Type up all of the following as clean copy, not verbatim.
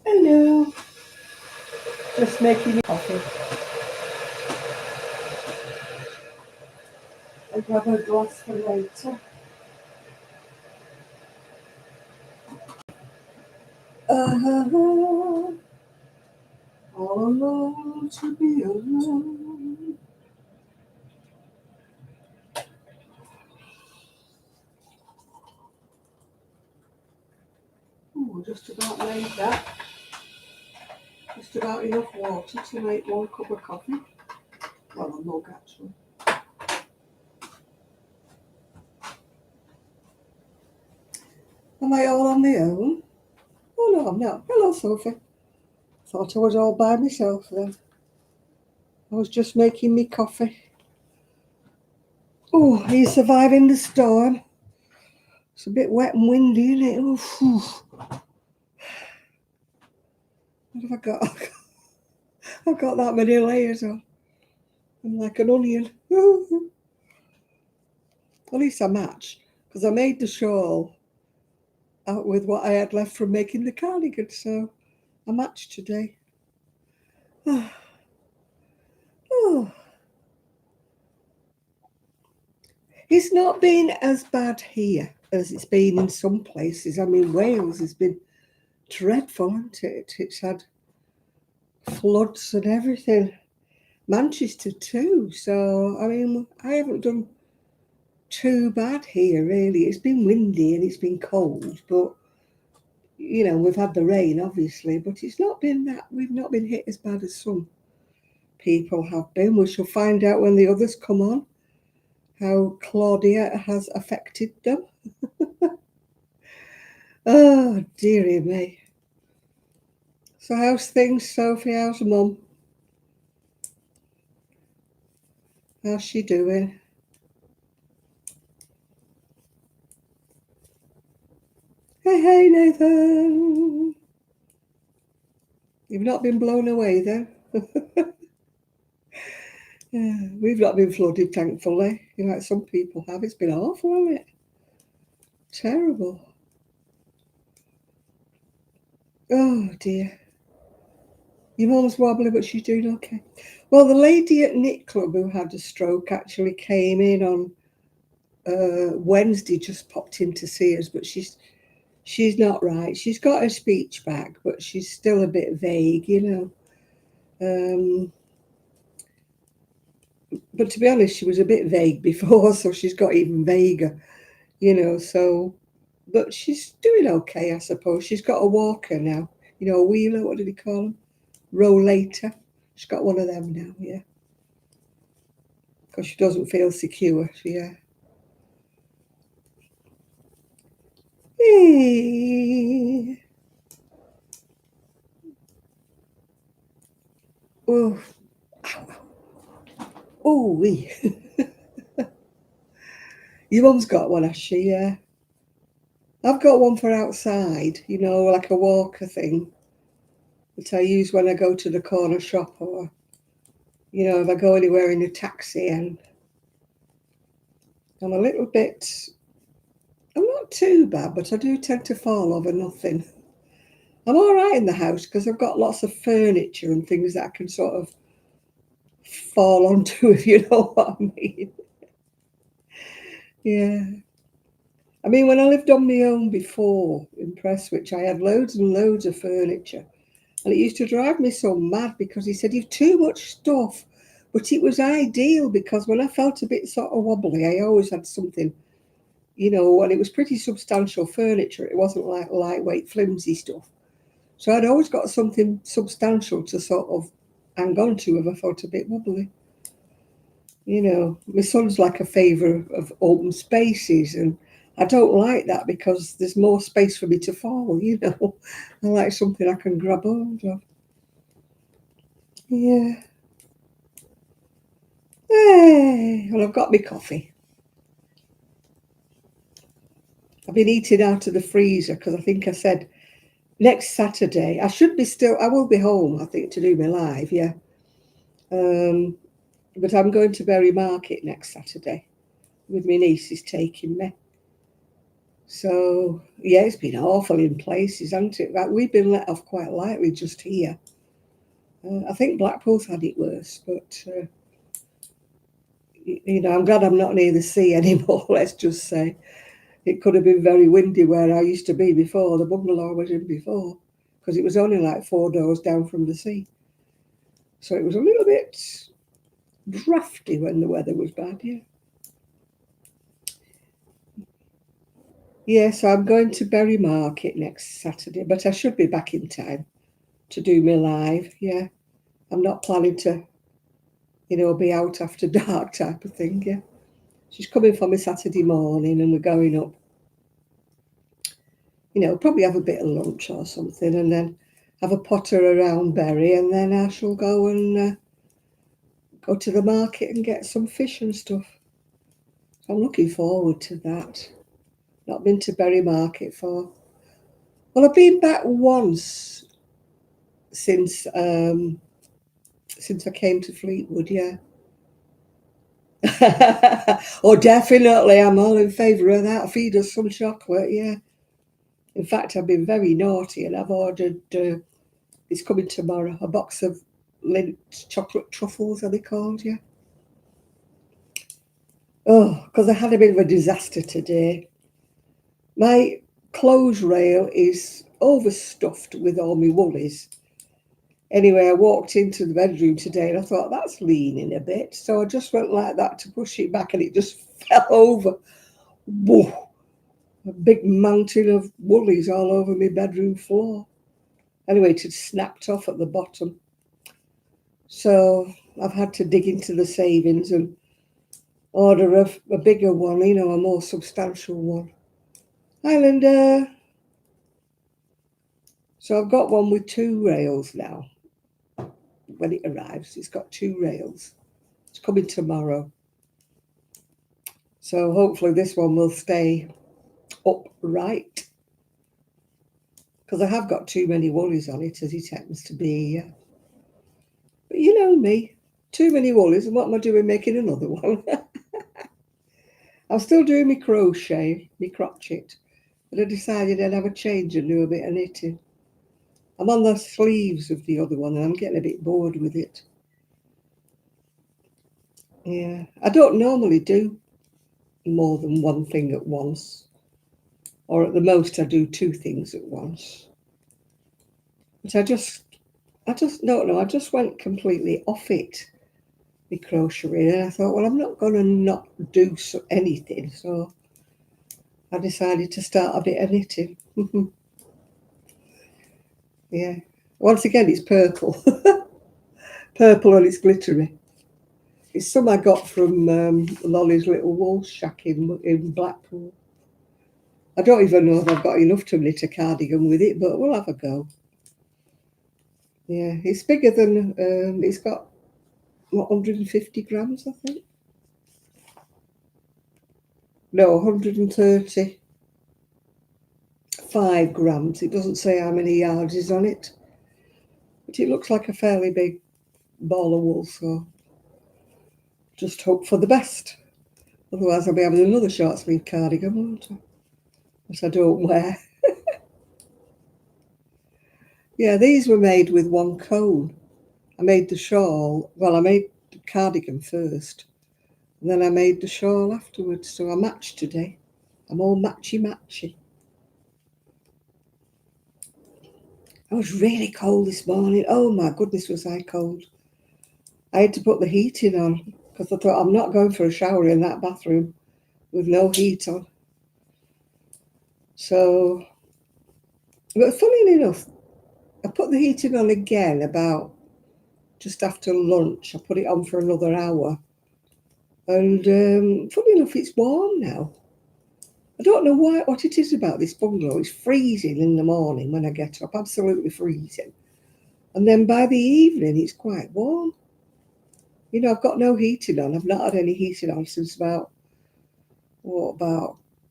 Hello. Just making coffee. I'll grab a glass for later. All alone to be alone. Oh, just about made that. Just about enough water to make 1 cup of coffee. Well, a mug actually. Am I all on my own? Oh no, I'm not. Hello, Sophie. Thought I was all by myself then. I was just making me coffee. Oh, are you surviving the storm? It's a bit wet and windy, isn't it? Oh, what have I got? I've got that many layers on. I'm like an onion. At least I match, because I made the shawl out with what I had left from making the cardigan, so I matched today. Oh. It's not been as bad here as it's been in some places. I mean, Wales has been dreadful, hasn't it? It's had floods and everything. Manchester too. So, I mean, I haven't done too bad here, really. It's been windy and it's been cold, but, you know, we've had the rain, obviously, but it's not been that, we've not been hit as bad as some people have been. We shall find out when the others come on how Claudia has affected them. Oh, dearie me. So how's things, Sophie? How's Mum? How's she doing? Hey, Nathan. You've not been blown away then? Yeah, we've not been flooded, thankfully. You know, like some people have. It's been awful, hasn't it? Terrible. Oh, dear. Your mum's wobbly, but she's doing okay. Well, the lady at Knit Club who had a stroke actually came in on Wednesday, just popped in to see us, but she's not right. She's got her speech back, but she's still a bit vague, you know. But to be honest, she was a bit vague before, so she's got even vaguer, you know. So, but she's doing okay, I suppose. She's got a walker now, you know, a wheeler. What did he call them? Rollator. She's got one of them now, yeah. Because she doesn't feel secure, yeah. Hey. Oh, oh, wee. Your mum's got one, has she? Yeah. I've got one for outside, you know, like a walker thing that I use when I go to the corner shop or, you know, if I go anywhere in a taxi. And I'm a little bit, I'm not too bad, but I do tend to fall over nothing. I'm all right in the house because I've got lots of furniture and things that I can sort of fall onto, if you know what I mean. Yeah. I mean, when I lived on my own before in Prestwich, I had loads and loads of furniture. And it used to drive me so mad because he said, you've too much stuff. But it was ideal because when I felt a bit sort of wobbly, I always had something, you know, and it was pretty substantial furniture. It wasn't like lightweight, flimsy stuff. So I'd always got something substantial to sort of hang on to if I felt a bit wobbly. You know, my son's like a favour of open spaces, and I don't like that because there's more space for me to fall, you know. I like something I can grab hold of. Yeah. Hey, well, I've got my coffee. I've been eating out of the freezer because I think I said next Saturday. I will be home, I think, to do my live, yeah. But I'm going to Berry Market next Saturday. with my nieces taking me. So, yeah, it's been awful in places, hasn't it? Like, we've been let off quite lightly just here. I think Blackpool's had it worse, but, I'm glad I'm not near the sea anymore, let's just say. It could have been very windy where I used to be before, the bungalow I was in before, because it was only like 4 doors down from the sea. So it was a little bit drafty when the weather was bad, yeah. Yeah, so I'm going to Berry Market next Saturday, but I should be back in time to do my live, yeah. I'm not planning to, be out after dark type of thing, yeah. She's coming for me Saturday morning and we're going up. Probably have a bit of lunch or something and then have a potter around Berry and then I shall go and go to the market and get some fish and stuff. So I'm looking forward to that. Not been to Berry Market for... Well, I've been back once since I came to Fleetwood, yeah. Oh, definitely, I'm all in favour of that. Feed us some chocolate, yeah. In fact, I've been very naughty and I've ordered, it's coming tomorrow, a box of Lindt chocolate truffles, are they called, yeah? Oh, because I had a bit of a disaster today. My clothes rail is overstuffed with all my woolies. Anyway, I walked into the bedroom today and I thought, that's leaning a bit. So I just went like that to push it back and it just fell over. Whoa! A big mountain of woolies all over my bedroom floor. Anyway, it had snapped off at the bottom. So I've had to dig into the savings and order a bigger one, a more substantial one. Hi, Linda. So I've got one with 2 rails now. When it arrives, it's got 2 rails. It's coming tomorrow. So hopefully this one will stay upright. Because I have got too many woolies on it, as it happens to be. But you know me, too many woolies, and what am I doing making another one? I'm still doing my crochet, but I decided I'd have a change and do a bit of knitting. I'm on the sleeves of the other one and I'm getting a bit bored with it. Yeah, I don't normally do more than one thing at once, or at the most I do 2 things at once. But I just don't know, I just went completely off it, the crocheting, and I thought, well, I'm not going to not do anything, so I decided to start a bit of knitting. Yeah, once again it's purple. Purple and it's glittery. It's some I got from Lolly's little wool shack in Blackpool. I don't even know if I've got enough to knit a cardigan with it, but we'll have a go. Yeah, it's bigger than, it's got, 150 grams, I think? No, 135 grams. It doesn't say how many yards is on it. But it looks like a fairly big ball of wool, so just hope for the best. Otherwise I'll be having another short sleeve cardigan, won't I? That I don't wear. Yeah, these were made with 1 cone. I made the shawl, well, I made the cardigan first, and then I made the shawl afterwards, so I matched today. I'm all matchy-matchy. I was really cold this morning. Oh my goodness, was I cold. I had to put the heating on, because I thought, I'm not going for a shower in that bathroom with no heat on. So, but funny enough, I put the heating on again about just after lunch. I put it on for another hour. And funny enough, it's warm now. I don't know what it is about this bungalow. It's freezing in the morning when I get up, absolutely freezing. And then by the evening, it's quite warm. I've got no heating on. I've not had any heating on since about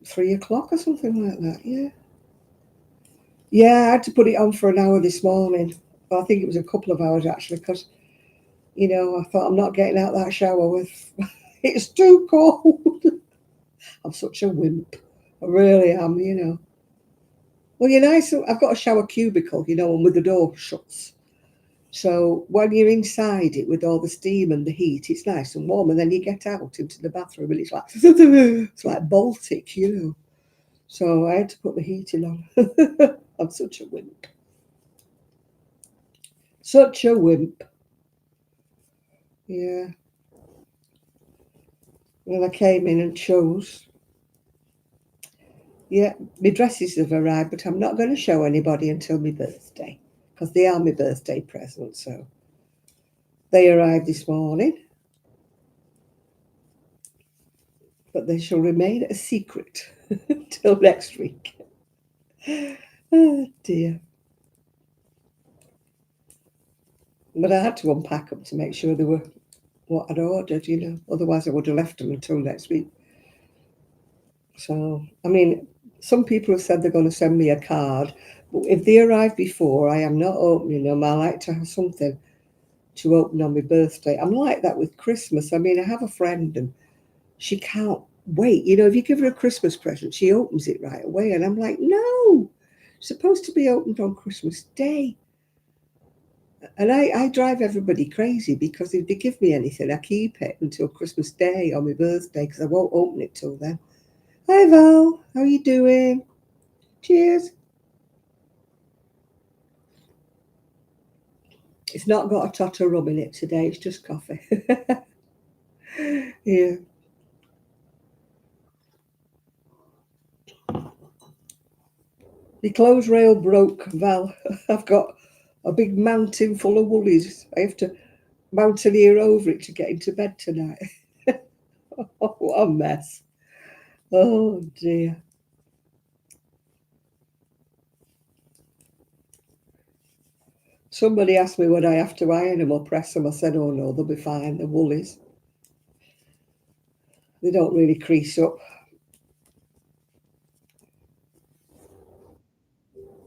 3 o'clock or something like that, yeah. Yeah, I had to put it on for an hour this morning. Well, I think it was a couple of hours actually, because, I thought, I'm not getting out that shower with, it's too cold. I'm such a wimp. I really am, you know. Well, you're nice. I've got a shower cubicle, you know, and with the door shuts. So when you're inside it with all the steam and the heat, it's nice and warm. And then you get out into the bathroom and it's like it's like Baltic, you know. So I had to put the heating on. I'm such a wimp. Such a wimp. Yeah. Well, I came in and chose. Yeah, my dresses have arrived, but I'm not going to show anybody until my birthday because they are my birthday present. So they arrived this morning, but they shall remain a secret till next week. Oh dear. But I had to unpack them to make sure they were what I'd ordered, you know. Otherwise, I would have left them until next week. So, I mean, some people have said they're going to send me a card, but if they arrive before, I am not opening them. I like to have something to open on my birthday. I'm like that with Christmas. I mean, I have a friend and she can't wait. You know, if you give her a Christmas present, she opens it right away. And I'm like, no, it's supposed to be opened on Christmas Day. And I drive everybody crazy because if they give me anything, I keep it until Christmas Day or my birthday because I won't open it till then. Hi Val, how are you doing? Cheers. It's not got a tot of rum in it today, it's just coffee. Yeah. The clothes rail broke, Val. I've got a big mountain full of woollies. I have to mountaineer over it to get into bed tonight. Oh, what a mess. Oh dear. Somebody asked me would I have to iron them or press them. I said, oh no, they'll be fine. The woolies. They don't really crease up.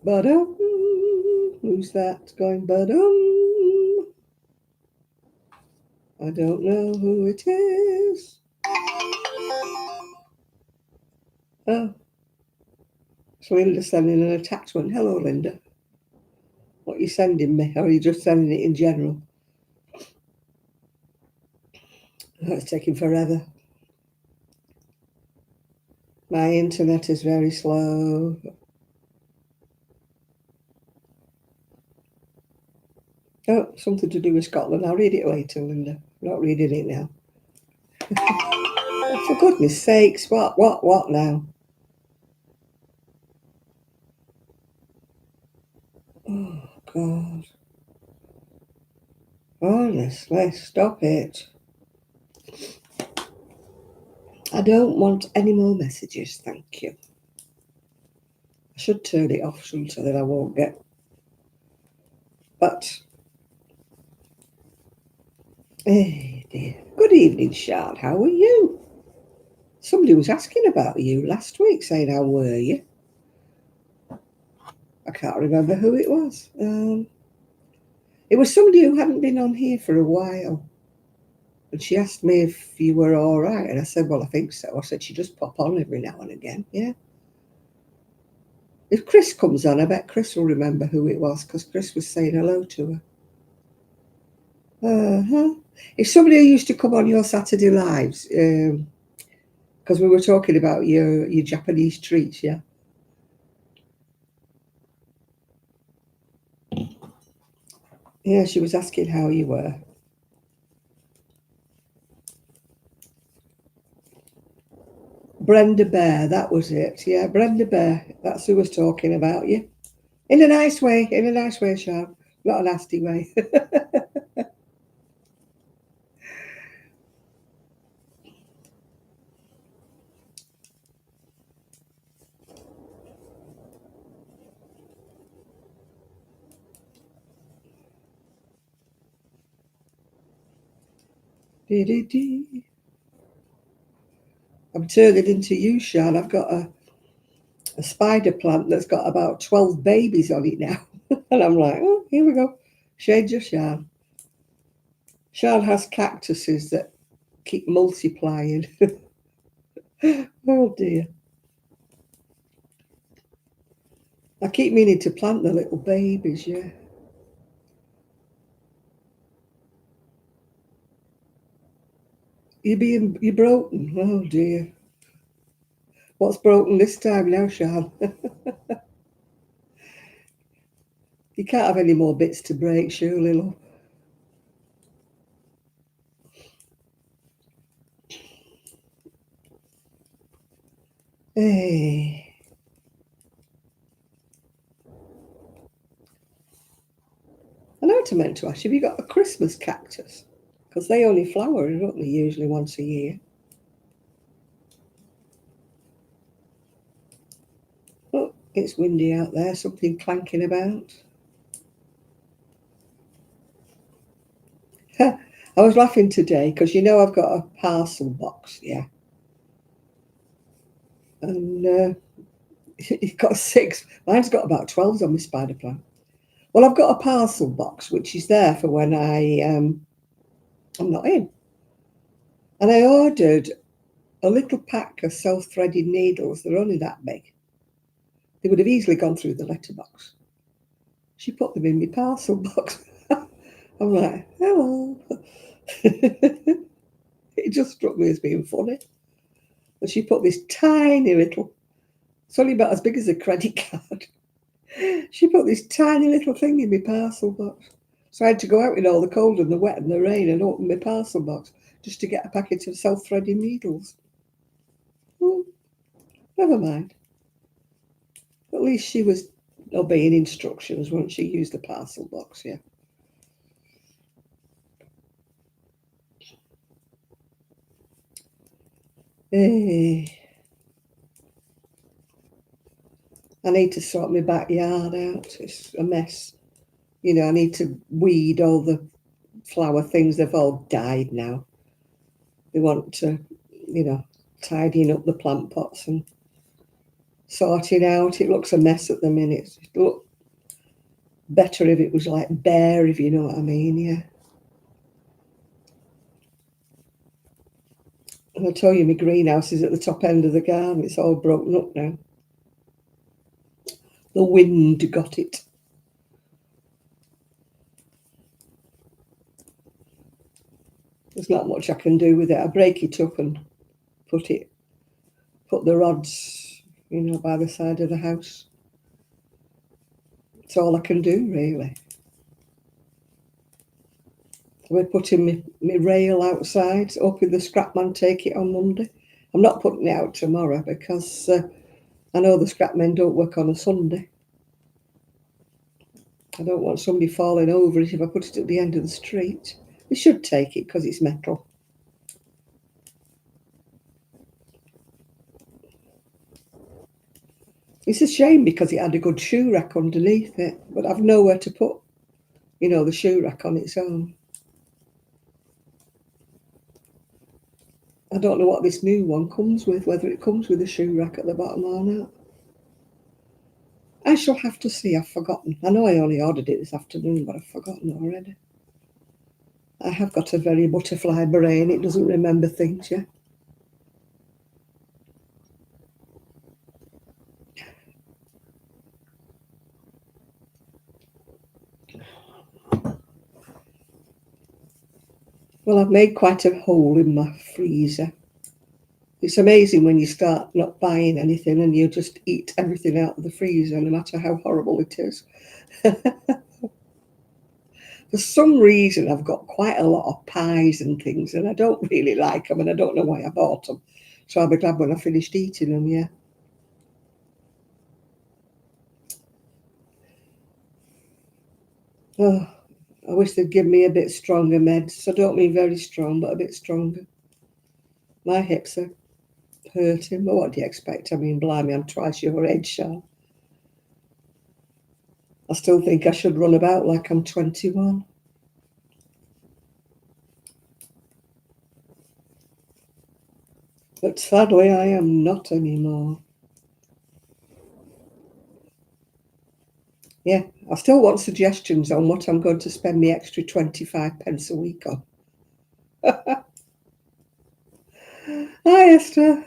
But who's that going? But I don't know who it is. Oh, it's Linda sending an attachment. Hello, Linda. What are you sending me? Or are you just sending it in general? Oh, it's taking forever. My internet is very slow. Oh, something to do with Scotland. I'll read it later, Linda. I'm not reading it now. Oh, for goodness sakes, what now? Oh, God. Honestly, stop it. I don't want any more messages, thank you. I should turn it off, shouldn't I? Then I won't get. But, dear. Good evening, Shard. How are you? Somebody was asking about you last week, saying, how were you? I can't remember who it was. It was somebody who hadn't been on here for a while. And she asked me if you were all right. And I said, well, I think so. I said, she just pop on every now and again. Yeah. If Chris comes on, I bet Chris will remember who it was because Chris was saying hello to her. Uh-huh. If somebody who used to come on your Saturday lives, because we were talking about your Japanese treats, yeah? Yeah, she was asking how you were. Brenda Bear, that was it. Yeah, Brenda Bear. That's who was talking about you. In a nice way, Sean. Not a nasty way. I'm turning into you, Sean. I've got a spider plant that's got about 12 babies on it now. And I'm like, oh, here we go. Shade your Sean. Sean has cactuses that keep multiplying. Oh dear. I keep meaning to plant the little babies, yeah. You're broken. Oh dear. What's broken this time now, Sean? You can't have any more bits to break, surely, love. Hey. I know what I meant to ask you. Have you got a Christmas cactus? Because they only flower, don't they, usually once a year? Oh, it's windy out there. Something clanking about. I was laughing today because I've got a parcel box, yeah, and it's got 6. Mine's got about 12 on my spider plant. Well, I've got a parcel box which is there for when I'm not in, and I ordered a little pack of self-threaded needles. They're only that big. They would have easily gone through the letterbox. She put them in my parcel box. I'm like, hello. It just struck me as being funny. And she put this tiny little, it's only about as big as a credit card. She put this tiny little thing in my parcel box. So I had to go out in all the cold and the wet and the rain and open my parcel box just to get a packet of self-threading needles. Well, never mind. At least she was obeying instructions once she used the parcel box, yeah. Hey. I need to sort my backyard out. It's a mess. I need to weed all the flower things. They've all died now. They want to, tidying up the plant pots and sorting out. It looks a mess at the minute. It look better if it was like bare, if you know what I mean, yeah. And I tell you, my greenhouse is at the top end of the garden. It's all broken up now. The wind got it. There's not much I can do with it. I break it up and put the rods, by the side of the house. It's all I can do, really. We're putting my rail outside, hoping the scrapman take it on Monday. I'm not putting it out tomorrow because I know the scrapmen don't work on a Sunday. I don't want somebody falling over it if I put it at the end of the street. They should take it because it's metal. It's a shame because it had a good shoe rack underneath it, but I've nowhere to put, the shoe rack on its own. I don't know what this new one comes with, whether it comes with a shoe rack at the bottom or not. I shall have to see. I've forgotten. I know I only ordered it this afternoon, but I've forgotten already. I have got a very butterfly brain. It doesn't remember things, yeah. Well, I've made quite a hole in my freezer. It's amazing when you start not buying anything and you just eat everything out of the freezer, no matter how horrible it is. For some reason, I've got quite a lot of pies and things, and I don't really like them, and I don't know why I bought them. So I'll be glad when I finished eating them, yeah. Oh, I wish they'd give me a bit stronger meds. I don't mean very strong, but a bit stronger. My hips are hurting. Well, what do you expect? I mean, blimey, I'm twice your age, Sean. I still think I should run about like I'm 21. But sadly, I am not anymore. Yeah, I still want suggestions on what I'm going to spend the extra 25 pence a week on. Hi, Esther.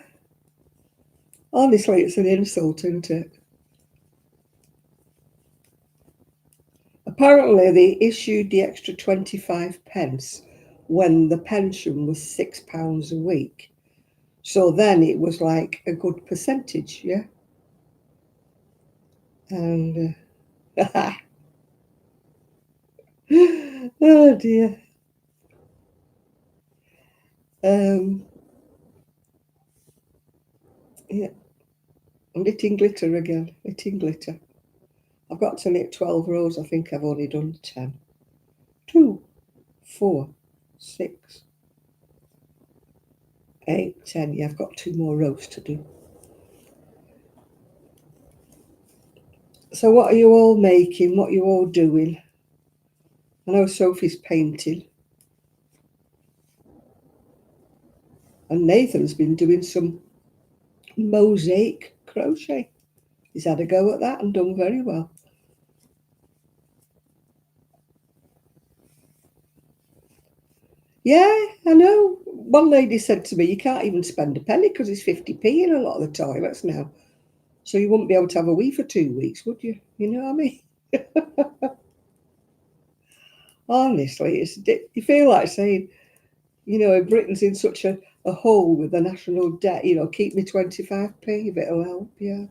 Honestly, it's an insult, isn't it? Apparently, they issued the extra 25 pence when the pension was £6 a week. So then it was like a good percentage, yeah? And, oh dear. Um, yeah, I'm knitting glitter again, knitting glitter. I've got to knit 12 rows, I think I've only done 10. 2, 4, 6, 8, 10. Yeah, I've got 2 more rows to do. So what are you all making? What are you all doing? I know Sophie's painting. And Nathan's been doing some mosaic crochet. He's had a go at that and done very well. Yeah, I know. One lady said to me, you can't even spend a penny because it's 50p in a lot of the toilets now. So you wouldn't be able to have a wee for 2 weeks, would you? You know what I mean? Honestly, you feel like saying, Britain's in such a hole with the national debt, keep me 25p if it'll help, yeah.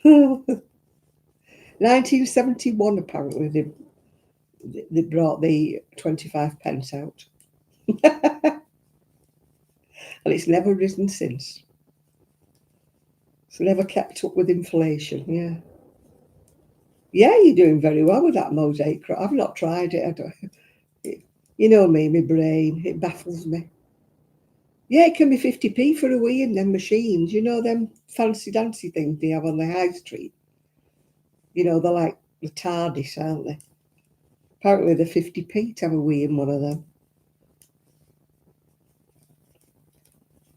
1971, apparently, they brought the 25 pence out. And it's never risen since. It's never kept up with inflation, yeah. Yeah, you're doing very well with that mosaic. I've not tried it. I don't, you know me, my brain, it baffles me. Yeah, it can be 50p for a wee in them machines. You know them fancy dancy things they have on the high street? They're like the TARDIS, aren't they? Apparently they're 50p to have a wee in one of them.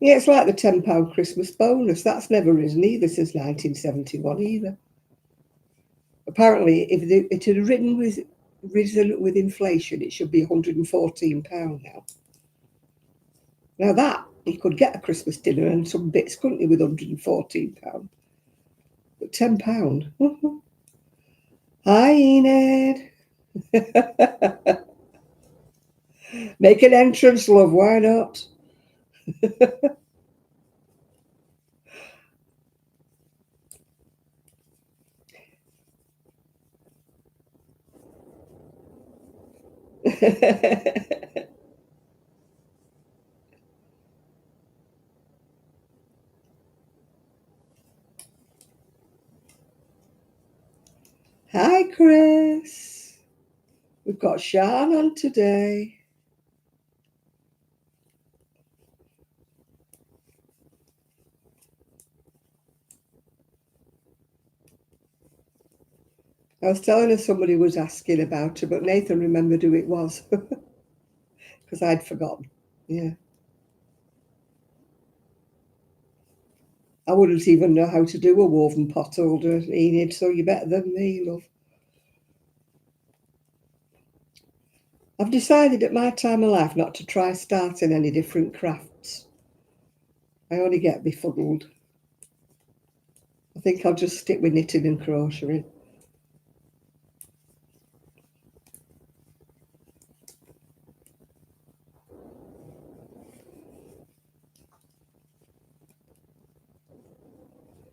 Yeah, it's like the £10 Christmas bonus. That's never risen either since 1971 either. Apparently, if it had risen with inflation, it should be £114 now. Now that, you could get a Christmas dinner and some bits, couldn't you, with £114? But £10? Hi, Enid. Make an entrance, love, why not? Hi, Chris. We've got Sean on today. I was telling her somebody was asking about her, but Nathan remembered who it was because I'd forgotten. Yeah. I wouldn't even know how to do a woven pot holder, Enid, so you're better than me, love. I've decided at my time of life not to try starting any different crafts. I only get befuddled. I think I'll just stick with knitting and crocheting.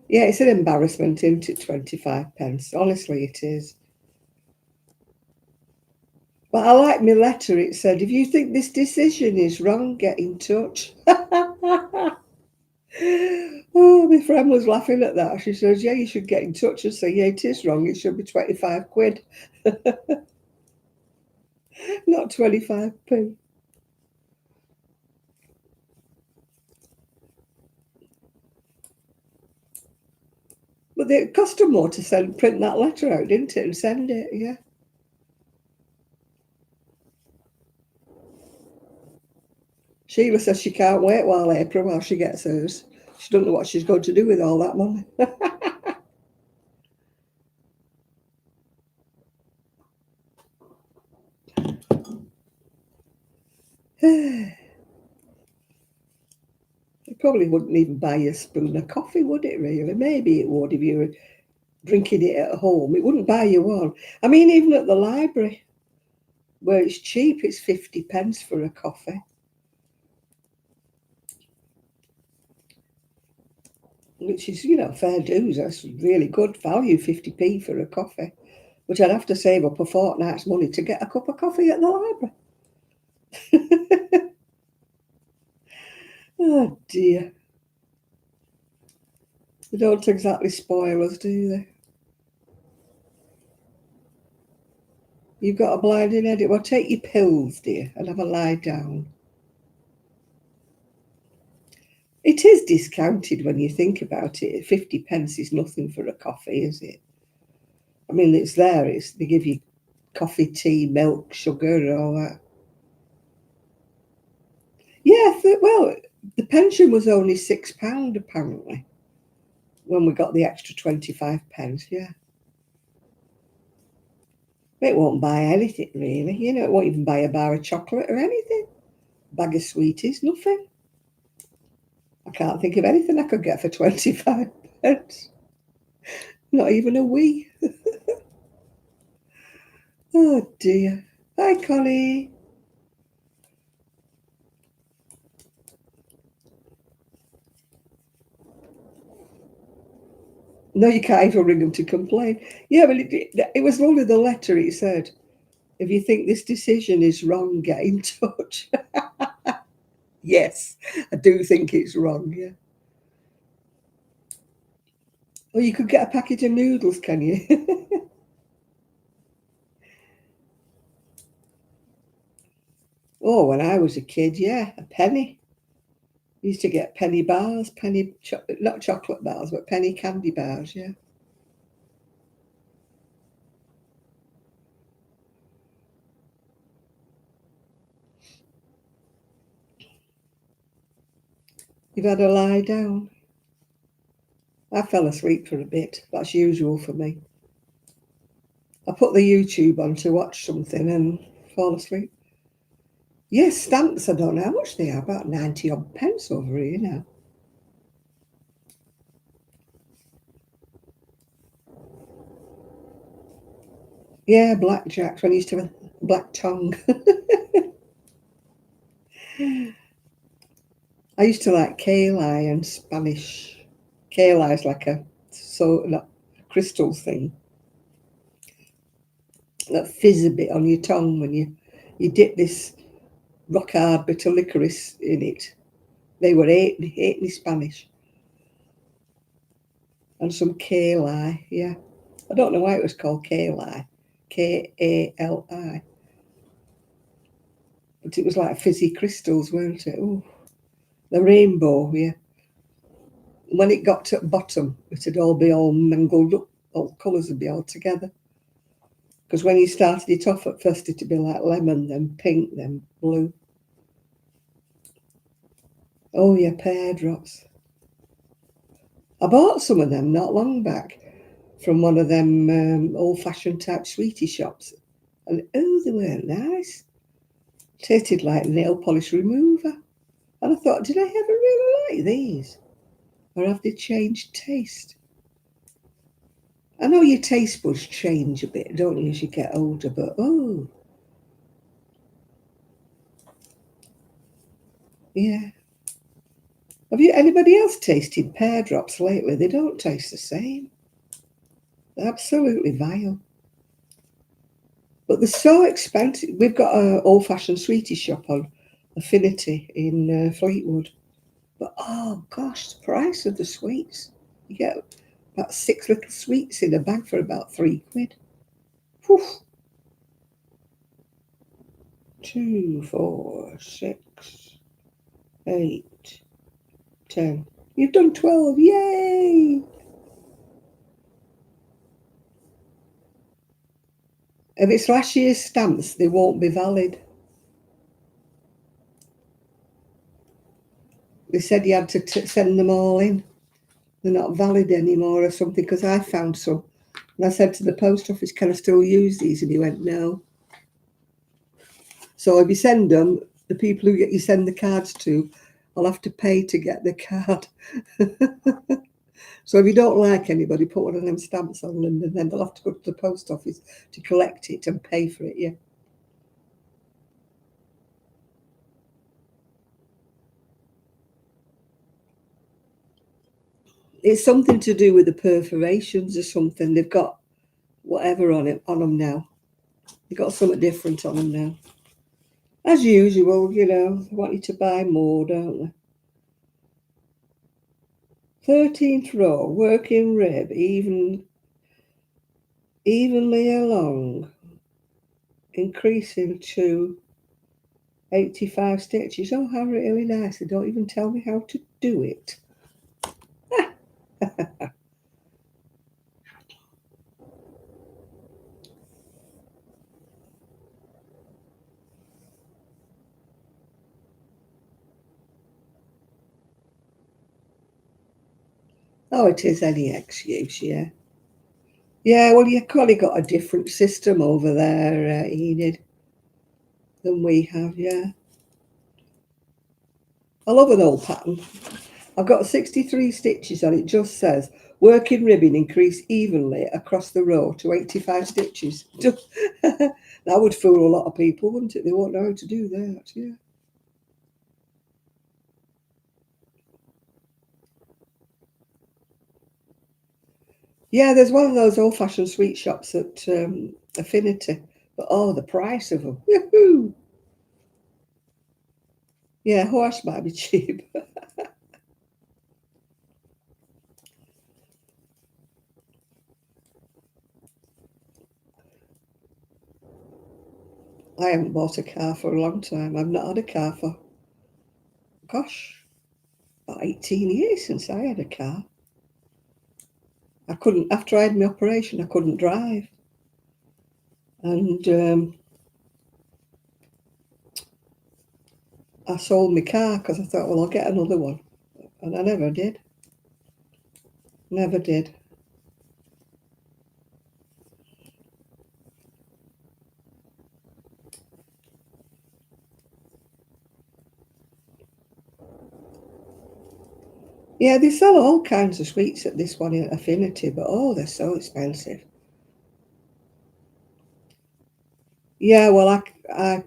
Yeah, it's an embarrassment, isn't it, 25 pence? Honestly, it is. But I like my letter. It said, if you think this decision is wrong, get in touch. Oh, my friend was laughing at that. She says, yeah, you should get in touch and say, yeah, it is wrong. It should be 25 quid, not 25p. But it cost her more to print that letter out, didn't it, and send it, yeah. Sheila says she can't wait while she gets hers. She doesn't know what she's going to do with all that money. It probably wouldn't even buy you a spoon of coffee, would it really? Maybe it would if you were drinking it at home. It wouldn't buy you one. I mean, even at the library, where it's cheap, it's 50p for a coffee. Which is, fair dues. That's really good value, 50p for a coffee. But I'd have to save up a fortnight's money to get a cup of coffee at the library. Oh dear. They don't exactly spoil us, do they? You've got a blinding headache. Well, take your pills, dear, and have a lie down. It is discounted when you think about it. 50p is nothing for a coffee, is it? I mean, it's there. They give you coffee, tea, milk, sugar, all that. Yeah, well, the pension was only £6 apparently when we got the extra 25p. Yeah, it won't buy anything really. It won't even buy a bar of chocolate or anything. Bag of sweeties, nothing. I can't think of anything I could get for 25p. Not even a wee. Oh dear. Hi, Connie. No, you can't even ring them to complain. Yeah, but it was only the letter. It said, if you think this decision is wrong, get in touch. Yes, I do think it's wrong, yeah. Well, you could get a packet of noodles, can you? Oh, when I was a kid, yeah, a penny. Used to get penny bars, not chocolate bars, but penny candy bars, yeah. You've had a lie down. I fell asleep for a bit. That's usual for me. I put the YouTube on to watch something and fall asleep. Yes, stamps, I don't know how much they are, about 90 odd pence over here now. Yeah, blackjacks, when I used to have a black tongue. I used to like kale and Spanish. Kale is like not a crystal thing that fizz a bit on your tongue when you dip this rock hard bit of licorice in it. They were eight Spanish. And some kale, yeah. I don't know why it was called kale, Kali. But it was like fizzy crystals, weren't it? Oh, the rainbow, yeah. When it got to the bottom, it'd all be all mangled up, all colours would be all together. Because when you started it off at first, it'd be like lemon, then pink, then blue. Oh, yeah, pear drops. I bought some of them not long back from one of them old-fashioned type sweetie shops. And, oh, they were nice. Tasted like nail polish remover. And I thought, did I ever really like these? Or have they changed taste? I know your taste buds change a bit, don't you, as you get older, but oh, yeah. Have anybody else tasted pear drops lately? They don't taste the same. They're absolutely vile. But they're so expensive. We've got an old-fashioned sweetie shop on Affinity in Fleetwood. But oh gosh, the price of the sweets. You get about 6 little sweets in a bag for about £3. Whew. 2, 4, 6, 8, 10. You've done 12. Yay! If it's last year's stamps, they won't be valid. They said you had to send them all in. They're not valid anymore or something, because I found some. And I said to the post office, can I still use these? And he went, no. So if you send them, the people who you send the cards to I'll have to pay to get the card. So if you don't like anybody, put one of them stamps on them, and then they'll have to go to the post office to collect it and pay for it, yeah. It's something to do with the perforations or something. They've got whatever on it on them now. They've got something different on them now. As usual, you know, they want you to buy more, don't they? 13th row, working rib, evenly along, increasing to 85 stitches. Oh, how really nice. They don't even tell me how to do it. Oh, it is any excuse, yeah. Yeah, well, you've clearly got a different system over there, Enid, than we have, yeah. I love an old pattern. I've got 63 stitches on it. Just says, working ribbing increase evenly across the row to 85 stitches. That would fool a lot of people, wouldn't it? They won't know how to do that, yeah. Yeah, there's one of those old-fashioned sweet shops at Affinity. But, oh, the price of them. Yahoo! Yeah, horse might be cheap. I haven't bought a car for a long time. I've not had a car for, gosh, about 18 years since I had a car. I couldn't, after I had my operation, I couldn't drive. And I sold my car because I thought, well, I'll get another one. And I never did. Never did. Yeah, they sell all kinds of sweets at this one at Affinity, but oh, they're so expensive. Yeah, well, I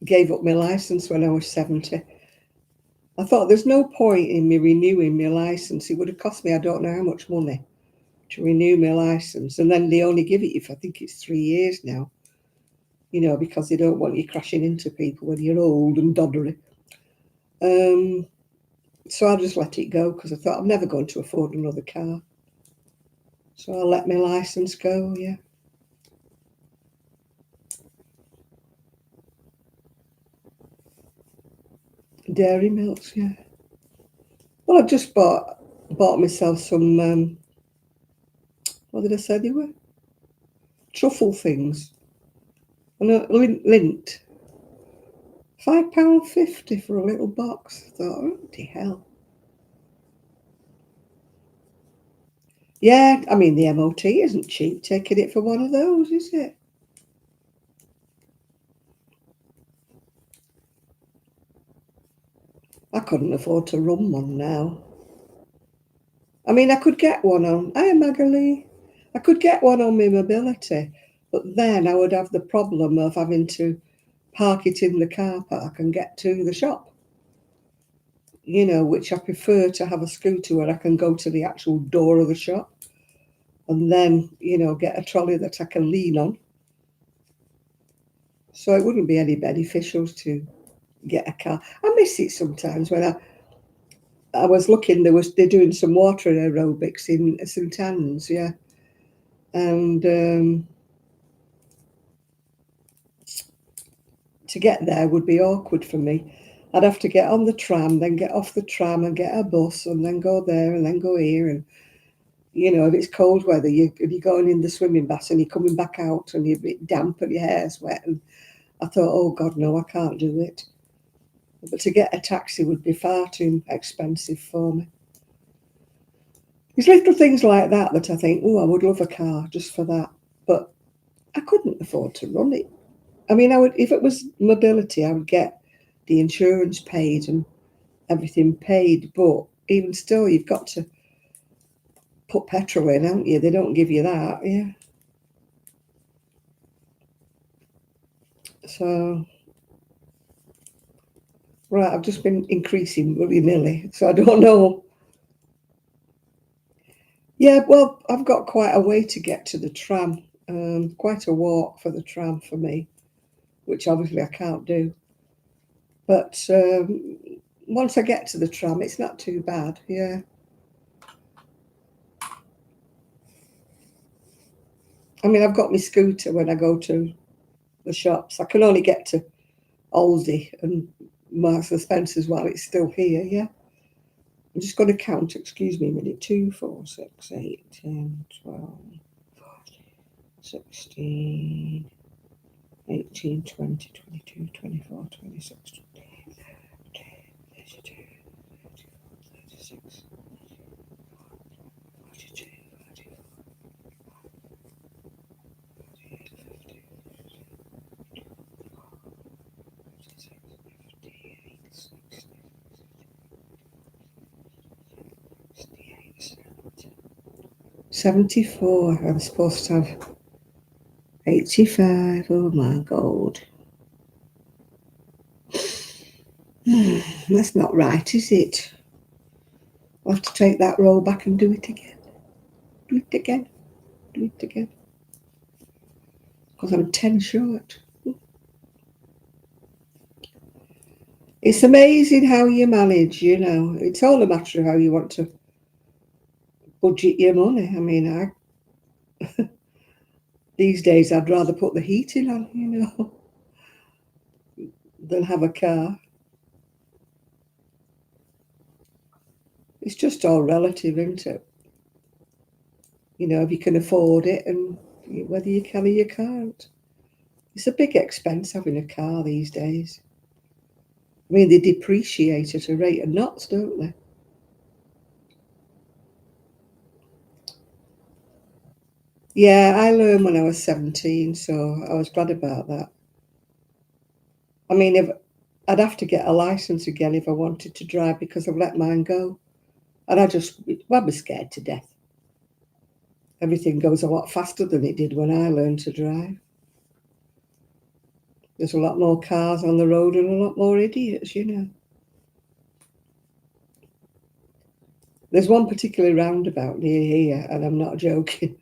gave up my license when I was 70. I thought there's no point in me renewing my license. It would have cost me, I don't know how much money to renew my license. And then they only give it if I think it's 3 years now, you know, because they don't want you crashing into people when you're old and doddery. So I just let it go because I thought I'm never going to afford another car. So I let my license go, yeah. Dairy milks, yeah. Well, I've just bought myself some, what did I say they were? Truffle things. And a lint. £5.50 for a little box. I thought, oh, the hell. Yeah, I mean, the MOT isn't cheap taking it for one of those, is it? I couldn't afford to run one now. I mean, I could get one on, hi Magali, I could get one on my mobility, but then I would have the problem of having to park it in the car park and get to the shop, you know, which I prefer to have a scooter where I can go to the actual door of the shop and then, you know, get a trolley that I can lean on. So it wouldn't be any beneficial to get a car. I miss it sometimes when I was looking, they're doing some water aerobics in St Anne's, yeah. And to get there would be awkward for me. I'd have to get on the tram, then get off the tram and get a bus and then go there and then go here. And, you know, if it's cold weather, if you're going in the swimming bath and you're coming back out and you're a bit damp and your hair's wet. And I thought, oh, God, no, I can't do it. But to get a taxi would be far too expensive for me. There's little things like that that I think, oh, I would love a car just for that. But I couldn't afford to run it. I mean, I would, if it was mobility, I would get the insurance paid and everything paid, but even still, you've got to put petrol in, haven't you? They don't give you that, yeah. So, right, I've just been increasing willy-nilly, so I don't know. Yeah, well, I've got quite a way to get to the tram, quite a walk for the tram for me, which obviously I can't do. But once I get to the tram, it's not too bad, yeah. I mean, I've got my scooter when I go to the shops. I can only get to Aldi and Marks and Spencer's while it's still here, yeah. I'm just going to count, excuse me a minute. 2, 4, 6, 8, 10, 12, 14, 16, 18, 20, 22, 24, 26, 28, 32, 36, 42, 74. I'm supposed to have 85. Oh my God. That's not right, is it? I'll have to take that roll back and do it again. Do it again. Do it again. Because I'm 10 short. It's amazing how you manage, you know. It's all a matter of how you want to budget your money. I mean, these days I'd rather put the heating on, you know, than have a car. It's just all relative, isn't it? You know, if you can afford it and whether you can or you can't. It's a big expense having a car these days. I mean, they depreciate at a rate of knots, don't they? Yeah, I learned when I was 17, so I was glad about that. I mean, if I'd have to get a license again if I wanted to drive because I've let mine go. And I was scared to death. Everything goes a lot faster than it did when I learned to drive. There's a lot more cars on the road and a lot more idiots, you know. There's one particular roundabout near here, and I'm not joking.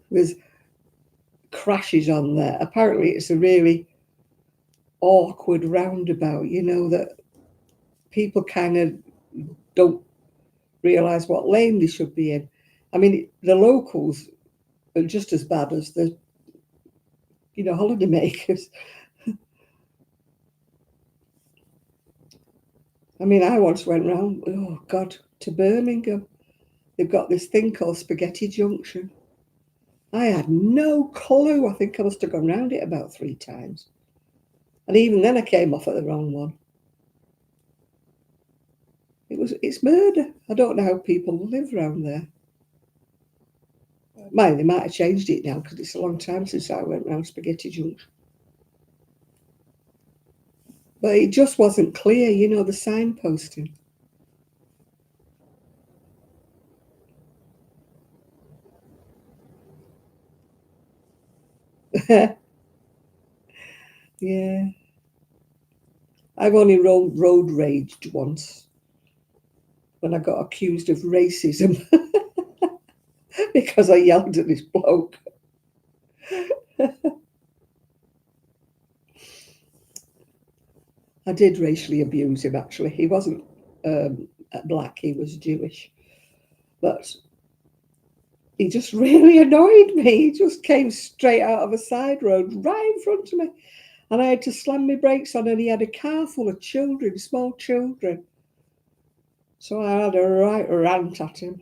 There's crashes on there. Apparently, it's a really awkward roundabout, you know, that people kind of don't realise what lane they should be in. I mean, the locals are just as bad as the, you know, holiday makers. I mean, I once went round, oh God, to Birmingham. They've got this thing called Spaghetti Junction. I had no clue. I think I must have gone round it about 3 times. And even then I came off at the wrong one. It's murder. I don't know how people live round there. They might have changed it now because it's a long time since I went round Spaghetti Junction. But it just wasn't clear, you know, the signposting. Yeah. I've only road raged once when I got accused of racism because I yelled at this bloke. I did racially abuse him, actually. He wasn't black, he was Jewish. But he just really annoyed me. He just came straight out of a side road right in front of me. And I had to slam my brakes on, and he had a car full of children, small children. So I had a right rant at him.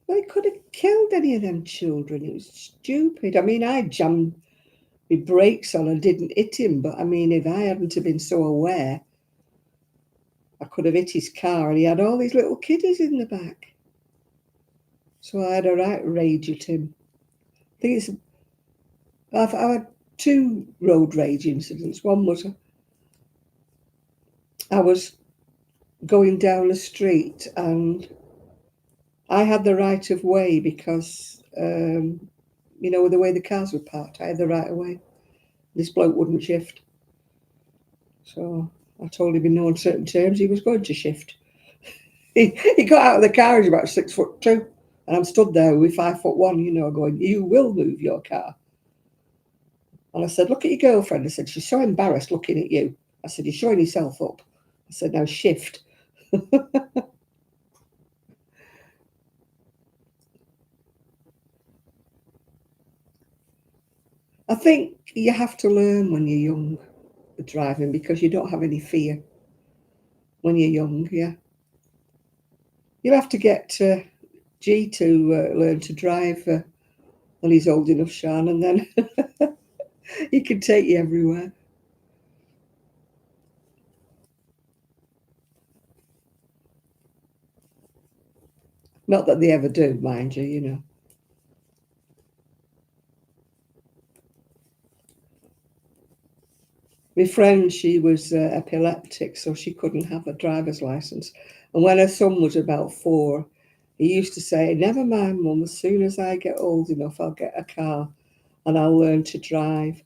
They could have killed any of them children. It was stupid. I mean, I jammed my brakes on and didn't hit him, but I mean, if I hadn't have been so aware, I could have hit his car, and he had all these little kiddies in the back. So I had a right rage at him. I think I've had 2 road rage incidents. One was I was going down a street and I had the right of way because, you know, the way the cars were parked, I had the right of way. This bloke wouldn't shift. So I told him in no uncertain terms he was going to shift. He got out of the car, he's about 6'2", and I'm stood there with 5'1", you know, going, "You will move your car." And I said, "Look at your girlfriend." I said, "She's so embarrassed looking at you." I said, "You're showing yourself up." I said, "Now shift." I think you have to learn when you're young driving because you don't have any fear when you're young, yeah. You'll have to get G to learn to drive when he's old enough, Sean, and then he can take you everywhere. Not that they ever do, mind you, you know. My friend, she was epileptic, so she couldn't have a driver's license. And when her son was about 4, he used to say, "Never mind, Mum, as soon as I get old enough, I'll get a car and I'll learn to drive."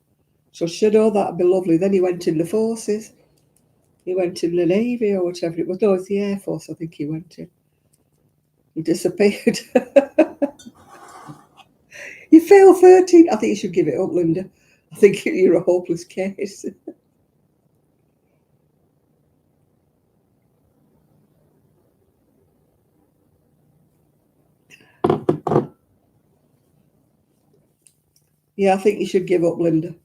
So she said, "Oh, that'd be lovely." Then he went in the forces. He went in the Navy or whatever it was. No, it's the Air Force, I think he went in. He disappeared. You failed 13. I think you should give it up, Linda. I think you're a hopeless case. Yeah, I think you should give up, Linda.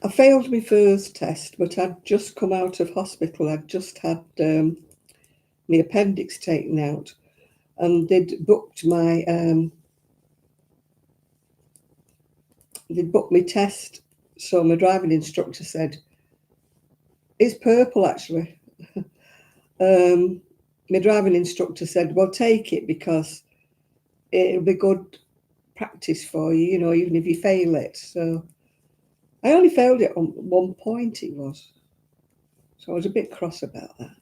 I failed my first test, but I'd just come out of hospital. I'd just had my appendix taken out, and they'd booked my test. So my driving instructor said, "It's purple, actually." um, my driving instructor said, "Well, take it because it'll be good practice for you, you know, even if you fail it." So I only failed it on 1 point, it was. So I was a bit cross about that.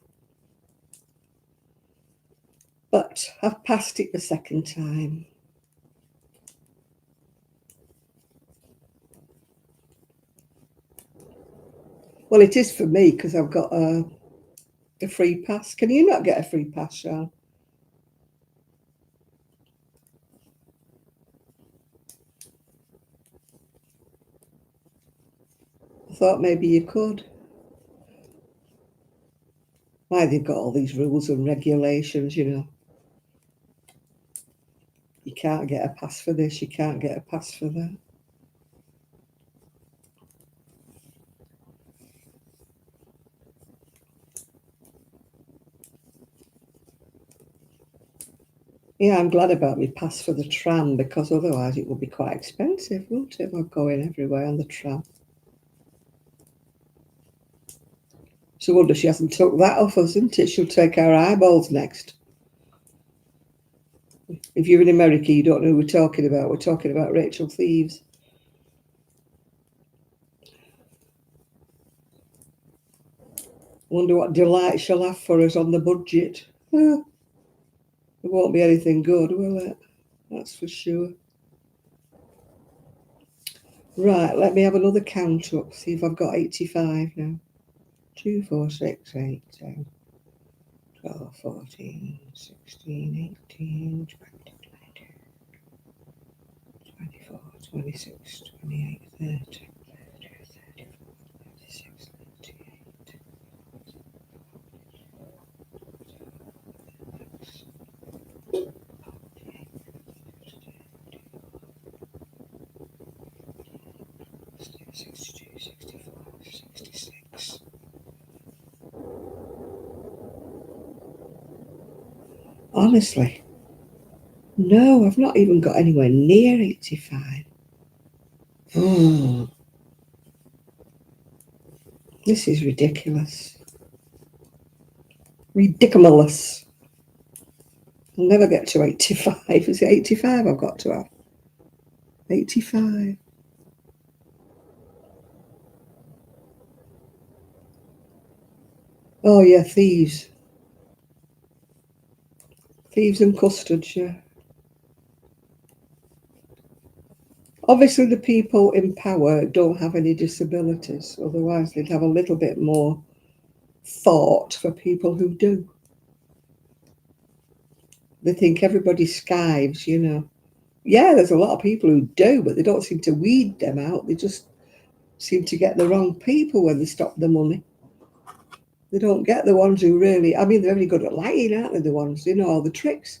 But I've passed it the second time. Well, it is for me because I've got a free pass. Can you not get a free pass, Sean? I thought maybe you could. Why, they've got all these rules and regulations, you know. You can't get a pass for this, you can't get a pass for that. Yeah, I'm glad about my pass for the tram because otherwise it would be quite expensive, wouldn't it? We're going everywhere on the tram. So wonder she hasn't took that off us, isn't it? She'll take our eyeballs next. If you're in America, you don't know who we're talking about. We're talking about Rachel Thieves. Wonder what delight she'll have for us on the budget. It won't be anything good, will it? That's for sure. Right, let me have another count up, see if I've got 85 now. 2, 4, 6, 8, 10, 12, 14, 16, 18, 20, 22, 24, 26, 28, 30, 34, 36, 38. Honestly, no, I've not even got anywhere near 85. Oh, this is ridiculous. Ridiculous. I'll never get to 85. Is it 85 I've got to have? 85. Oh yeah, thieves. Thieves and custards, yeah. Obviously the people in power don't have any disabilities, otherwise they'd have a little bit more thought for people who do. They think everybody's skives, you know. Yeah, there's a lot of people who do, but they don't seem to weed them out. They just seem to get the wrong people when they stop the money. They don't get the ones who really, I mean, they're very good at lying, aren't they? The ones, you know, all the tricks.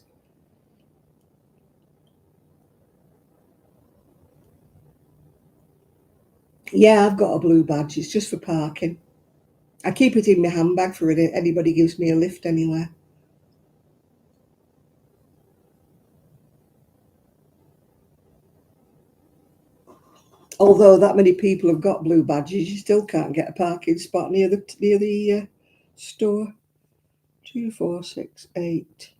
Yeah, I've got a blue badge. It's just for parking. I keep it in my handbag for anybody gives me a lift anywhere. Although that many people have got blue badges, you still can't get a parking spot near the store. 2, 4, 6, 8,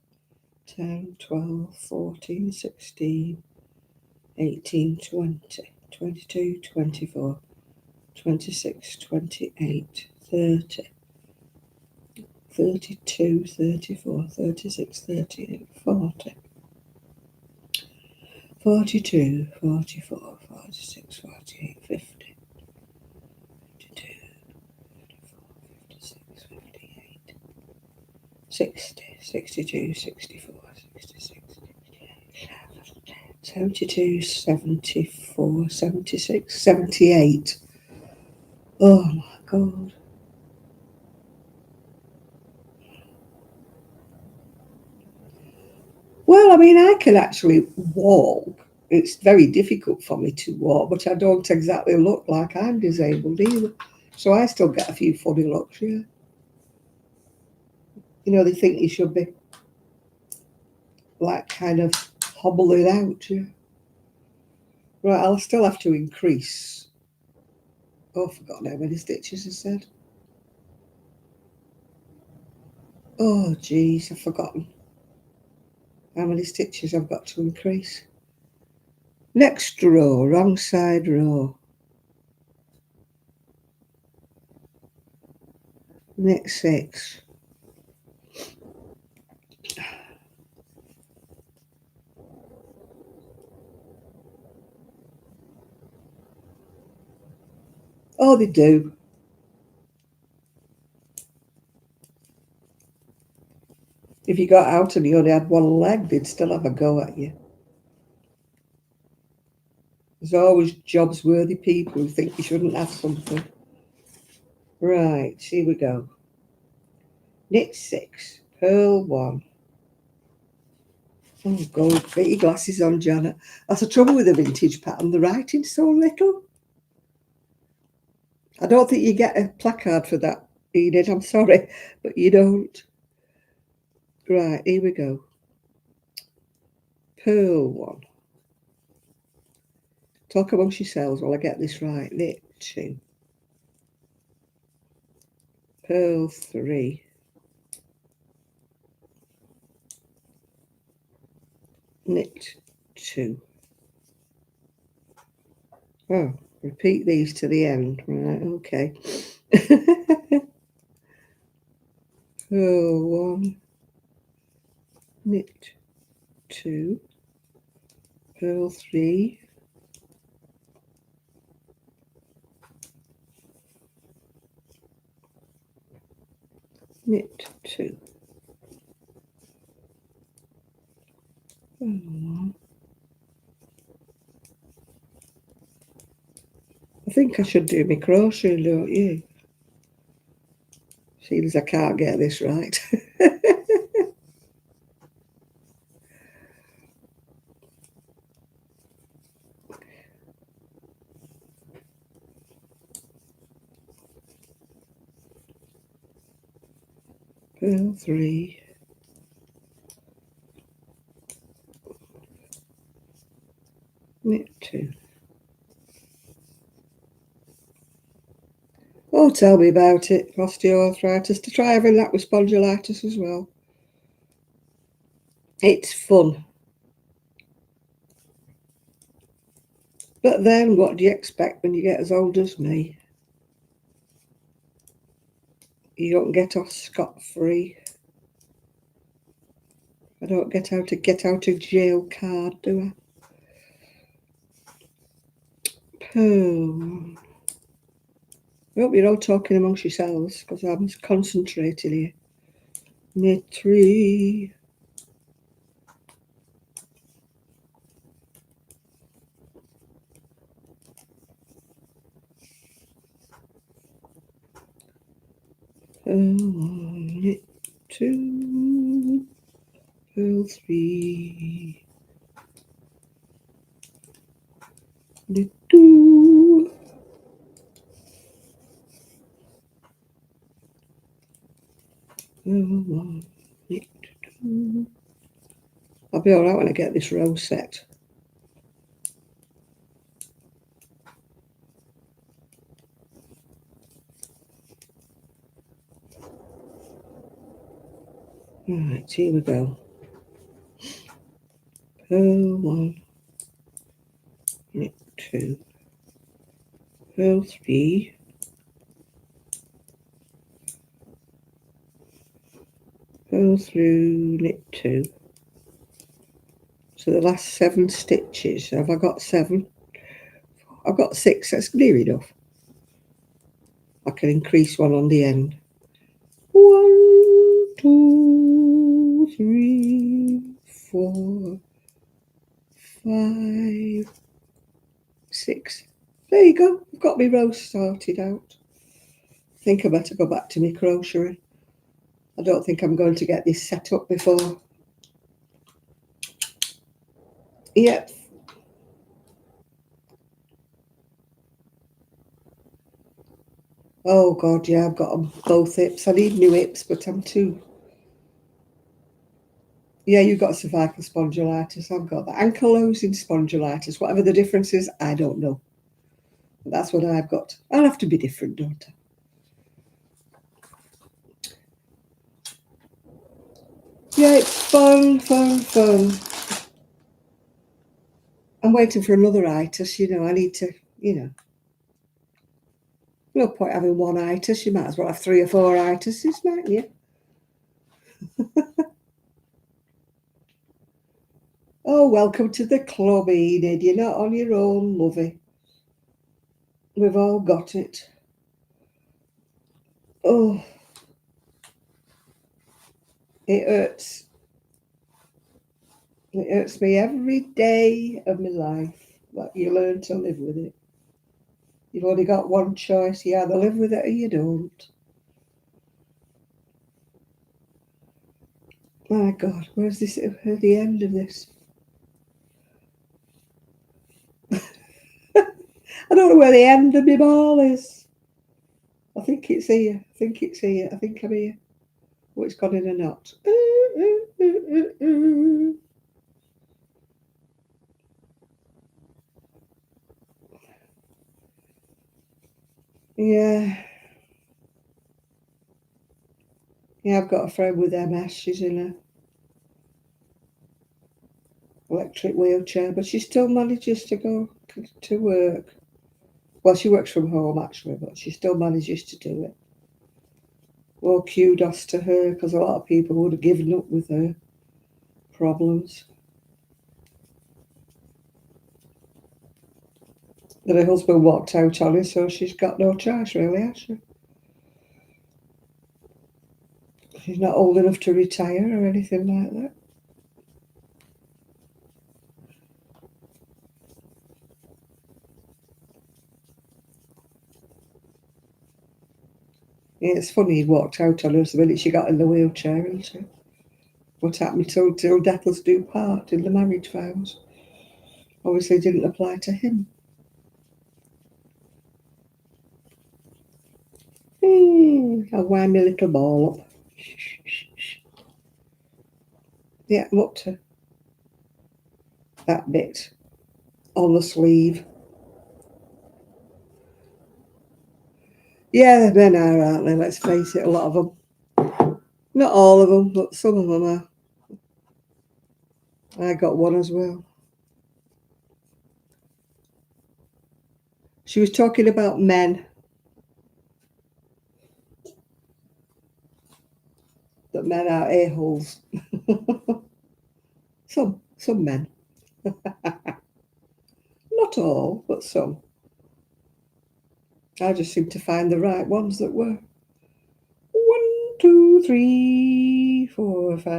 10, 12, 14, 16, 18, 20, 22, 24, 26, 28, 30, 32, 34, 36, 38, 40, 42, 44, 46, 48, 50, 52, 56, 58, 60, 62, 64, 66, 72, 74, 76, 78. Oh my God. Well, I mean, I can actually walk. It's very difficult for me to walk, but I don't exactly look like I'm disabled either. So I still get a few funny looks, yeah. You know, they think you should be like kind of hobbling out, yeah. Right, I'll still have to increase. Oh, I've forgotten how many stitches I said. Oh, geez, I've forgotten how many stitches I've got to increase. Next row, wrong side row. Next 6. Oh, they do. If you got out and you only had one leg, they'd still have a go at you. There's always jobs worthy people who think you shouldn't have something. Right, here we go. Knit 6, purl 1. Oh, God, get your glasses on, Janet. That's the trouble with the vintage pattern. The writing's so little. I don't think you get a placard for that, Enid. I'm sorry, but you don't. Right, here we go. Purl 1. Talk amongst yourselves while I get this right. Knit 2. Purl 3. Knit 2. Oh, repeat these to the end. Right, okay. Purl 1. Knit 2. Purl 3. Knit 2. Purl 1. I think I should do my crochet, don't you? Seeing as I can't get this right. Purl 3. Knit 2. Oh, tell me about it. Osteoarthritis. To try having that with spondylitis as well. It's fun. But then what do you expect when you get as old as me? You don't get off scot-free. I don't get out of jail card, do I? Pearl. I hope you're all talking amongst yourselves because I'm concentrating here. Knit 3. Purl 1, knit 2, purl 3, knit 2, purl 1, knit 2. I'll be alright when I get this row set. Right, here we go. Purl 1, knit 2, purl 3, purl through, knit 2. So the last 7 stitches, have I got 7? I've got 6, that's near enough. I can increase 1 on the end. 1, 2, 3, 4, 5, 6. There you go. I've got my row sorted out. I think I better go back to my crocheting. I don't think I'm going to get this set up before. Yep. Oh God, yeah, I've got them both hips. I need new hips, but I'm too. Yeah, you've got cervical spondylitis. I've got that ankylosing spondylitis. Whatever the difference is, I don't know. But that's what I've got. I'll have to be different, don't I? Yeah, it's fun. I'm waiting for another itis, I need to, no point having one itis. You might as well have 3 or 4 itises, mightn't you? Oh, welcome to the club, Enid. You're not on your own, lovey. We've all got it. Oh, it hurts. It hurts me every day of my life. But you learn to live with it. You've only got one choice. You either live with it or you don't. My God, where's this at the end of this? I don't know where the end of my ball is. I think it's here. I think I'm here. Oh, it's gone in a knot. Yeah. Yeah, I've got a friend with MS. She's in a electric wheelchair, but she still manages to go to work. Well, she works from home actually, but she still manages to do it. Well, kudos to her, because a lot of people would have given up with her problems. And her husband walked out on her, so she's got no choice, really, has she? She's not old enough to retire or anything like that. Yeah, it's funny he walked out on her the minute she got in the wheelchair, isn't it? What happened till death us do part in the marriage vows obviously didn't apply to him. I'll wind my little ball up. Yeah, I'm up to that bit on the sleeve. Yeah, men are, aren't they? Let's face it, a lot of them. Not all of them, but some of them are. I got one as well. She was talking about men. that men are a-holes. Some men. Not all, but some. I just seem to find the right ones that were. 1, 2, 3, 4, 5.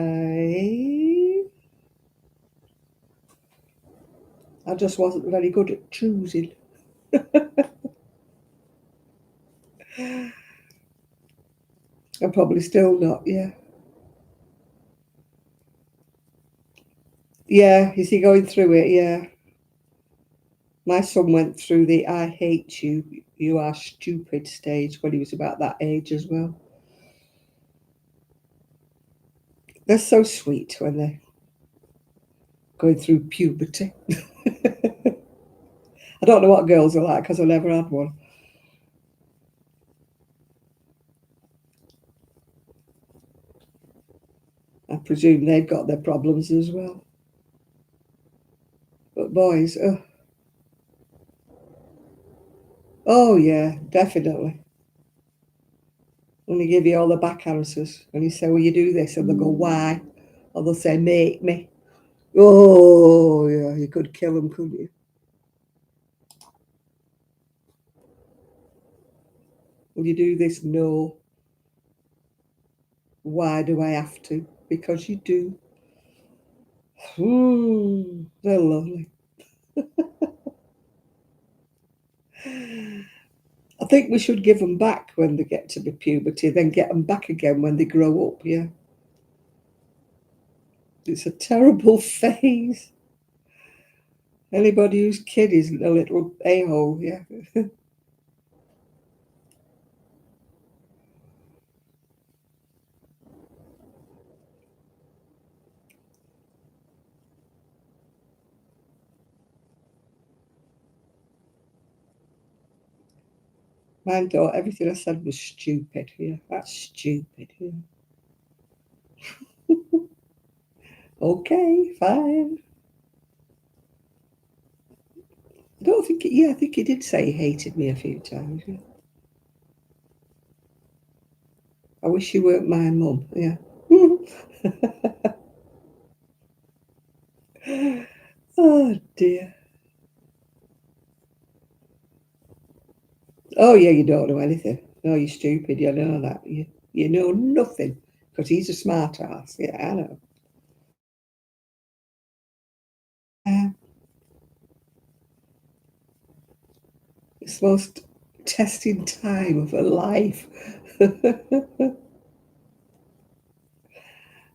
I just wasn't very good at choosing. I'm probably still not, yeah. Yeah, is he going through it? Yeah. My son went through the I hate you, you are stupid stage when he was about that age as well. They're so sweet when they're going through puberty. I don't know what girls are like because I never had one. I presume they've got their problems as well. But boys, oh yeah, definitely. When they give you all the back answers, and you say, "Well, you do this," and they'll go, "Why?" Or they'll say, "Make me." Oh yeah, you could kill them, couldn't you? Will you do this? No. Why do I have to? Because you do. They're lovely. I think we should give them back when they get to the puberty, then get them back again when they grow up, yeah. It's a terrible phase. Anybody whose kid is a little a-hole, yeah. Mine thought everything I said was stupid, yeah. That's stupid, yeah. Okay, fine. I don't think, yeah, I think he did say he hated me a few times, yeah. I wish you weren't my mum, yeah. Oh dear. Oh yeah, you don't know anything. No, you're stupid. You know that. You know nothing because he's a smart ass. Yeah, I know. Um, it's the most testing time of her life.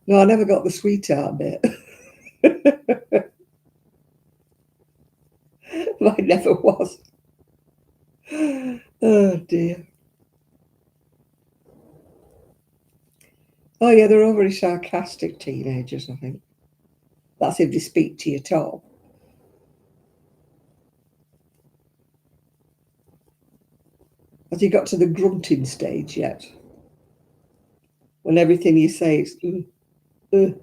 No, I never got the sweetheart bit. I never was. Oh dear. Oh yeah, they're all very sarcastic teenagers, I think. That's if they speak to you at all. Has he got to the grunting stage yet? When everything you say is, uh.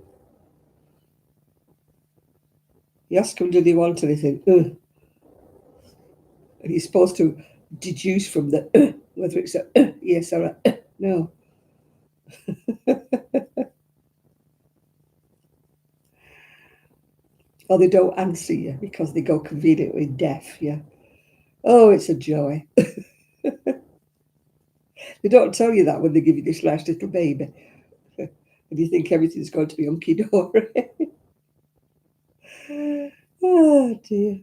You ask them, do they want anything? And you're supposed to deduce from the whether it's a yes or a no. Or they don't answer you because they go conveniently deaf, yeah. Oh, it's a joy. They don't tell you that when they give you this last little baby. And you think everything's going to be hunky dory. Oh dear.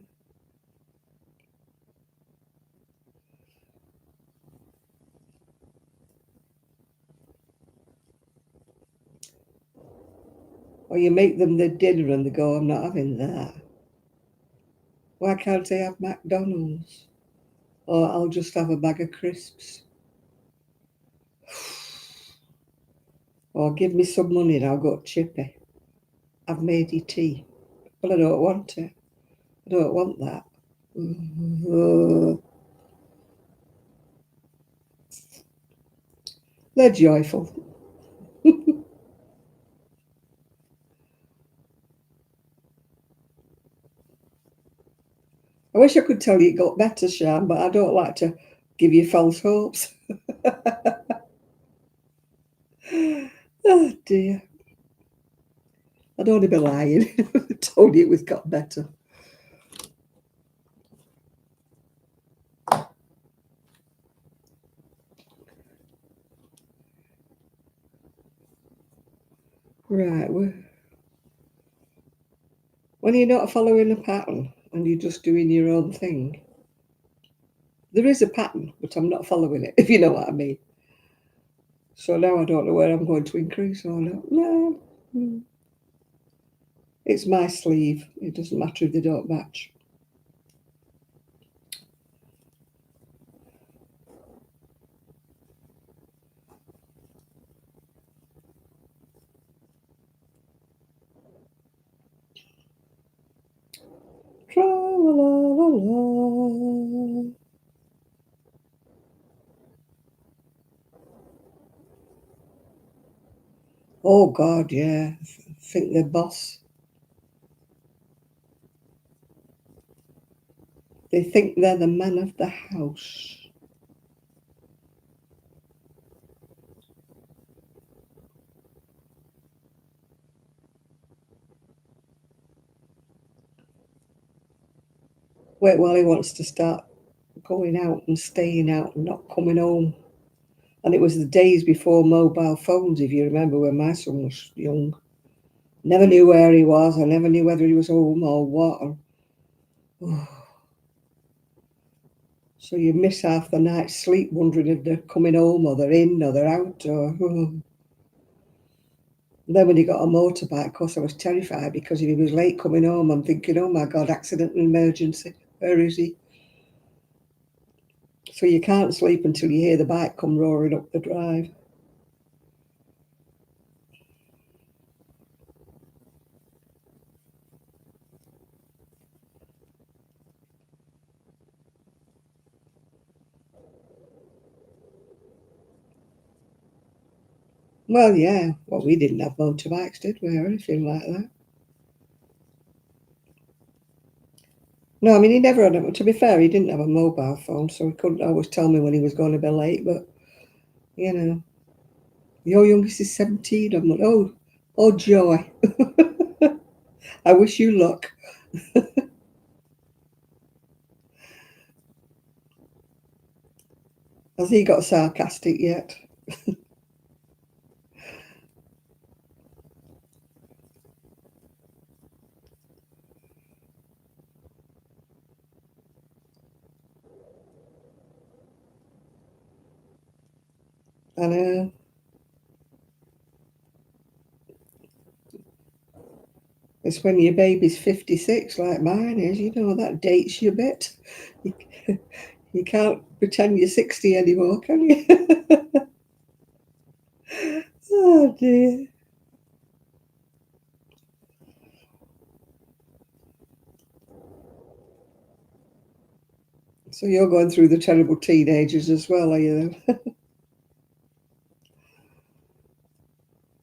Or you make them their dinner and they go, I'm not having that. Why can't they have McDonald's? Or I'll just have a bag of crisps. Or give me some money and I'll go chippy. I've made you tea. Well, I don't want it. I don't want that. They're joyful. I wish I could tell you it got better, Shan, but I don't like to give you false hopes. Oh dear. I'd only be lying if I told you it was got better. Right, when you're not following a pattern and you're just doing your own thing, there is a pattern, but I'm not following it, if you know what I mean. So now I don't know where I'm going to increase or not. No, it's my sleeve. It doesn't matter if they don't match. Tra-la-la-la-la. Oh God, yeah. Think they're boss. They think they're the man of the house. Wait while he wants to start going out and staying out and not coming home. And it was the days before mobile phones, if you remember, when my son was young. Never knew where he was. I never knew whether he was home or what. So you miss half the night's sleep wondering if they're coming home or they're in or they're out. Then when he got a motorbike, of course, I was terrified because if he was late coming home, I'm thinking, oh my God, accident and emergency. Where is he? So you can't sleep until you hear the bike come roaring up the drive. Well, yeah. Well, we didn't have motorbikes, did we, or anything like that? No, I mean, he never had a, to be fair, he didn't have a mobile phone, so he couldn't always tell me when he was going to be late, but, you know, your youngest is 17. I'm like, oh, joy. I wish you luck. Has he got sarcastic yet? I know. It's when your baby's 56, like mine is, you know, that dates you a bit. You, you can't pretend you're 60 anymore, can you? Oh, dear. So you're going through the terrible teenagers as well, are you then?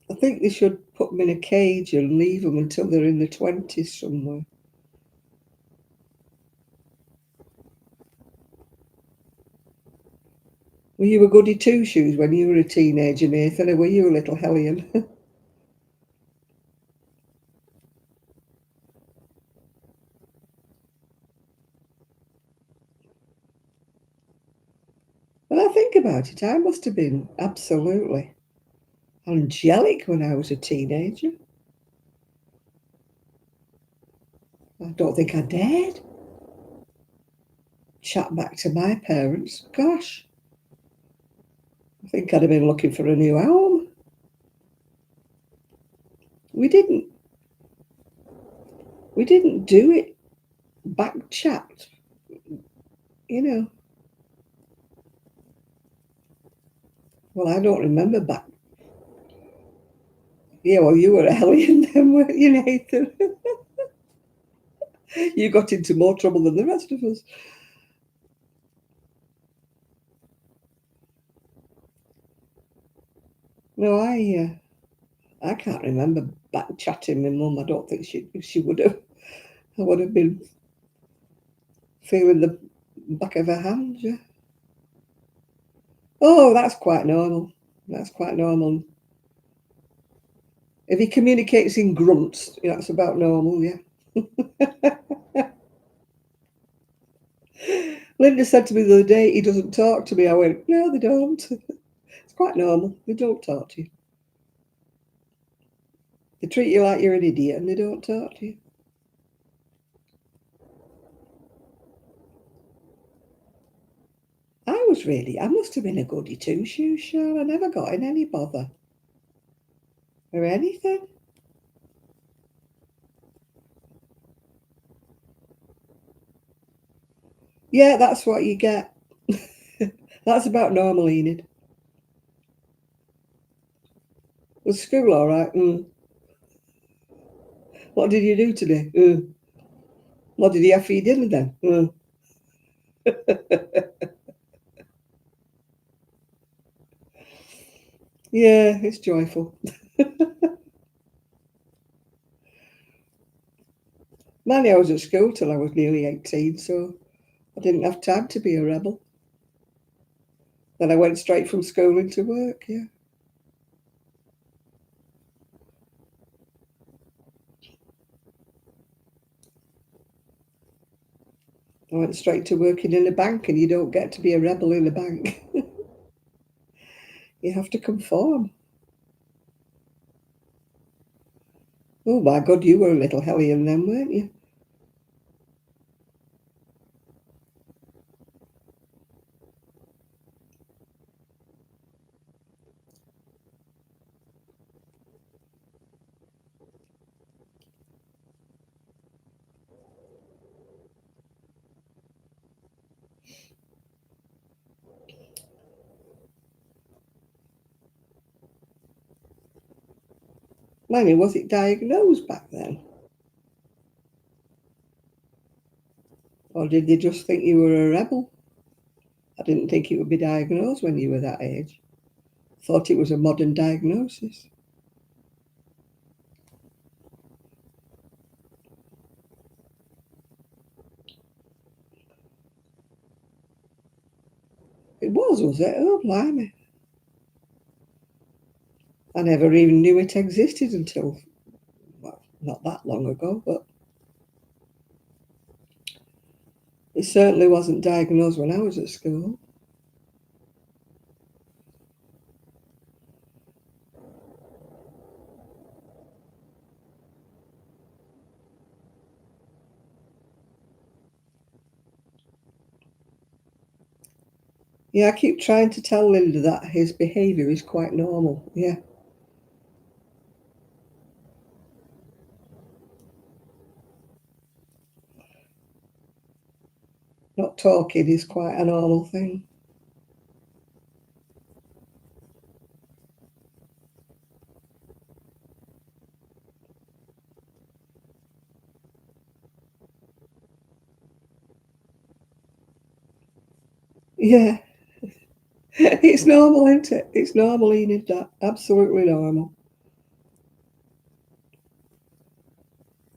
I think they should put them in a cage and leave them until they're in the 20s somewhere. Were you a goody two shoes when you were a teenager, Nathan, or were you a little hellion? When I think about it, I must have been absolutely angelic when I was a teenager. I don't think I dared chat back to my parents. Gosh, I think I'd have been looking for a new home. We didn't. We didn't do it back chat. You know. Well, I don't remember back. Yeah, well, you were a hellion then, weren't you, Nathan? You got into more trouble than the rest of us. No, I can't remember back chatting my mum. I don't think she would have. I would have been feeling the back of her hand. Yeah. Oh, that's quite normal. That's quite normal. If he communicates in grunts, that's about normal, yeah. Linda said to me the other day, he doesn't talk to me. I went, no, they don't. It's quite normal. They don't talk to you. They treat you like you're an idiot and they don't talk to you. I must have been a goody two-shoes, Cheryl. I never got in any bother or anything. Yeah, that's what you get. That's about normal, Enid. Was school all right? What did you do today? What did he have for your dinner then? Yeah, it's joyful. Mainly I was at school till I was nearly 18, so I didn't have time to be a rebel. Then I went straight from school into work, yeah. I went straight to working in a bank, and you don't get to be a rebel in a bank. You have to conform. Oh my God, you were a little hellion then, weren't you? Mind was it diagnosed back then? Or did they just think you were a rebel? I didn't think it would be diagnosed when you were that age. Thought it was a modern diagnosis. It was it? Oh, blimey. I never even knew it existed until, well, not that long ago, but it certainly wasn't diagnosed when I was at school. Yeah, I keep trying to tell Linda that his behaviour is quite normal. Yeah. Not talking is quite a normal thing. Yeah. It's normal, isn't it? It's normal, Enid, that. Absolutely normal.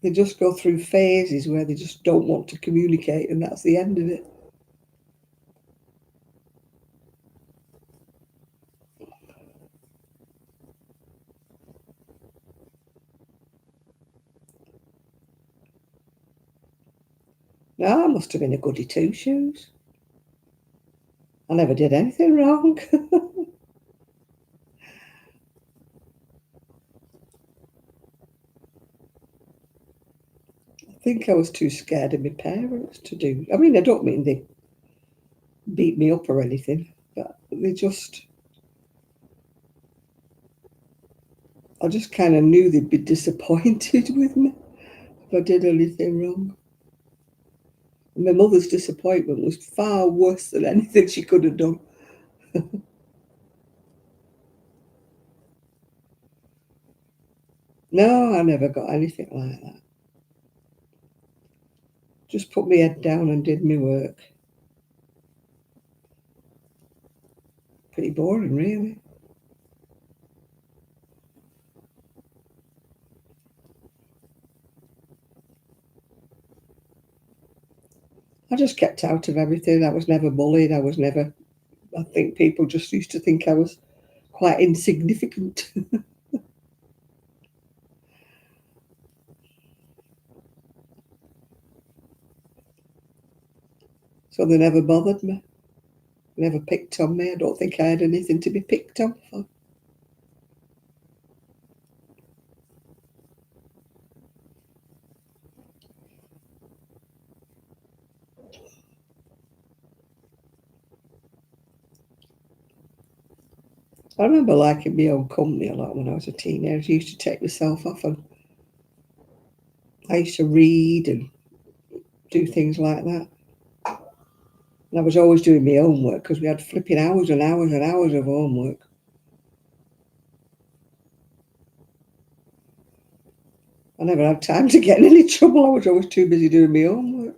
They just go through phases where they just don't want to communicate, and that's the end of it. No, I must have been a goody two shoes. I never did anything wrong. I think I was too scared of my parents to do. I mean, I don't mean they beat me up or anything, but they just, I just kind of knew they'd be disappointed with me if I did anything wrong. And my mother's disappointment was far worse than anything she could have done. No, I never got anything like that. Just put my head down and did my work. Pretty boring, really. I just kept out of everything. I was never bullied. I think, people just used to think I was quite insignificant. So they never bothered me. Never picked on me. I don't think I had anything to be picked on for. I remember liking my own company a lot when I was a teenager. I used to take myself off and I used to read and do things like that. And I was always doing my homework because we had flipping hours and hours and hours of homework. I never had time to get in any trouble. I was always too busy doing my homework.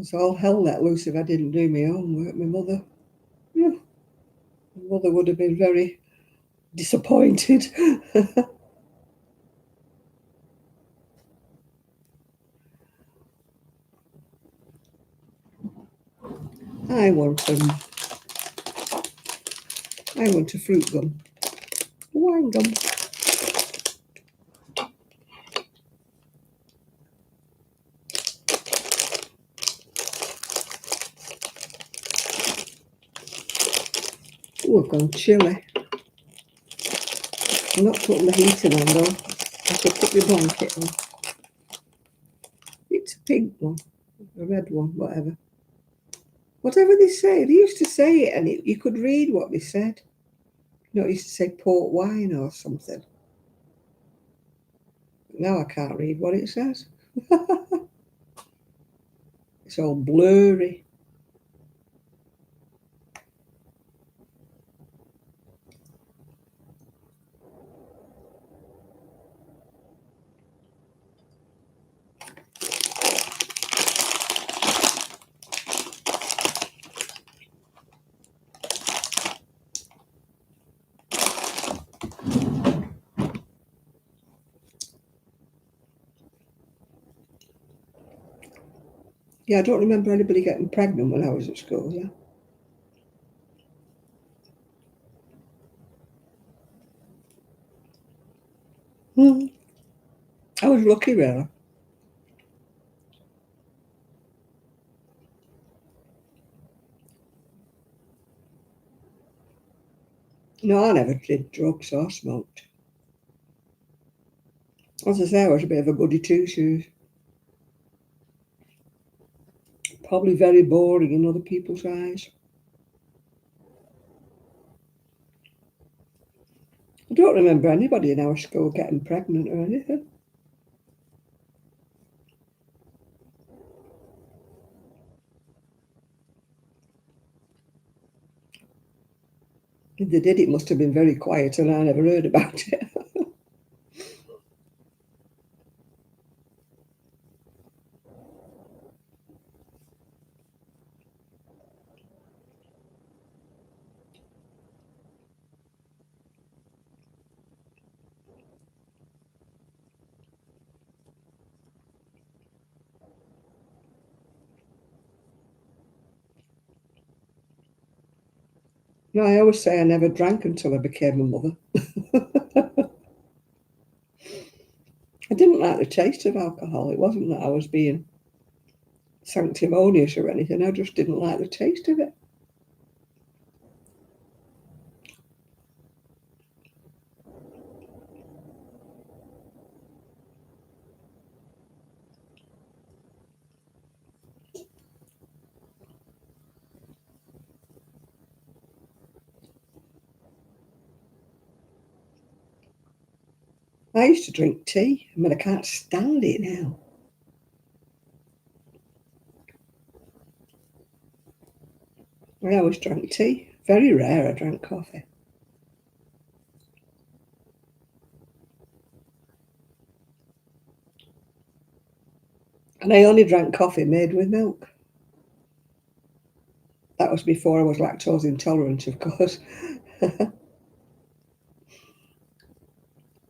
So all hell let loose if I didn't do my homework. My mother would have been very disappointed. I want a fruit gum. Wine gum. Oh, I've gone chilly. I'm not putting the heating on though. I should put the blanket on. It's a pink one, a red one, whatever. Whatever they say, they used to say it and you could read what they said. You know, it used to say port wine or something. Now I can't read what it says. It's all blurry. Yeah, I don't remember anybody getting pregnant when I was at school, yeah. I was lucky, really. No, I never did drugs or smoked. As I say, I was a bit of a goody two-shoes. Probably very boring in other people's eyes. I don't remember anybody in our school getting pregnant or anything. If they did, it must have been very quiet and I never heard about it. No, I always say I never drank until I became a mother. I didn't like the taste of alcohol. It wasn't that I was being sanctimonious or anything. I just didn't like the taste of it. I used to drink tea. I mean, I can't stand it now. I always drank tea. Very rare I drank coffee. And I only drank coffee made with milk. That was before I was lactose intolerant, of course.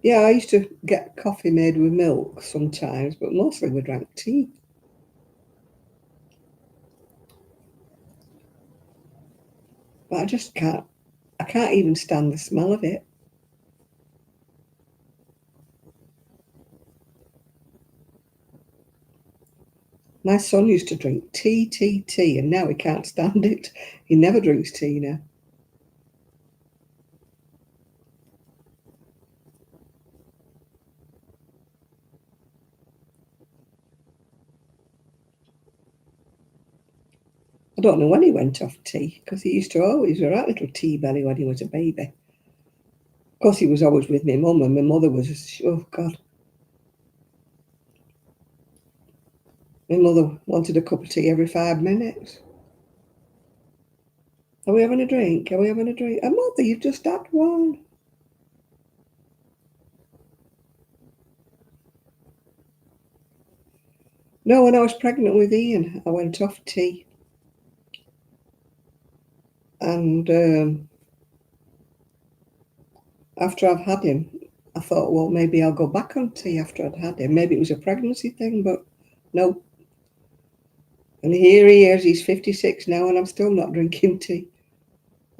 Yeah, I used to get coffee made with milk sometimes, but mostly we drank tea. But I just can't. I can't even stand the smell of it. My son used to drink tea, and now he can't stand it. He never drinks tea now. I don't know when he went off tea, because he used to always be a right little tea belly when he was a baby. Of course, he was always with my mum, and my mother was, oh God. My mother wanted a cup of tea every 5 minutes. Are we having a drink? Are we having a drink? And mother, you've just had one. No, when I was pregnant with Ian, I went off tea. And after I've had him, I thought, well, maybe I'll go back on tea after I'd had him. Maybe it was a pregnancy thing, but no. And here he is, he's 56 now, and I'm still not drinking tea.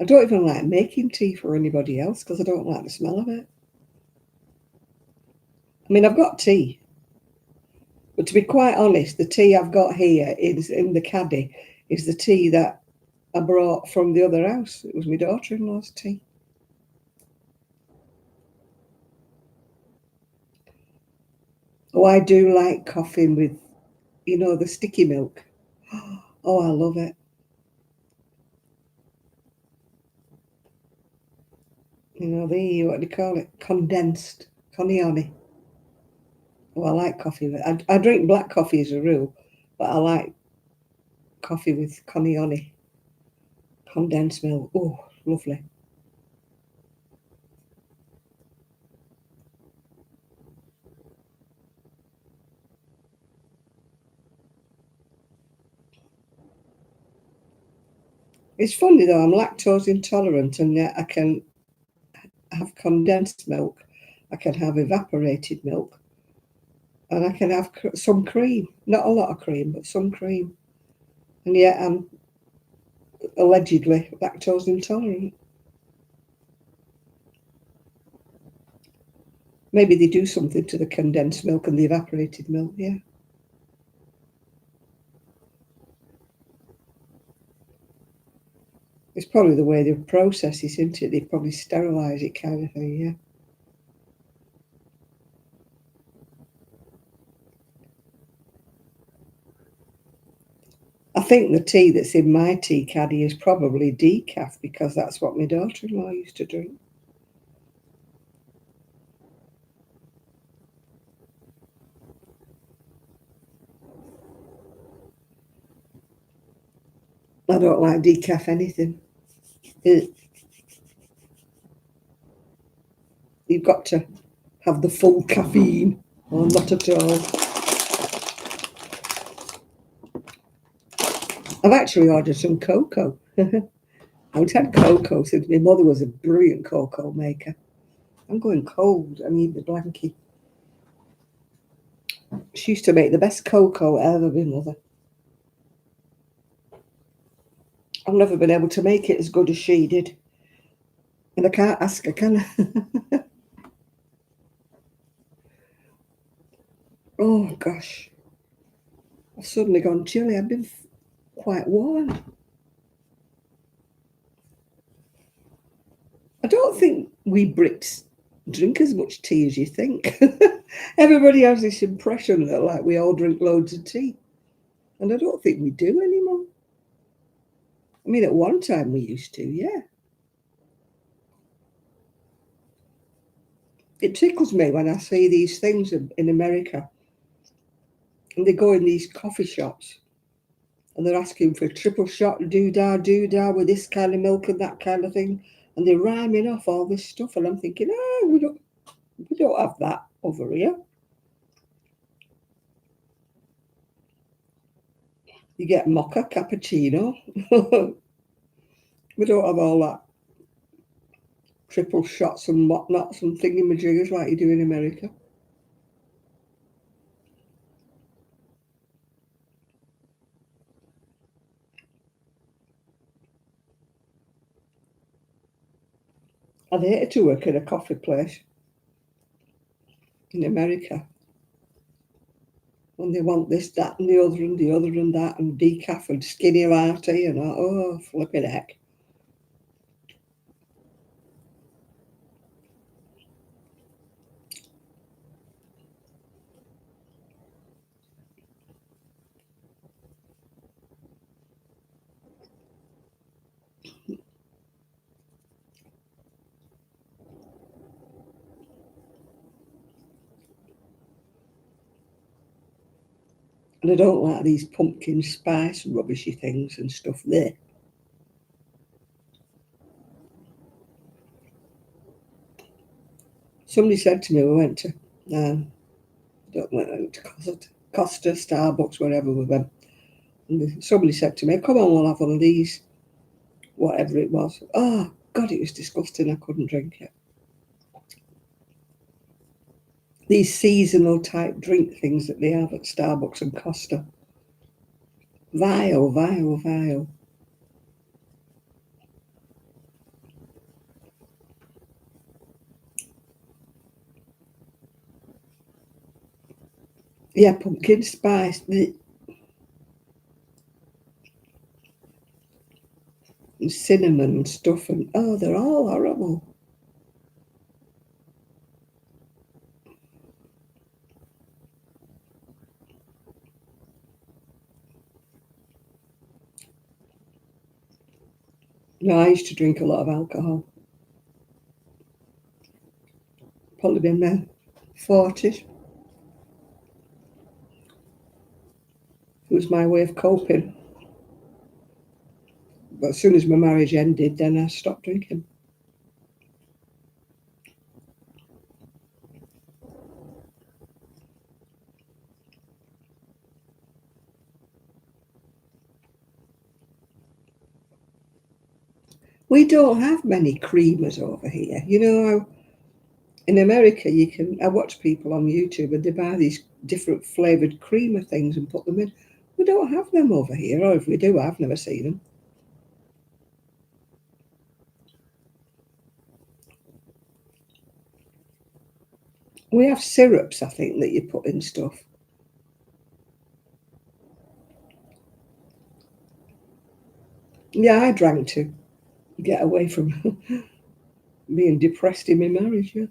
I don't even like making tea for anybody else because I don't like the smell of it. I mean, I've got tea, but to be quite honest, the tea I've got here is in the caddy is the tea that I brought from the other house. It was my daughter-in-law's tea. Oh, I do like coffee with, the sticky milk. Oh, I love it. What do you call it? Condensed conioni. Oh, I like coffee. I drink black coffee as a rule, but I like coffee with conioni, condensed milk. Oh, lovely. It's funny though, I'm lactose intolerant and yet I can have condensed milk, I can have evaporated milk, and I can have some cream. Not a lot of cream, but some cream. And yet I'm allegedly lactose intolerant. Maybe they do something to the condensed milk and the evaporated milk, yeah. It's probably the way they process it, isn't it? They probably sterilise it kind of thing, yeah. I think the tea that's in my tea caddy is probably decaf because that's what my daughter-in-law used to drink. I don't like decaf anything. You've got to have the full caffeine, or not at all. I've actually ordered some cocoa. I haven't had cocoa since my mother was a brilliant cocoa maker. I'm going cold. I need the blankie. She used to make the best cocoa ever, my mother. I've never been able to make it as good as she did. And I can't ask her, can I? Oh, gosh. I've suddenly gone chilly. I've been quite warm. I don't think we Brits drink as much tea as you think. Everybody has this impression that like we all drink loads of tea. And I don't think we do anymore. I mean, at one time we used to, yeah. It tickles me when I see these things in America and they go in these coffee shops and they're asking for a triple shot doo-dah with this kind of milk and that kind of thing. And they're rhyming off all this stuff. And I'm thinking, oh, we don't have that over here. You get mocha, cappuccino. We don't have all that triple shots and whatnots and thingamajiggers like you do in America. I'd hate to work at a coffee place in America. And they want this, that, and the other, and the other, and that, and decaf and skinny latte, and oh, flipping heck. And I don't like these pumpkin spice rubbishy things and stuff there. Somebody said to me, we went to, Costa, Starbucks, wherever we went. And somebody said to me, come on, we'll have one of these, whatever it was. Oh, God, it was disgusting. I couldn't drink it. These seasonal type drink things that they have at Starbucks and Costa. Vile, vile, vile. Yeah, pumpkin spice and cinnamon and stuff, and oh, they're all horrible. No, I used to drink a lot of alcohol. Probably been there 40s. It was my way of coping. But as soon as my marriage ended, then I stopped drinking. We don't have many creamers over here. You know, in America, I watch people on YouTube and they buy these different flavoured creamer things and put them in. We don't have them over here, or if we do, I've never seen them. We have syrups, I think, that you put in stuff. Yeah, I drank to get away from being depressed in my marriage, yeah.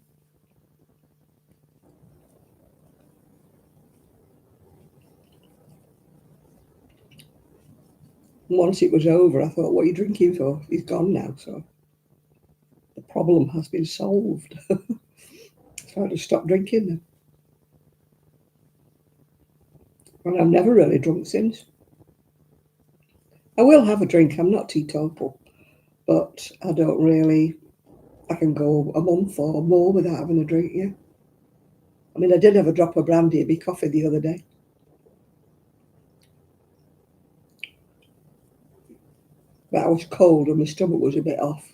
Once it was over, I thought, what are you drinking for? He's gone now, so the problem has been solved. So I just stopped drinking then. And I've never really drunk since. I will have a drink, I'm not teetotal, but I don't really, I can go a month or more without having a drink, yeah. I mean, I did have a drop of brandy in my coffee the other day, but I was cold and my stomach was a bit off.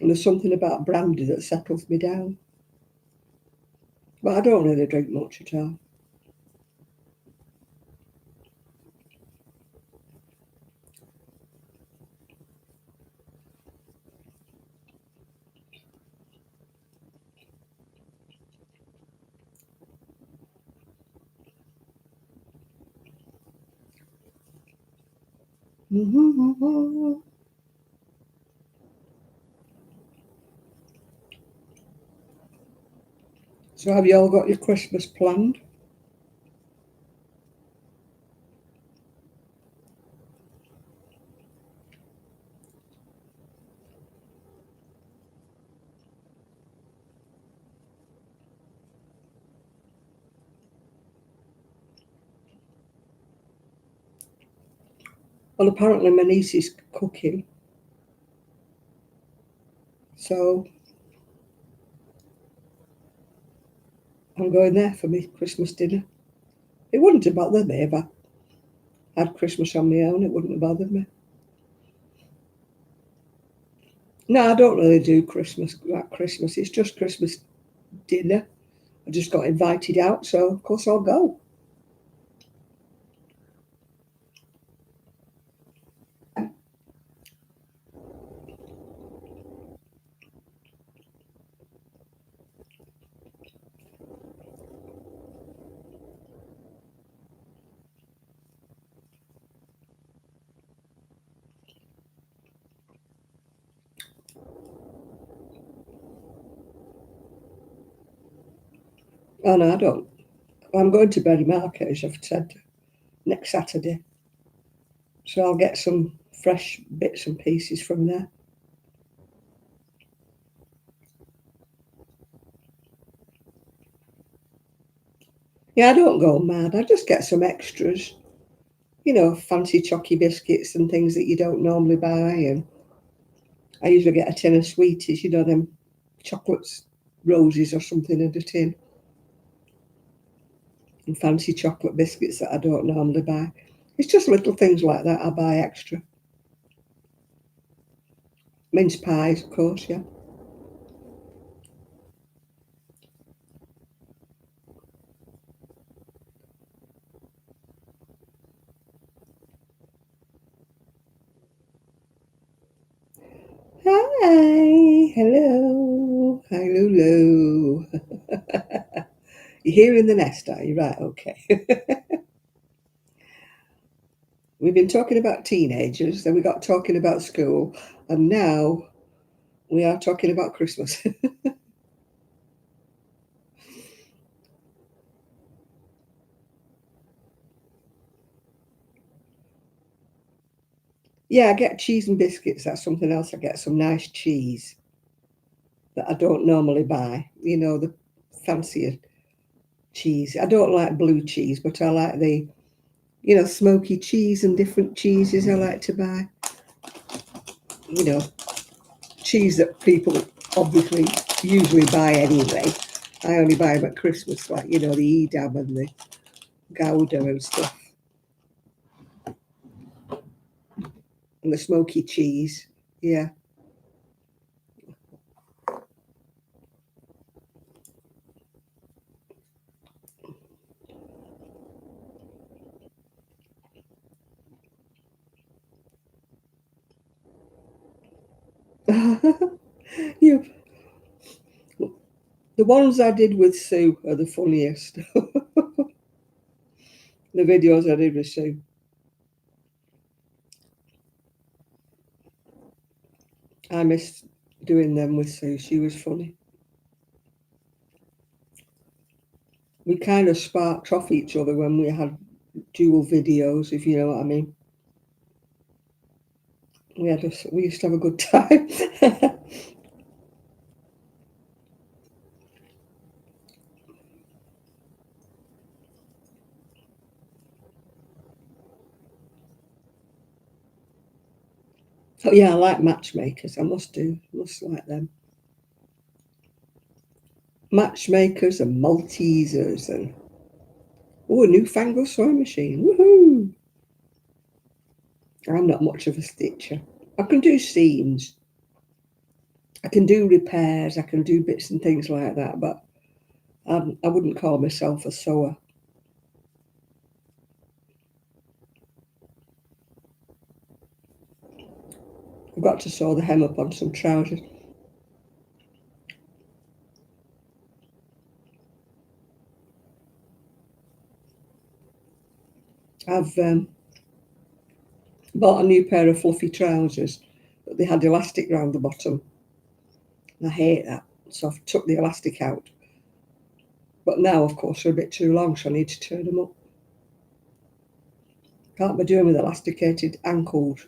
And there's something about brandy that settles me down. But I don't really drink much at all. So have you all got your Christmas planned? Well, apparently my niece is cooking, so I'm going there for my Christmas dinner. It wouldn't have bothered me if I had Christmas on my own. It wouldn't have bothered me. No, I don't really do Christmas like Christmas. It's just Christmas dinner. I just got invited out, so of course I'll go. Oh no, I don't. I'm going to Berry Market, as I've said, next Saturday. So I'll get some fresh bits and pieces from there. Yeah, I don't go mad. I just get some extras. You know, fancy chocky biscuits and things that you don't normally buy. And I usually get a tin of sweeties, you know, them chocolates, roses or something in a tin. And fancy chocolate biscuits that I don't normally buy. It's just little things like that I buy extra. Mince pies, of course, yeah. Hi, hello, hello. You're here in the nest, are you? Right, okay. We've been talking about teenagers, then we got talking about school, and now we are talking about Christmas. Yeah, I get cheese and biscuits. That's something else. I get some nice cheese that I don't normally buy. You know, the fancier cheese. I don't like blue cheese, but I like the, you know, smoky cheese and different cheeses I like to buy. You know, cheese that people obviously usually buy anyway. I only buy them at Christmas, like, you know, the Edam and the Gouda and stuff, and the smoky cheese. Yeah. you, the ones I did with Sue are the funniest. The videos I did with Sue. I missed doing them with Sue. She was funny. We kind of sparked off each other when we had dual videos, if you know what I mean. We used to have a good time. Oh yeah, I like matchmakers. I must like them. Matchmakers and Maltesers and oh, a newfangled sewing machine. Woohoo! I'm not much of a stitcher. I can do seams. I can do repairs. I can do bits and things like that, but I wouldn't call myself a sewer. I've got to sew the hem up on some trousers. I've bought a new pair of fluffy trousers, but they had elastic round the bottom. And I hate that. So I've took the elastic out. But now, of course, they're a bit too long, so I need to turn them up. Can't be doing with elasticated ankles.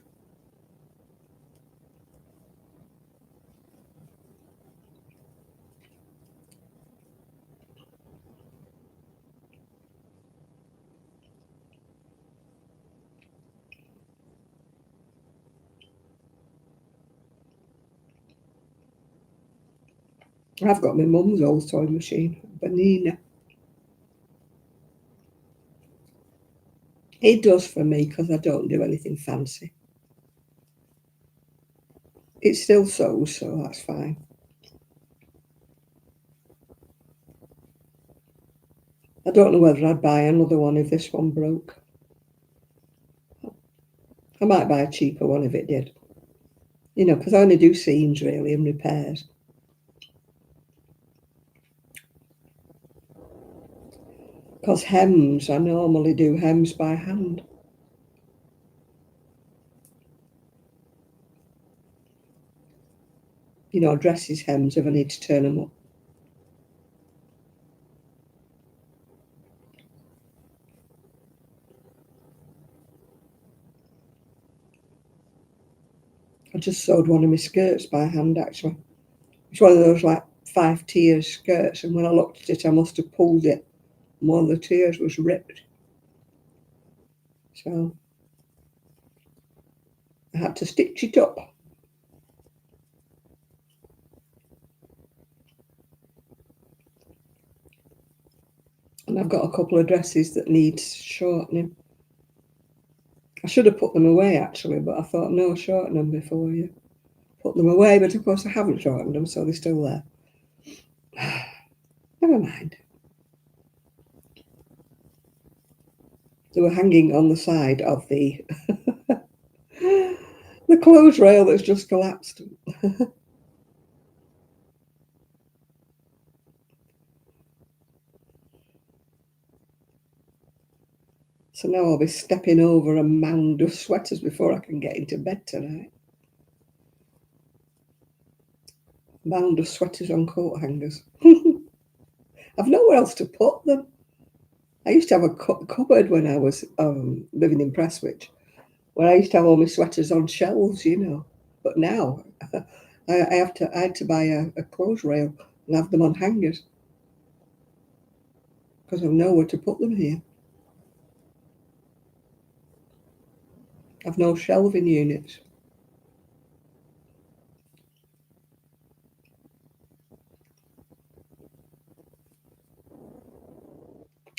I've got my mum's old sewing machine, Benina. It does for me because I don't do anything fancy. It still sews, so that's fine. I don't know whether I'd buy another one if this one broke. I might buy a cheaper one if it did. You know, because I only do seams really and repairs. Because hems, I normally do hems by hand. You know, dresses hems if I need to turn them up. I just sewed one of my skirts by hand, actually. It's one of those like 5 tiers skirts, and when I looked at it, I must have pulled it. And one of the tiers was ripped. So I had to stitch it up. And I've got a couple of dresses that need shortening. I should have put them away, actually, but I thought, no, shorten them before you put them away. But of course, I haven't shortened them, so they're still there. Never mind. They were hanging on the side of the the clothes rail that's just collapsed. So now I'll be stepping over a mound of sweaters before I can get into bed tonight. Mound of sweaters on coat hangers. I've nowhere else to put them. I used to have a cupboard when I was living in Prestwich, where I used to have all my sweaters on shelves, you know. But now I had to buy a clothes rail and have them on hangers because I've nowhere to put them here. I've no shelving units.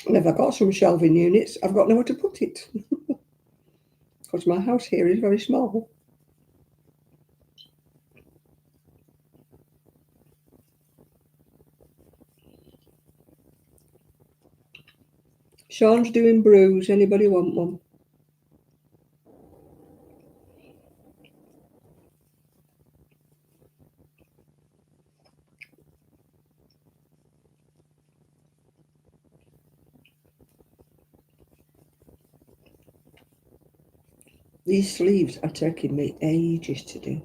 And if I've got some shelving units, I've got nowhere to put it because my house here is very small. Sean's doing brews. Anybody want one? These sleeves are taking me ages to do.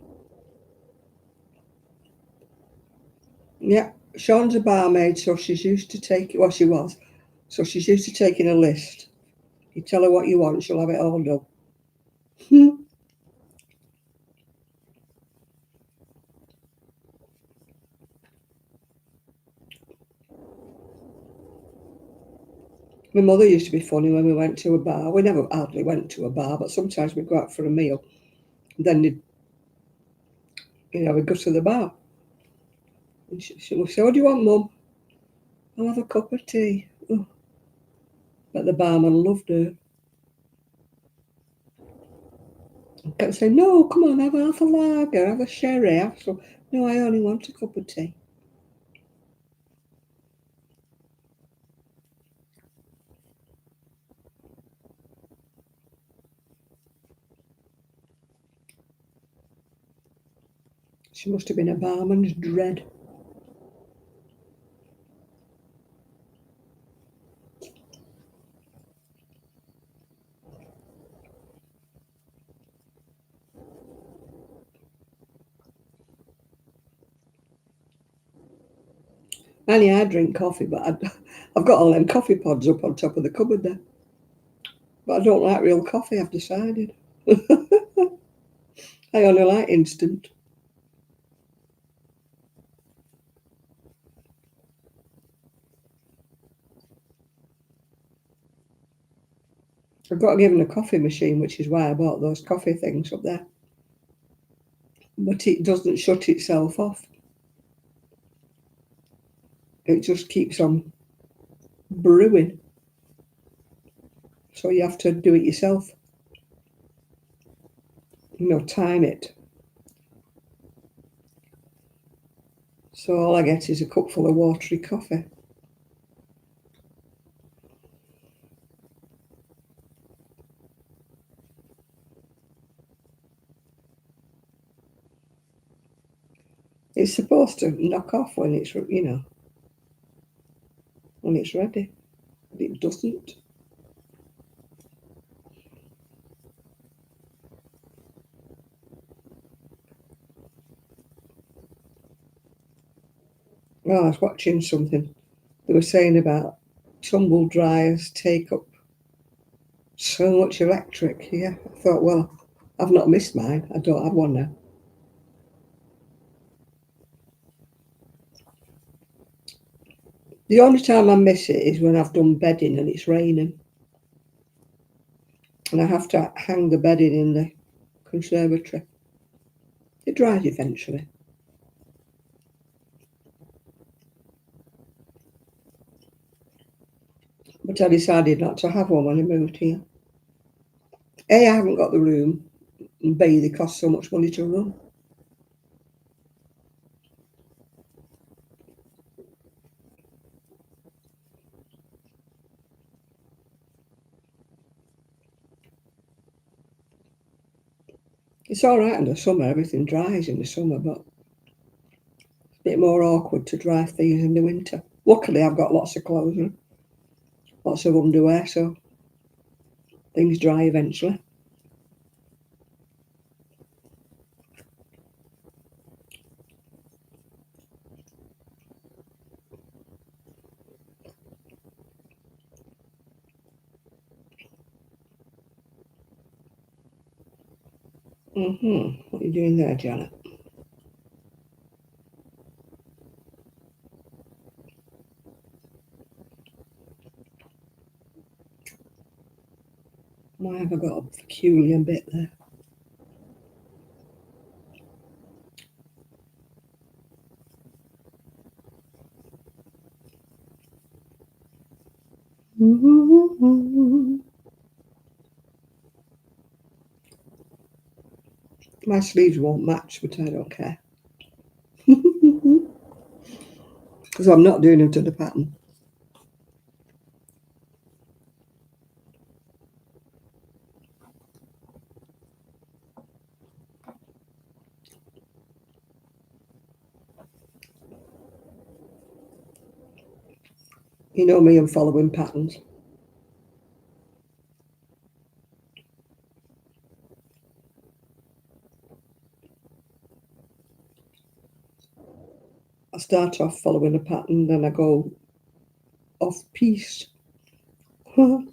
Yeah, Sean's a barmaid, so she's used to taking, well, she was, so she's used to taking a list. You tell her what you want, she'll have it all done. My mother used to be funny when we went to a bar. We never hardly went to a bar, but sometimes we'd go out for a meal. Then, we'd go to the bar. And she would say, "What do you want, Mum?" "I'll have a cup of tea." Oh, but the barman loved her. I kept saying, "No, come on, have half a lager, have a sherry, have some." "No, I only want a cup of tea." She must have been a barman's dread. I drink coffee, but I've got all them coffee pods up on top of the cupboard there. But I don't like real coffee, I've decided. I only like instant. I've got to give him a coffee machine, which is why I bought those coffee things up there. But it doesn't shut itself off. It just keeps on brewing. So you have to do it yourself. Time it. So all I get is a cupful of watery coffee. It's supposed to knock off when it's ready. But it doesn't. Well, I was watching something. They were saying about tumble dryers take up so much electric. Yeah, I thought, well, I've not missed mine. I don't have one now. The only time I miss it is when I've done bedding and it's raining. And I have to hang the bedding in the conservatory. It dries eventually. But I decided not to have one when I moved here. A, I haven't got the room, and B, they cost so much money to run. It's all right in the summer, everything dries in the summer, but it's a bit more awkward to dry things in the winter. Luckily, I've got lots of clothes and lots of underwear, so things dry eventually. What are you doing there, Janet? Why have I got a peculiar bit there? My sleeves won't match, but I don't care. Because I'm not doing them to the pattern. You know me, I'm following patterns. I start off following a pattern, then I go off piece. But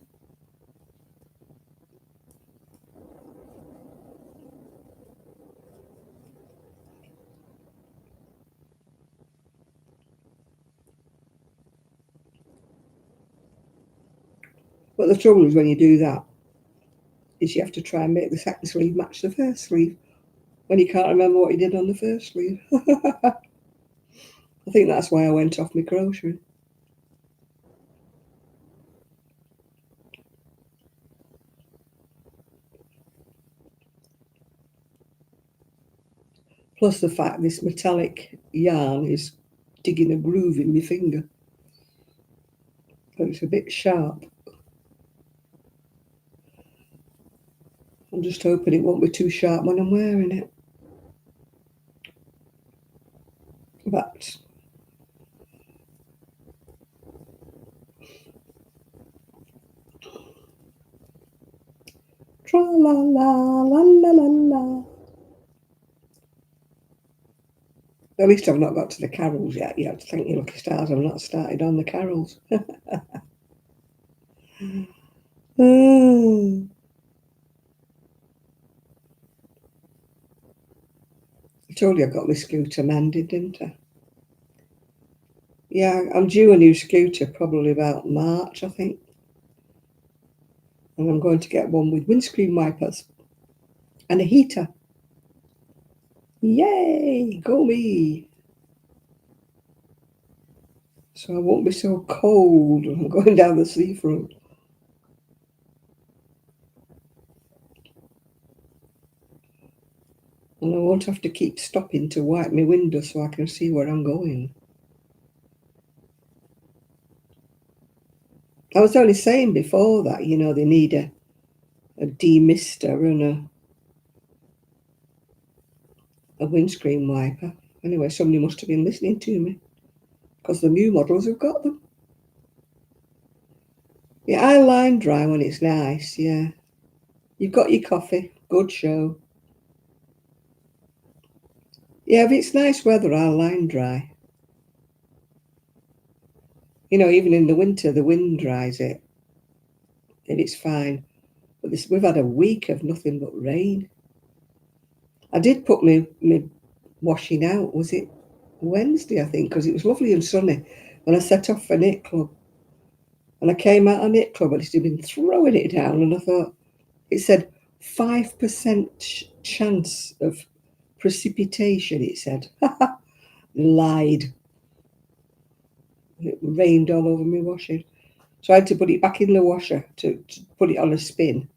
the trouble is when you do that, is you have to try and make the second sleeve match the first sleeve when you can't remember what you did on the first sleeve. I think that's why I went off my crochet. Plus the fact this metallic yarn is digging a groove in my finger. So it's a bit sharp. I'm just hoping it won't be too sharp when I'm wearing it. But tra la la la la la la. At least I've not got to the carols yet. You have to thank your lucky stars I've not started on the carols. I told you I got my scooter mended, didn't I? Yeah, I'm due a new scooter probably about March, I think. And I'm going to get one with windscreen wipers and a heater. Yay! Go me! So I won't be so cold when I'm going down the seafront. And I won't have to keep stopping to wipe my window so I can see where I'm going. I was only saying before that, you know, they need a demister and a windscreen wiper. Anyway, somebody must have been listening to me because the new models have got them. Yeah, I line dry when it's nice, yeah. You've got your coffee, good show. Yeah, if it's nice weather, I'll line dry. You know, even in the winter, the wind dries it and it's fine. But we've had a week of nothing but rain. I did put my washing out, was it Wednesday, I think, because it was lovely and sunny. And I set off for knit club. And I came out of knit club and it had been throwing it down. And I thought, it said 5% chance of precipitation, it said. Lied. It rained all over my washing. So I had to put it back in the washer to put it on a spin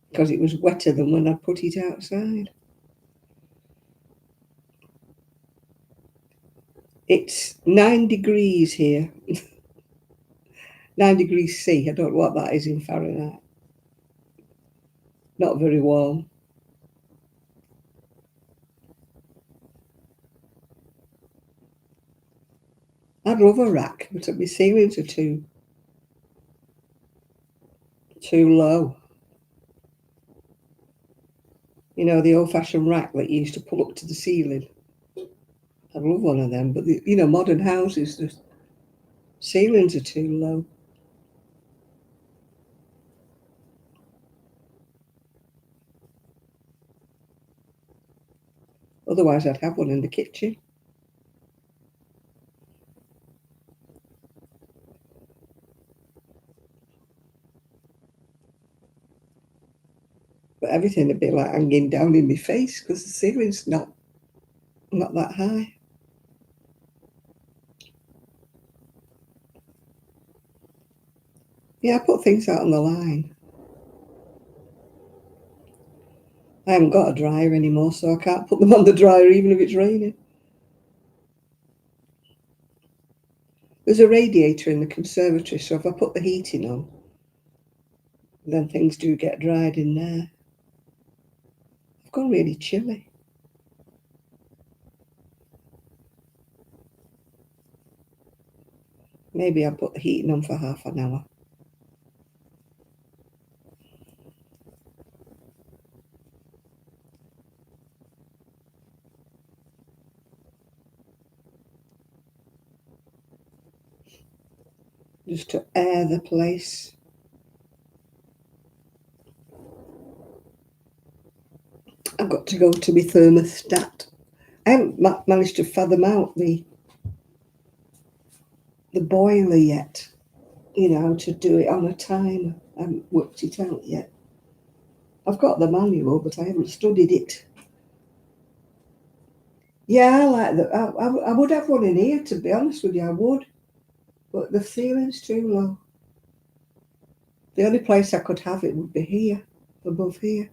because it was wetter than when I put it outside. It's 9 degrees here. 9 degrees C. I don't know what that is in Fahrenheit. Not very warm. I'd love a rack, but my ceilings are too low. You know, the old-fashioned rack that you used to pull up to the ceiling. I'd love one of them, but modern houses, the ceilings are too low. Otherwise, I'd have one in the kitchen. But everything would be like hanging down in my face because the ceiling's not that high. Yeah, I put things out on the line. I haven't got a dryer anymore, so I can't put them on the dryer even if it's raining. There's a radiator in the conservatory, so if I put the heating on, then things do get dried in there. I've gone really chilly. Maybe I'll put the heating on for half an hour. Just to air the place. I've got to go to my thermostat. I haven't managed to fathom out the boiler yet. To do it on a timer. I haven't worked it out yet. I've got the manual, but I haven't studied it. Yeah, I like that. I would have one in here, to be honest with you, I would. But the ceiling's too low. The only place I could have it would be here, above here.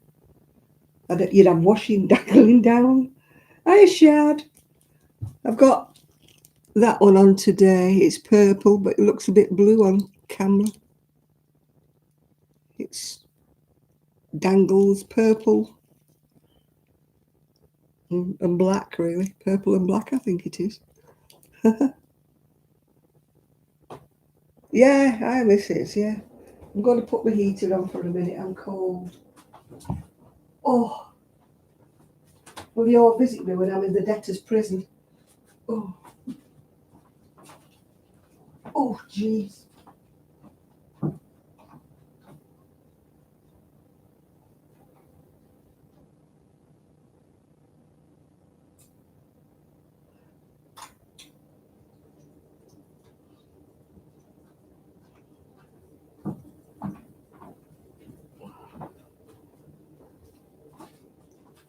You'd have washing dangling down. Hiya, Shad. I've got that one on today. It's purple, but it looks a bit blue on camera. It's dangles purple and black, really. Purple and black, I think it is. Yeah, I miss it, yeah. I'm going to put the heater on for a minute. I'm cold. Oh, will you all visit me when I'm in the debtor's prison? Oh, oh, jeez.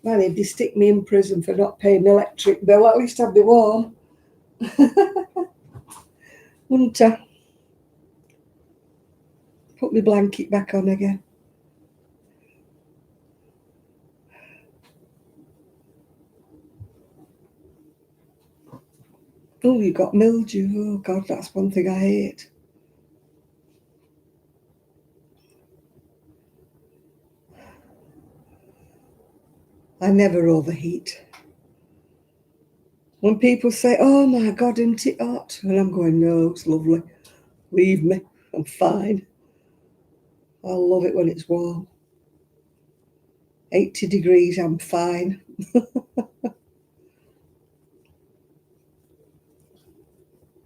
Man, if they stick me in prison for not paying the electric bill, at least I'd be warm. Wouldn't I? Put my blanket back on again. Oh, you got mildew. Oh, God, that's one thing I hate. I never overheat. When people say, oh my God, isn't it hot? And I'm going, no, it's lovely. Leave me. I'm fine. I love it when it's warm. 80 degrees, I'm fine.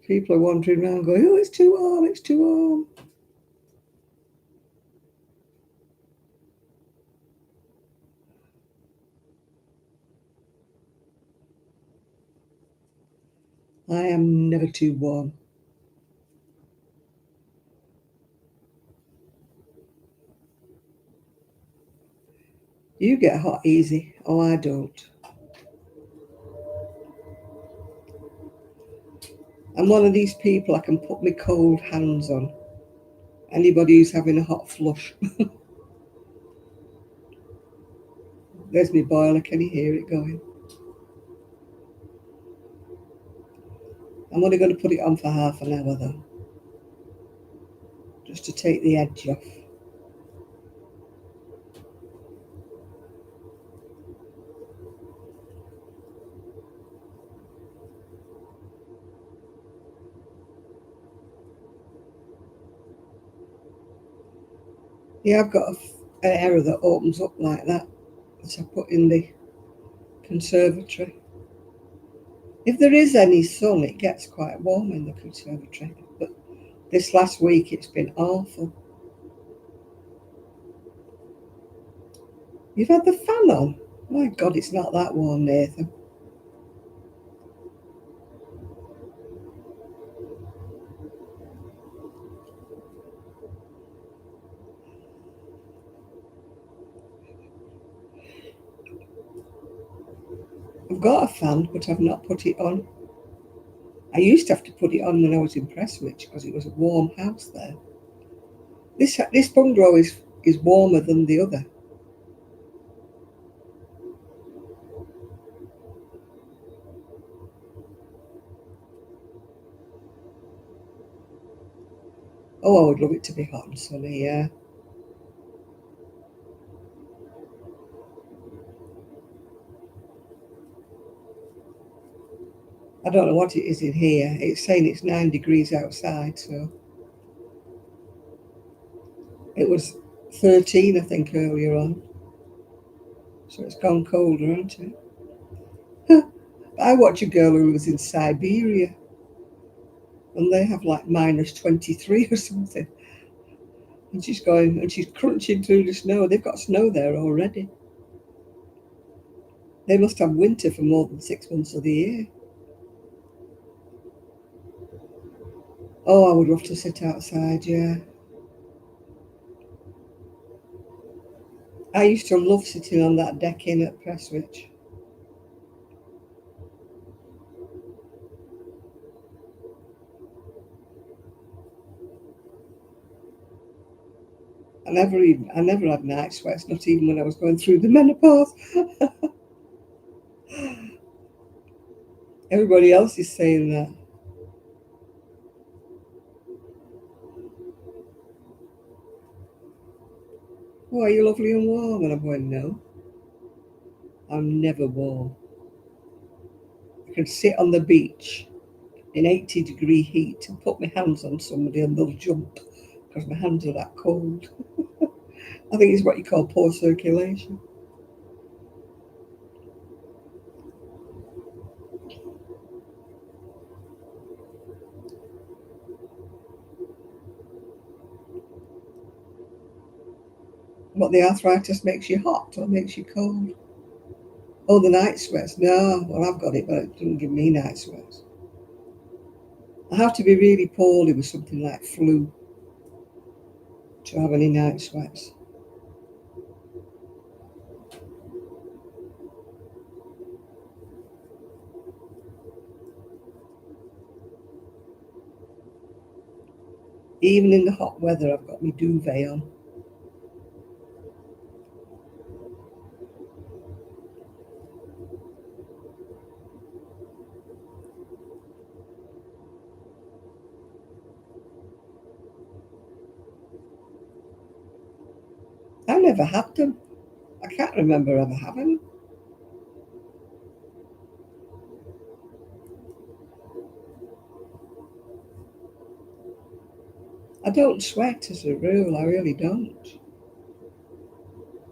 People are wandering around going, oh, it's too warm, it's too warm. I am never too warm. You get hot easy. Oh, I don't. I'm one of these people I can put my cold hands on. Anybody who's having a hot flush. There's my boiler. Can you hear it going? I'm only going to put it on for half an hour though, just to take the edge off. Yeah, I've got an area that opens up like that I put in the conservatory. If there is any sun, it gets quite warm in the conservatory. But this last week, it's been awful. You've had the fan on? My God, it's not that warm, Nathan. I've got a fan, but I've not put it on. I used to have to put it on when I was in Prestwich because it was a warm house there. This bungalow is warmer than the other. Oh, I would love it to be hot and sunny, yeah. I don't know what it is in here. It's saying it's 9 degrees outside, so it was 13, I think, earlier on. So it's gone colder, hasn't it? I watch a girl who lives in Siberia, and they have like minus 23 or something. And she's going, and she's crunching through the snow. They've got snow there already. They must have winter for more than 6 months of the year. Oh, I would love to sit outside, yeah. I used to love sitting on that decking at Prestwich. I never had night sweats, not even when I was going through the menopause. Everybody else is saying that. Oh, are you lovely and warm? And I'm going, no, I'm never warm. I can sit on the beach in 80-degree heat and put my hands on somebody and they'll jump because my hands are that cold. I think it's what you call poor circulation. What, the arthritis makes you hot or makes you cold? Oh, the night sweats. No, well, I've got it, but it doesn't give me night sweats. I have to be really poorly with something like flu to have any night sweats. Even in the hot weather, I've got my duvet on. I never had them. I can't remember ever having them. I don't sweat as a rule, I really don't.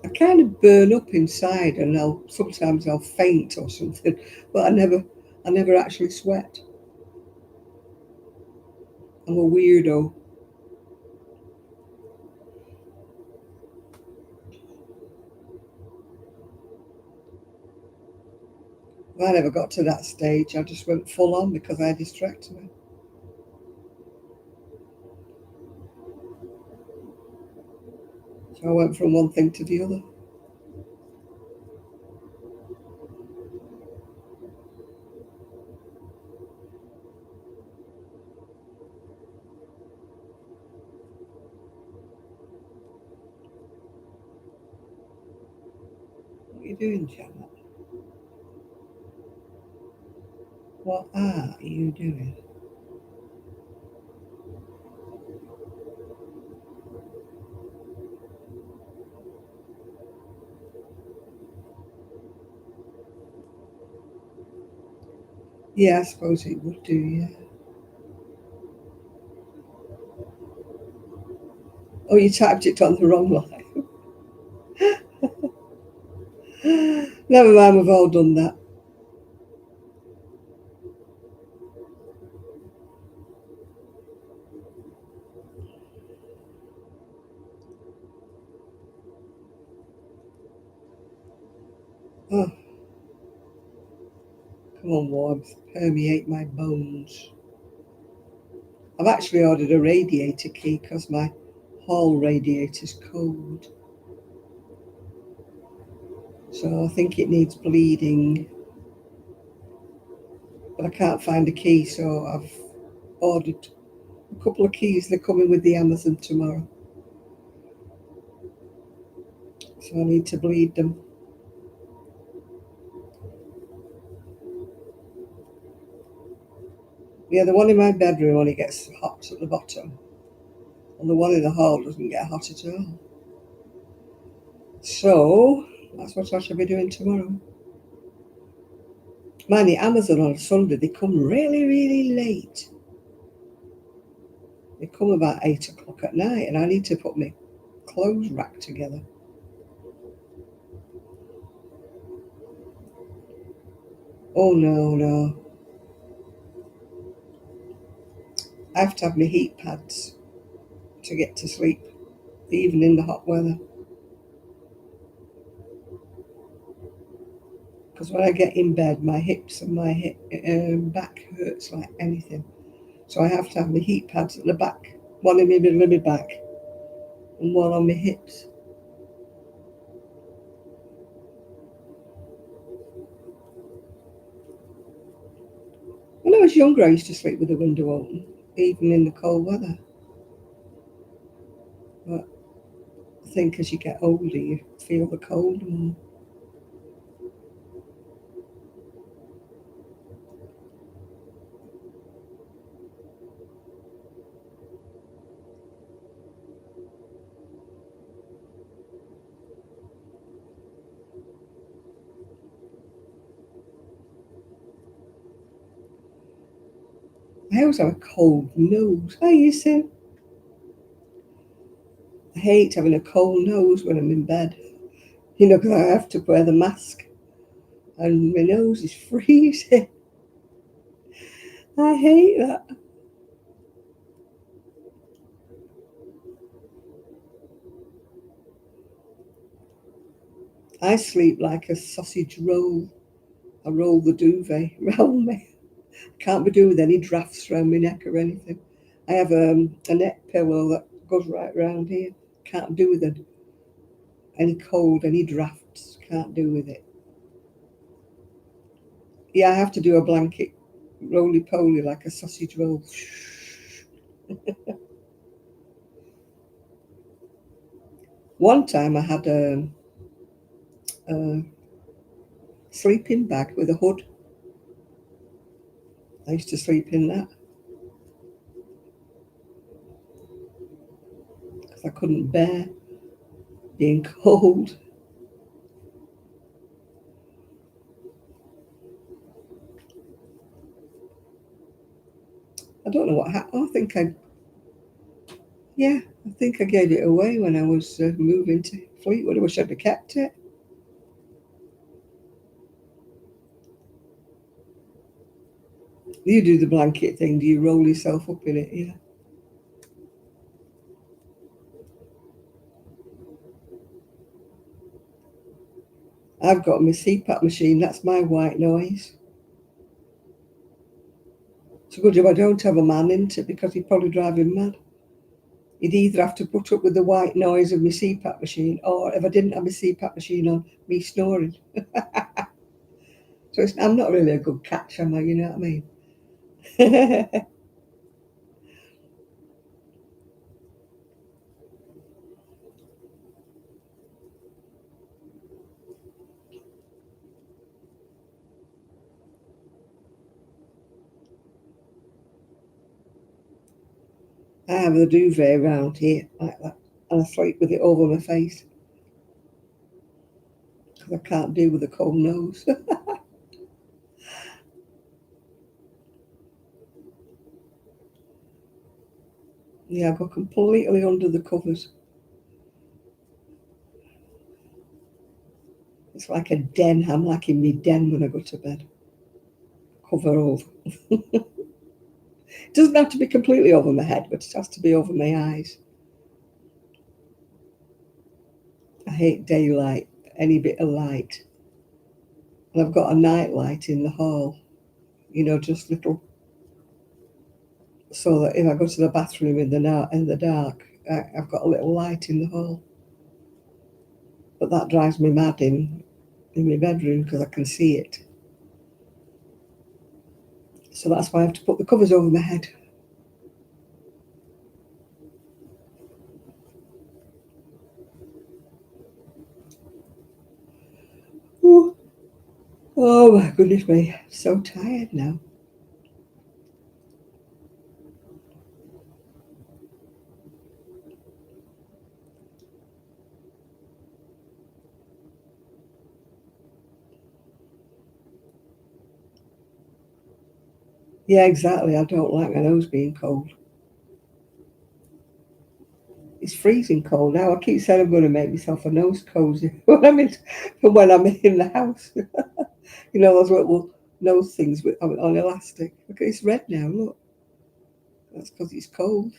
I kind of burn up inside and sometimes I'll faint or something, but I never actually sweat. I'm a weirdo. I never got to that stage. I just went full on because I had hysterectomy. So I went from one thing to the other. you doing, Janet? What are you doing? Yeah, I suppose it would do, yeah. Oh, you typed it on the wrong line. Never mind, we've all done that. Oh, come on, warmth. Permeate my bones. I've actually ordered a radiator key because my hall radiator's cold. So I think it needs bleeding. But I can't find a key, so I've ordered a couple of keys. They're coming with the Amazon tomorrow. So I need to bleed them. Yeah, the one in my bedroom only gets hot at the bottom. And the one in the hall doesn't get hot at all. So that's what I shall be doing tomorrow. Mind the Amazon on Sunday, they come really, really late. They come about 8 o'clock at night, and I need to put my clothes rack together. Oh no, no. I have to have my heat pads to get to sleep, even in the hot weather. Because when I get in bed, my hips and my back hurts like anything. So I have to have my heat pads at the back, one in the middle of my back and one on my hips. When I was younger, I used to sleep with the window open, even in the cold weather. But I think as you get older, you feel the cold more. I always have a cold nose. Hi, you Sue. I hate having a cold nose when I'm in bed. You know, because I have to wear the mask and my nose is freezing. I hate that. I sleep like a sausage roll. I roll the duvet around me. Can't be doing with any drafts around my neck or anything. I have a neck pillow that goes right round here. Can't do with it. Any cold, any drafts. Can't do with it. Yeah, I have to do a blanket roly poly like a sausage roll. One time I had a sleeping bag with a hood. I used to sleep in that because I couldn't bear being cold. I don't know what happened. Yeah, I think I gave it away when I was moving to Fleetwood. I wish I'd have kept it. You do the blanket thing. Do you roll yourself up in it? Yeah. I've got my CPAP machine. That's my white noise. It's a good job I don't have a man into it because he'd probably drive him mad. He'd either have to put up with the white noise of my CPAP machine, or if I didn't have my CPAP machine on, me snoring. So I'm not really a good catch, am I? You know what I mean? I have the duvet around here like that, and I sleep with it over my face because I can't deal with a cold nose. Yeah, I go completely under the covers. It's like a den. I'm like in my den when I go to bed. Cover over. It doesn't have to be completely over my head, but it has to be over my eyes. I hate daylight, any bit of light. And I've got a night light in the hall, just little, so that if I go to the bathroom in the dark, I've got a little light in the hall. But that drives me mad in my bedroom because I can see it. So that's why I have to put the covers over my head. Ooh. Oh my goodness me, I'm so tired now. Yeah, exactly. I don't like my nose being cold. It's freezing cold now. I keep saying I'm going to make myself a nose cozy when I'm in the house. Those little nose things on elastic. Look, it's red now. Look, that's because it's cold.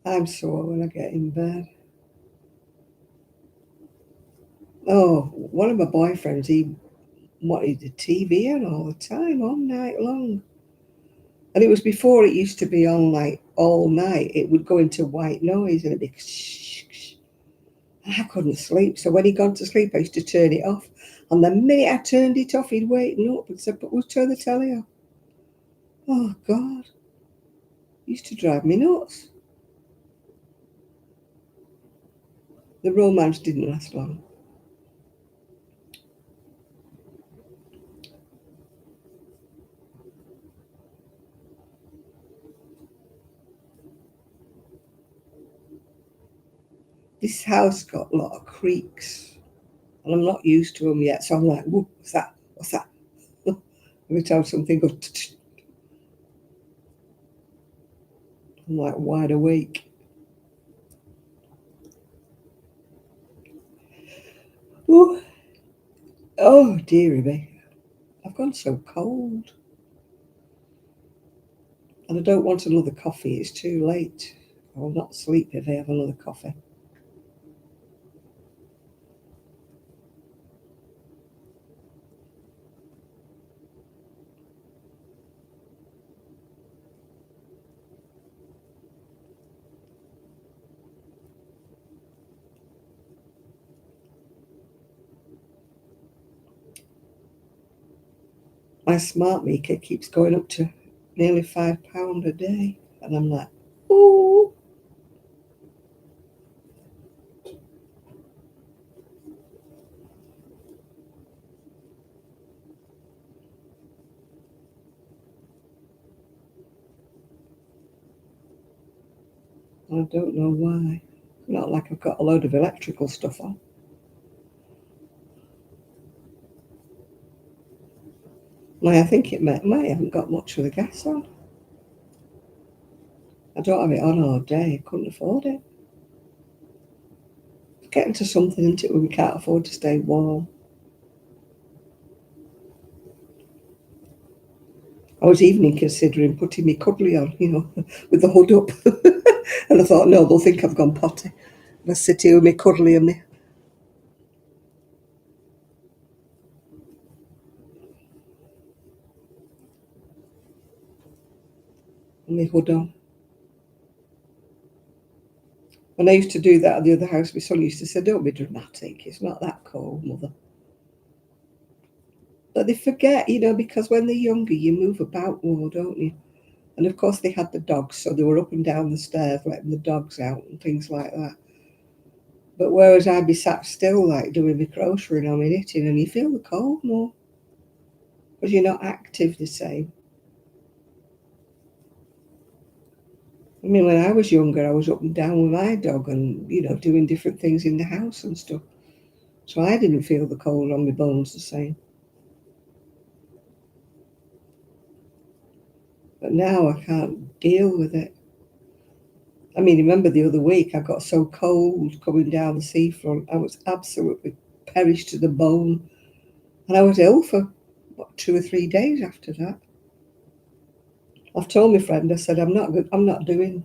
I'm sore when I get in bed. Oh, one of my boyfriends, he wanted the TV on all the time, all night long. And it was before it used to be on like all night. It would go into white noise and it'd be shh, shh. I couldn't sleep. So when he'd gone to sleep, I used to turn it off. And the minute I turned it off, he'd waken up and said, "But we'll turn the telly off." Oh, God. It used to drive me nuts. The romance didn't last long. This house got a lot of creaks, and I'm not used to them yet. So I'm like, "Whoa, what's that? What's that?" Every time something goes, I'm like wide awake. Ooh. Oh, dearie me. I've gone so cold. And I don't want another coffee. It's too late. I will not sleep if I have another coffee. My smart meter keeps going up to nearly £5 a day. And I'm like, ooh, I don't know why. Not like I've got a load of electrical stuff on. I think it may haven't got much of the gas on. I don't have it on all day. I couldn't afford it. It's getting to something, isn't it, when we can't afford to stay warm. I was even considering putting me cuddly on, with the hood up. And I thought, no, they'll think I've gone potty. And I sit here with me cuddly and my hood on. When I used to do that at the other house, my son used to say, "Don't be dramatic. It's not that cold, mother." But they forget, because when they're younger, you move about more, don't you? And of course, they had the dogs, so they were up and down the stairs letting the dogs out and things like that. But whereas I'd be sat still, like doing my crocheting or my knitting, and you feel the cold more because you're not active the same. I mean, when I was younger, I was up and down with my dog and, doing different things in the house and stuff. So I didn't feel the cold on my bones the same. But now I can't deal with it. I mean, remember the other week I got so cold coming down the seafront. I was absolutely perished to the bone. And I was ill for, 2 or 3 days after that. I've told my friend, I said, I'm not doing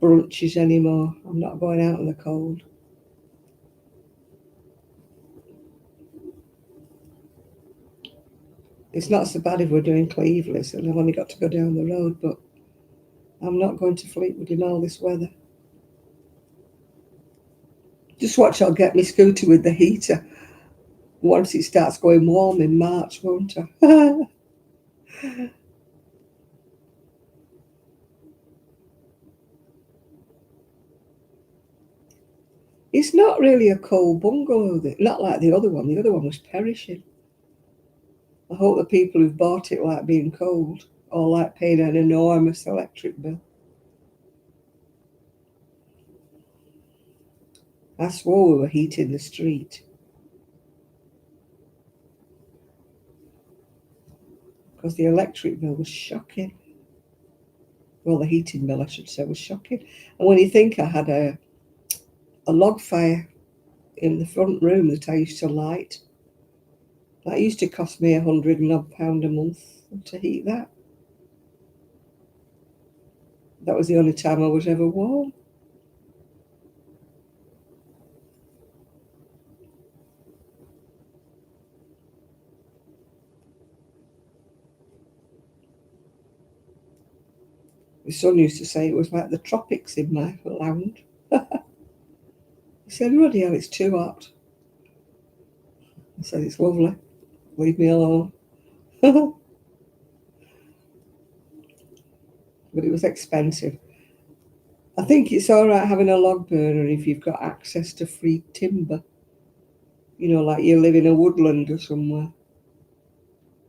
brunches anymore. I'm not going out in the cold. It's not so bad if we're doing Cleveless and I've only got to go down the road, but I'm not going to Fleetwood in all this weather. Just watch, I'll get my scooter with the heater once it starts going warm in March, won't I? It's not really a cold bungalow, not like the other one. The other one was perishing. I hope the people who've bought it like being cold or like paying an enormous electric bill. I swore we were heating the street because the electric bill was shocking. Well, the heating bill, I should say, was shocking. And when you think I had a log fire in the front room that I used to light, that used to cost me £100 a month to heat that. That was the only time I was ever warm. My son used to say it was like the tropics in my lounge. He said, Ruddy, oh, it's too hot. I said, it's lovely. Leave me alone. But it was expensive. I think it's all right having a log burner if you've got access to free timber. Like you live in a woodland or somewhere.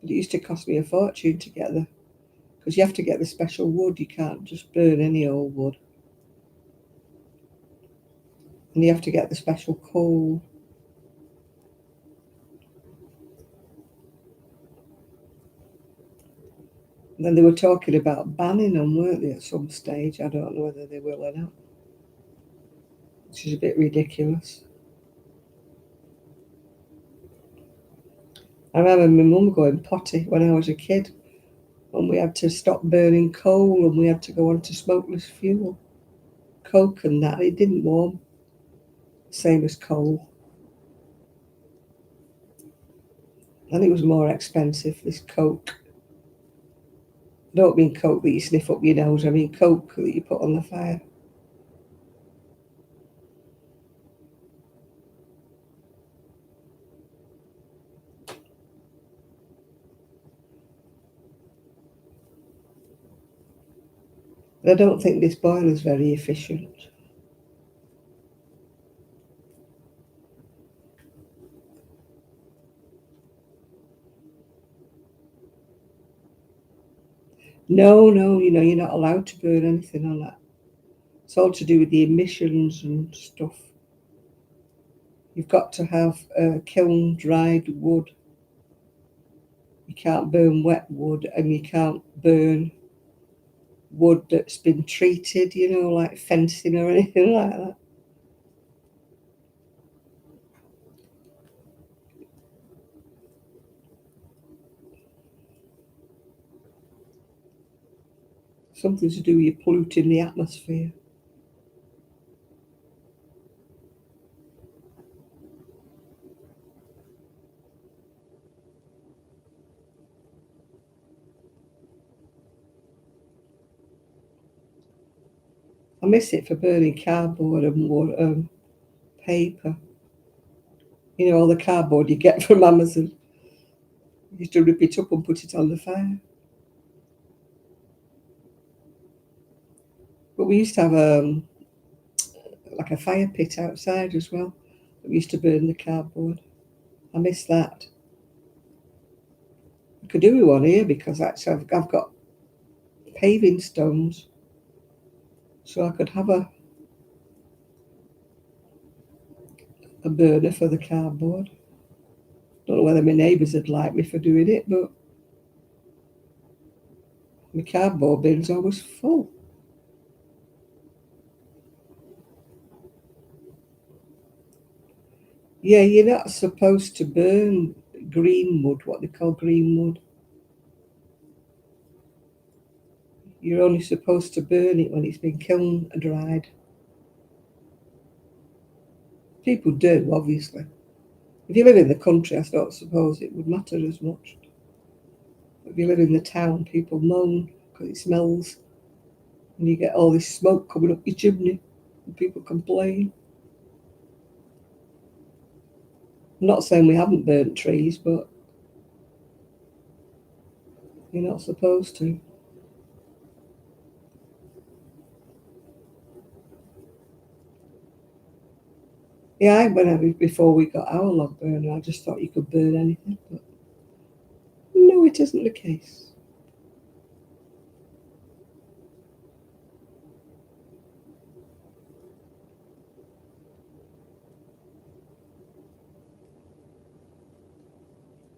But it used to cost me a fortune to get there because you have to get the special wood. You can't just burn any old wood. And you have to get the special coal. And then they were talking about banning them, weren't they, at some stage? I don't know whether they will or not. Which is a bit ridiculous. I remember my mum going potty when I was a kid, and we had to stop burning coal and we had to go on to smokeless fuel. Coke and that, it didn't warm. Same as coal. And it was more expensive, this Coke. I don't mean Coke that you sniff up your nose, I mean Coke that you put on the fire. But I don't think this boiler's very efficient. No, you're not allowed to burn anything on that. It's all to do with the emissions and stuff. You've got to have kiln dried wood. You can't burn wet wood and you can't burn wood that's been treated, like fencing or anything like that. Something to do with you polluting the atmosphere. I miss it for burning cardboard and paper. All the cardboard you get from Amazon. You used to rip it up and put it on the fire. But we used to have like a fire pit outside as well. We used to burn the cardboard. I miss that. I could do with one here because actually I've got paving stones, so I could have a burner for the cardboard. Don't know whether my neighbours would like me for doing it, but my cardboard bin's always full. Yeah, you're not supposed to burn green wood, what they call green wood. You're only supposed to burn it when it's been kiln dried. People do, obviously. If you live in the country, I don't suppose it would matter as much. If you live in the town, people moan because it smells and you get all this smoke coming up your chimney and people complain. I'm not saying we haven't burnt trees, but you're not supposed to. Yeah, before we got our log burner, I just thought you could burn anything, but no, it isn't the case.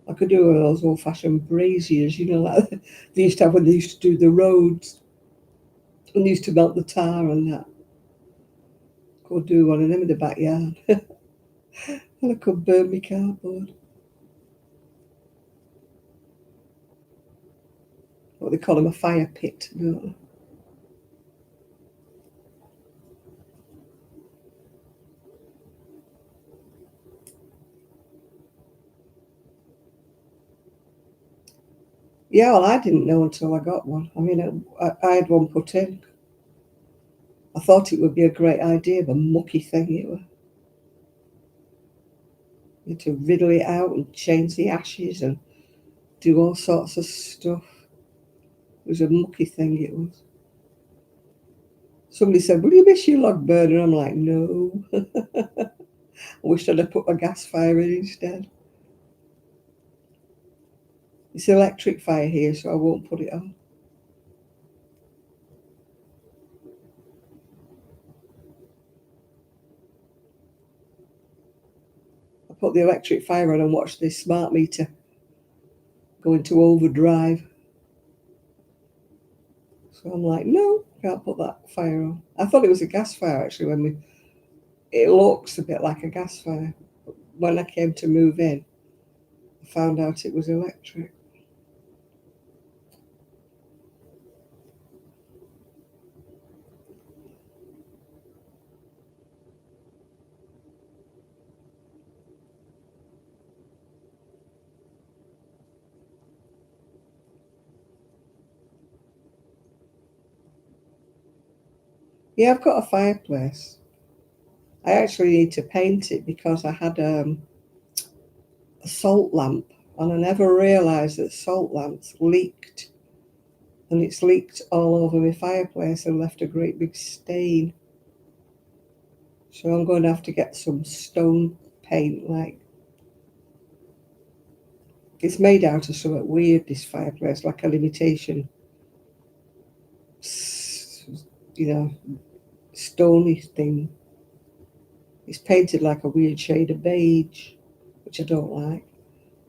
I could do one of those old-fashioned braziers, like they used to have when they used to do the roads and they used to melt the tar and that. Could do one of them in the backyard. And I could burn my cardboard. What they call them, a fire pit, don't they? Yeah, well, I didn't know until I got one. I mean, I had one put in. I thought it would be a great idea, but mucky thing it was. You had to riddle it out and change the ashes and do all sorts of stuff. It was a mucky thing it was. Somebody said, "Will you miss your log burner?" I'm like, no. I wish I'd have put a gas fire in instead. It's electric fire here, so I won't put it on. I put the electric fire on and watch this smart meter go into overdrive. So I'm like, no, can't put that fire on. I thought it was a gas fire actually it looks a bit like a gas fire. When I came to move in, I found out it was electric. Yeah, I've got a fireplace. I actually need to paint it because I had a salt lamp and I never realised that salt lamps leaked. And it's leaked all over my fireplace and left a great big stain. So I'm going to have to get some stone paint, like it's made out of something weird, this fireplace, like a limitation, stony thing. It's painted like a weird shade of beige, which I don't like.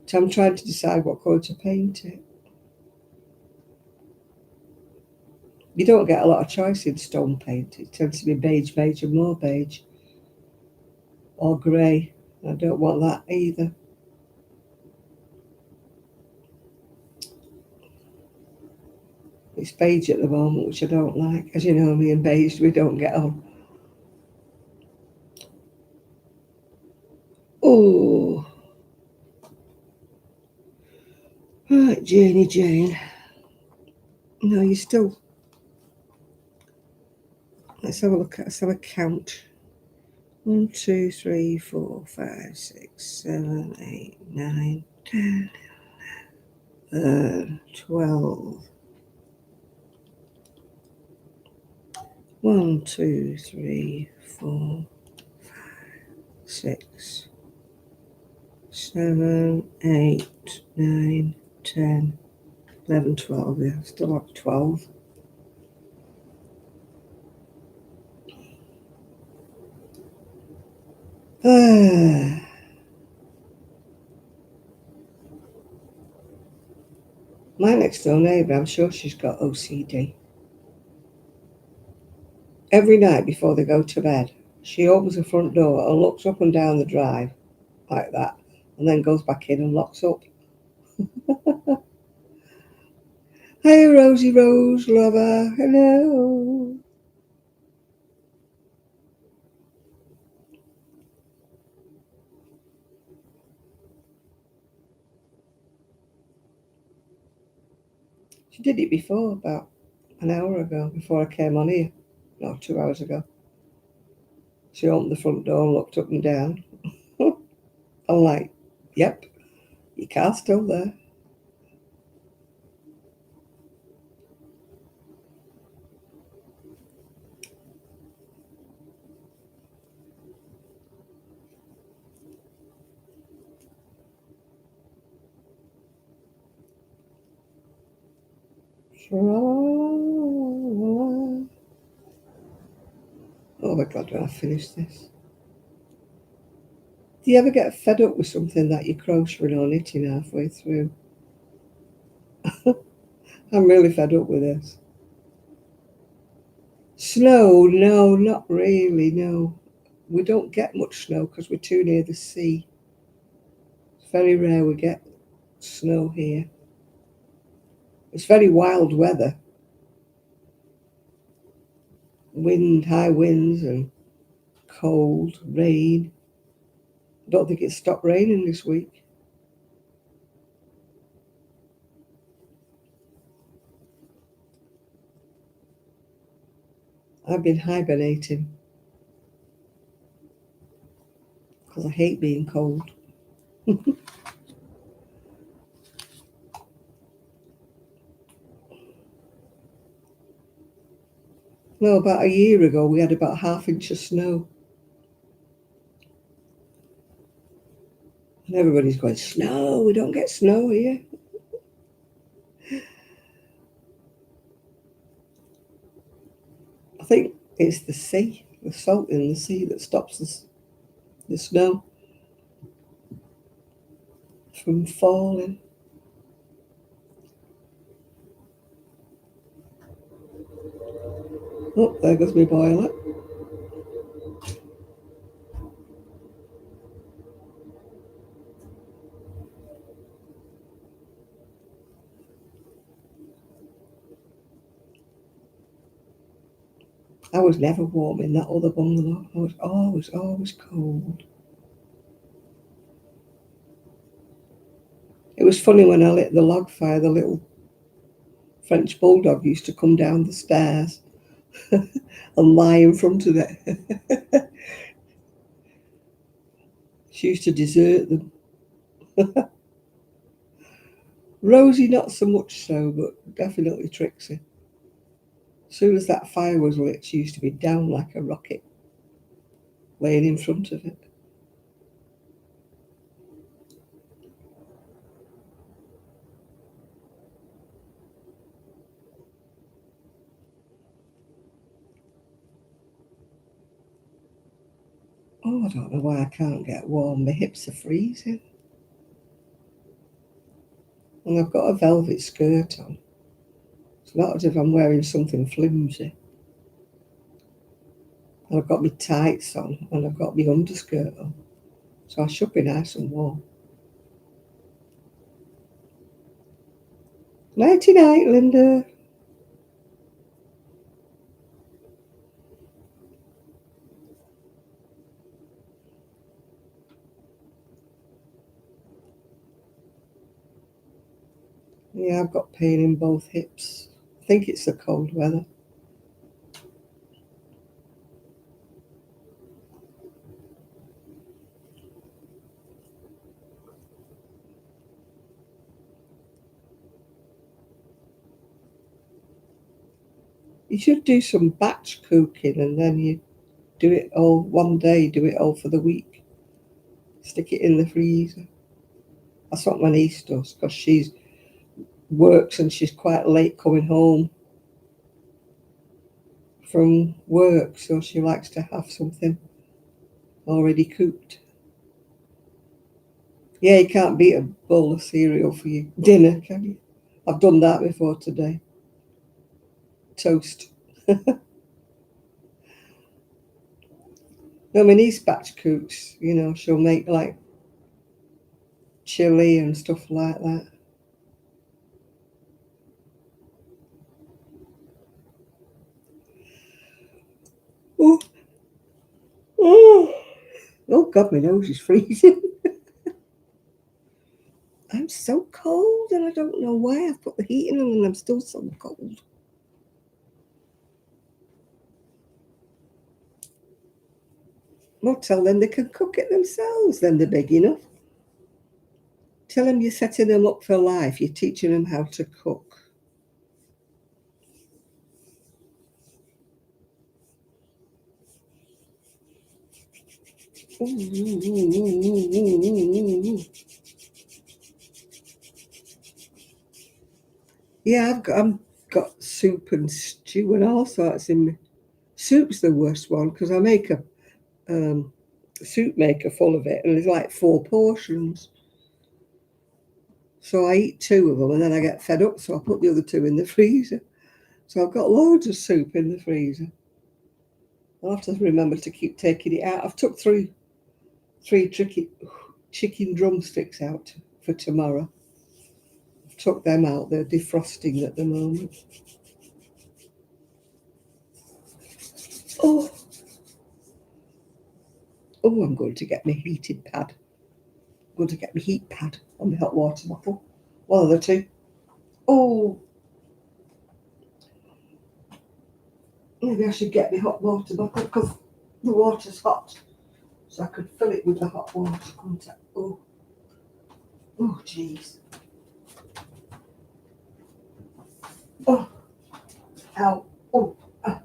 So I'm trying to decide what colour to paint it. You don't get a lot of choice in stone paint. It tends to be beige, beige, and more beige, or grey. I don't want that either. It's beige at the moment, which I don't like. As you know, me and beige, we don't get on. Oh, right, Janie Jane. No, you still. Let's have a look. Let's have a count. 1, 2, 3, 4, 5, 6, 7, 8, 9, 10, 12. 1, 2, 3, 4, 6, 7, 8, 9, 10, 11, 12. Yeah, still have 12. My next door neighbour, I'm sure she's got OCD. Every night before they go to bed, she opens the front door and looks up and down the drive like that, and then goes back in and locks up. Hey, Rosie Rose, lover, hello. She did it before, about an hour ago, before I came on here. No, 2 hours ago. She opened the front door and looked up and down. I'm like, yep, your car's still there. Oh my God, when I finish this. Do you ever get fed up with something that you're crocheting or knitting halfway through? I'm really fed up with this. Snow? No, not really, no. We don't get much snow because we're too near the sea. It's very rare we get snow here. It's very wild weather. Wind, high winds and cold, rain. I don't think it's stopped raining this week. I've been hibernating because I hate being cold. No, about a year ago we had about ½ inch of snow. And everybody's going, snow, we don't get snow here. I think it's the sea, the salt in the sea that stops the snow from falling. Oh, there goes my boiler. I was never warm in that other bungalow. I was always cold. It was funny when I lit the log fire, the little French bulldog used to come down the stairs and lie in front of it. She used to desert them. Rosie, not so much so, but definitely Trixie. As soon as that fire was lit, she used to be down like a rocket, laying in front of it. Oh, I don't know why I can't get warm. My hips are freezing. And I've got a velvet skirt on. It's not as if I'm wearing something flimsy. And I've got my tights on and I've got my underskirt on. So I should be nice and warm. Nighty night, Linda. Yeah, I've got pain in both hips. I think it's the cold weather. You should do some batch cooking and then you do it all one day, do it all for the week. Stick it in the freezer. That's what my niece does because she works and she's quite late coming home from work, so she likes to have something already cooked. Yeah, you can't beat a bowl of cereal for your dinner, can you? I've done that before today. Toast. No, my niece batch cooks, you know, she'll make like chili and stuff like that. Oh, oh, oh God, my nose is freezing. I'm so cold and I don't know why. I've put the heating on and I'm still so cold. Well, tell them they can cook it themselves, then they're big enough. Tell them you're setting them up for life. You're teaching them how to cook. Yeah, I've got soup and stew and all sorts in me. Soup's the worst one because I make a soup maker full of it and there's like 4 portions. So I eat 2 of them and then I get fed up, so I put the other 2 in the freezer. So I've got loads of soup in the freezer. I'll have to remember to keep taking it out. I've took three tricky chicken drumsticks out for tomorrow. I've took them out. They're defrosting at the moment. Oh, oh, I'm going to get my heated pad. I'm going to get my heat pad on my hot water bottle. One of the two. Oh, maybe I should get my hot water bottle because the water's hot. So I could fill it with the hot water. Oh, oh, jeez. Oh, ow. Oh, ah.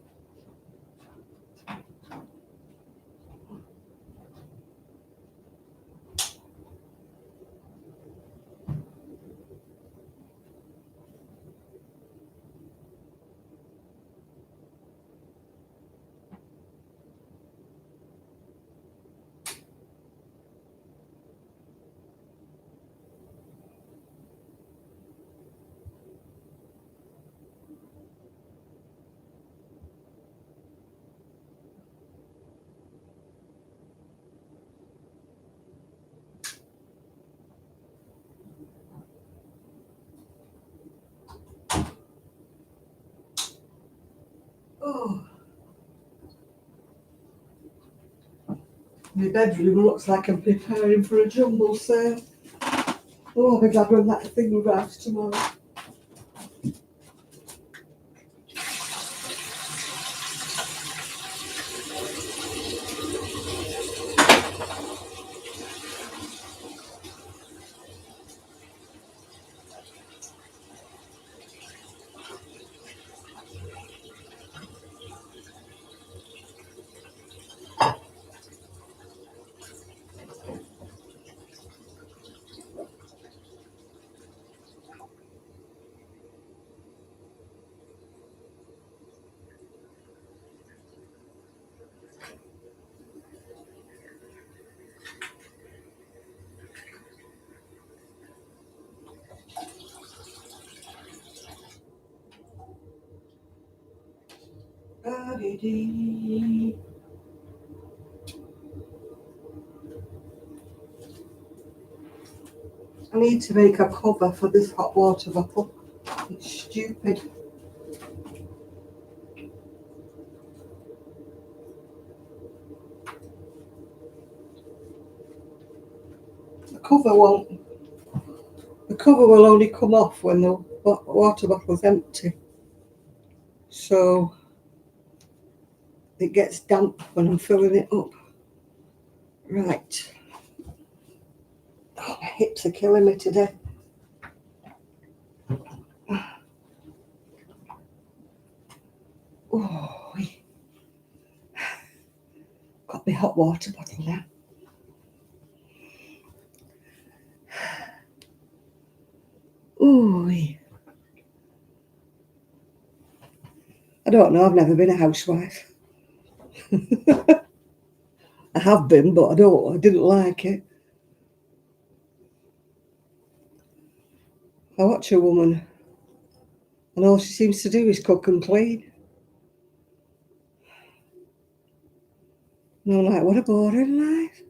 Oh. My bedroom looks like I'm preparing for a jumble sale. Oh, I'll be glad when that thing arrives tomorrow. Ba-dee-dee. I need to make a cover for this hot water bottle. It's stupid. The cover won't. The cover will only come off when the water bottle's empty. So it gets damp when I'm filling it up. Right. Oh, my hips are killing me today. hot water bottle now. Ooh. I don't know, I've never been a housewife. I have been, but I didn't like it. I watch a woman and all she seems to do is cook and clean. And I'm like, what a boring life.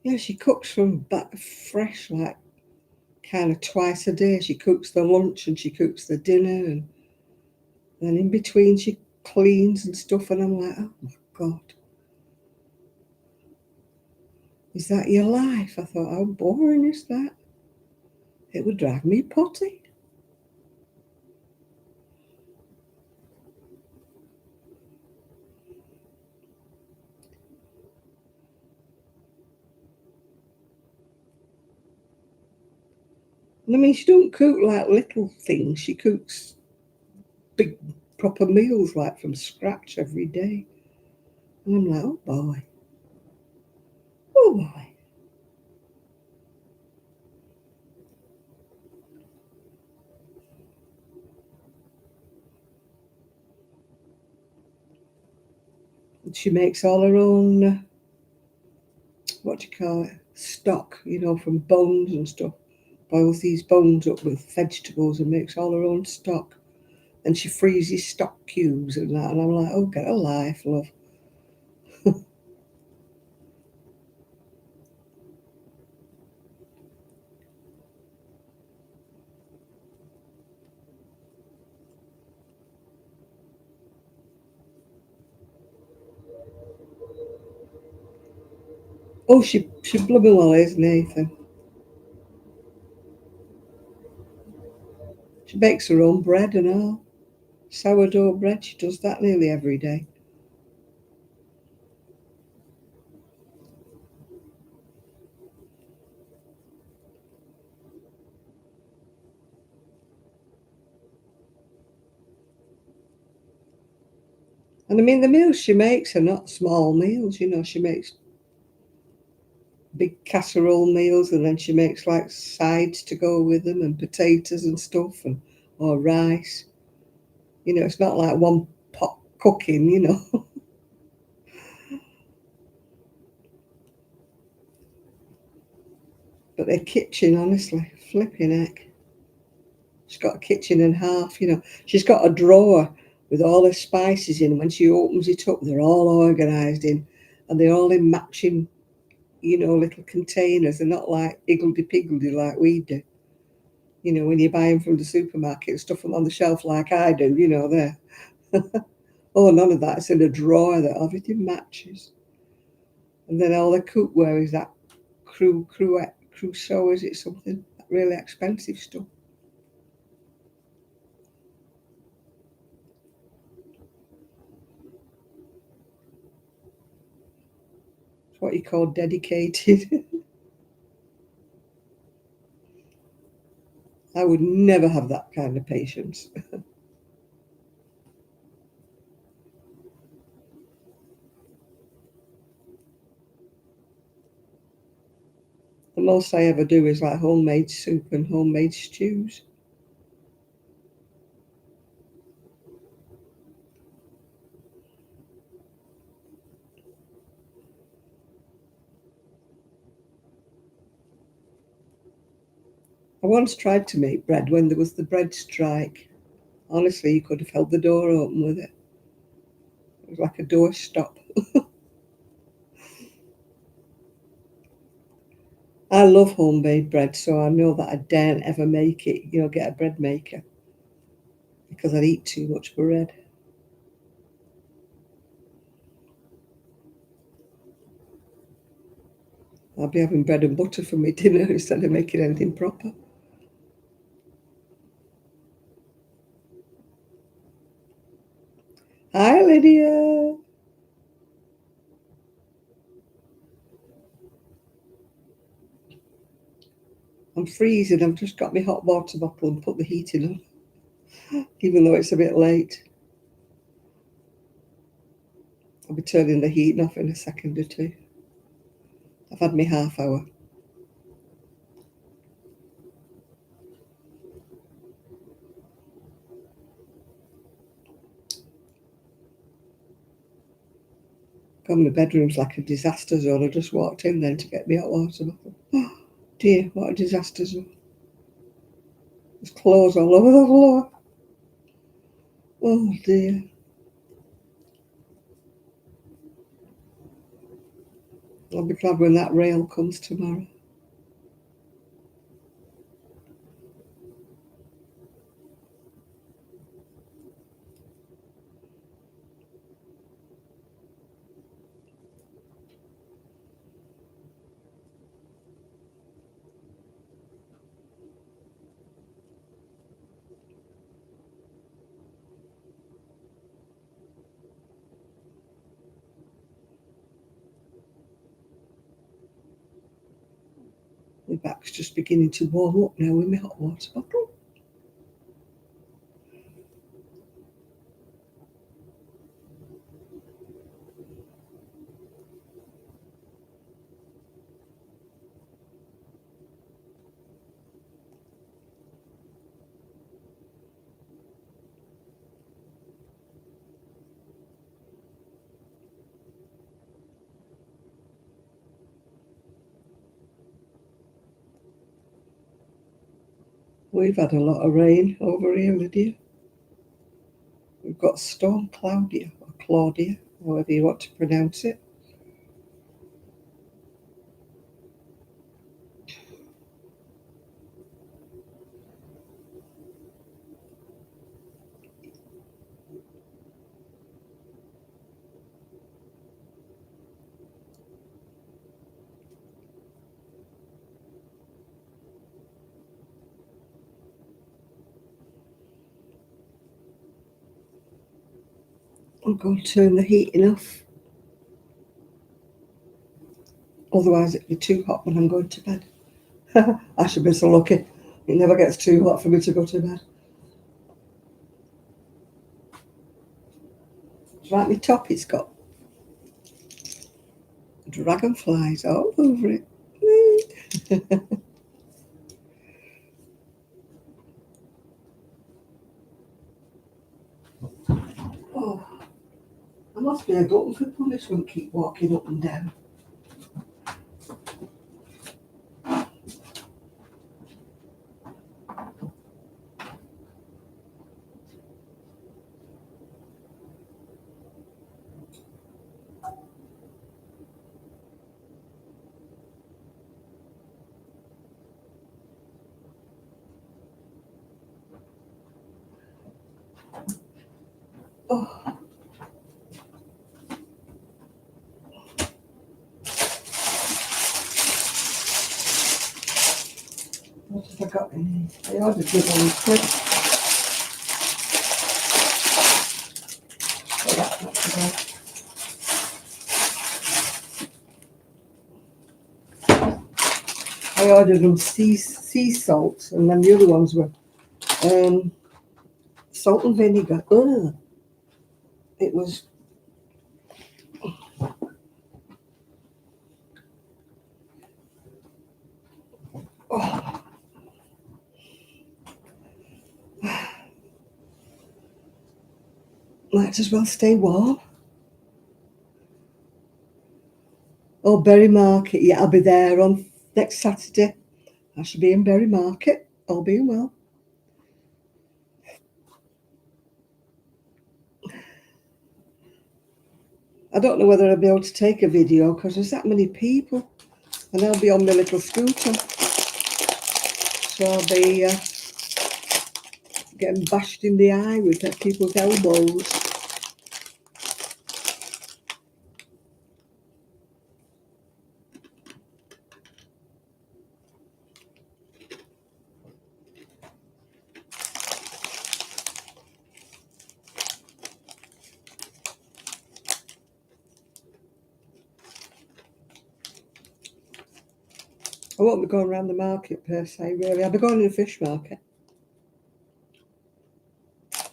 Yeah, she cooks from back fresh, like kind of twice a day. She cooks the lunch and she cooks the dinner, and then in between she cleans and stuff. And I'm like, oh my God, is that your life? I thought, how boring is that? It would drive me potty. And I mean, she don't cook like little things. She cooks big proper meals like from scratch every day. And I'm like, oh boy. Oh boy. And she makes all her own, what do you call it? Stock, from bones and stuff. Boils these bones up with vegetables and makes all her own stock. And she freezes stock cubes and that. And I'm like, oh, get a life, love. Oh, she blooming well is, Nathan. She bakes her own bread and all. Sourdough bread, she does that nearly every day. And I mean, the meals she makes are not small meals, she makes big casserole meals and then she makes like sides to go with them and potatoes and stuff or rice. It's not like one pot cooking. But their kitchen, honestly, flipping heck. She's got a kitchen and half. She's got a drawer with all her spices in. When she opens it up, they're all organised in, and they're all in matching, little containers. They're not like higgledy-piggledy like we do. When you buy them from the supermarket, stuff them on the shelf like I do, there. Oh, none of that. It's in a drawer that everything matches. And then all the cookware is that Crusoe, is it something? Really expensive stuff. It's what you call dedicated. I would never have that kind of patience. The most I ever do is like homemade soup and homemade stews. I once tried to make bread when there was the bread strike. Honestly, you could have held the door open with it. It was like a door stop. I love homemade bread, so I know that I daren't ever make it, get a bread maker, because I'd eat too much bread. I'll be having bread and butter for my dinner instead of making anything proper. Hi, Lydia. I'm freezing. I've just got my hot water bottle and put the heating on, even though it's a bit late. I'll be turning the heating off in a second or two. I've had my half hour. God, my bedroom's like a disaster zone. I just walked in then to get my hot water bottle. Oh dear, what a disaster zone. There's clothes all over the floor. Oh dear. I'll be glad when that rail comes tomorrow. My back's just beginning to warm up now with my hot water bottle. We've had a lot of rain over here, Lydia. We've got Storm Claudia, or Claudia, however you want to pronounce it. I'm going to turn the heating off. Otherwise it'll be too hot when I'm going to bed. I should be so lucky. It never gets too hot for me to go to bed. It's like my top, it's got dragonflies all over it. Oh, I must be a glutton for punishment, keep walking up and down. Oh. What have I got in here? I ordered big old clips. So that's not too bad. I ordered them sea salt, and then the other ones were salt and vinegar. Ugh. It was. Oh. Might as well stay warm. Oh, Berry Market. Yeah, I'll be there on next Saturday. I should be in Berry Market, all being well. I don't know whether I'll be able to take a video because there's that many people, and I'll be on my little scooter. So I'll be getting bashed in the eye with people's elbows. I won't be going around the market per se, really. I'll be going in a fish market.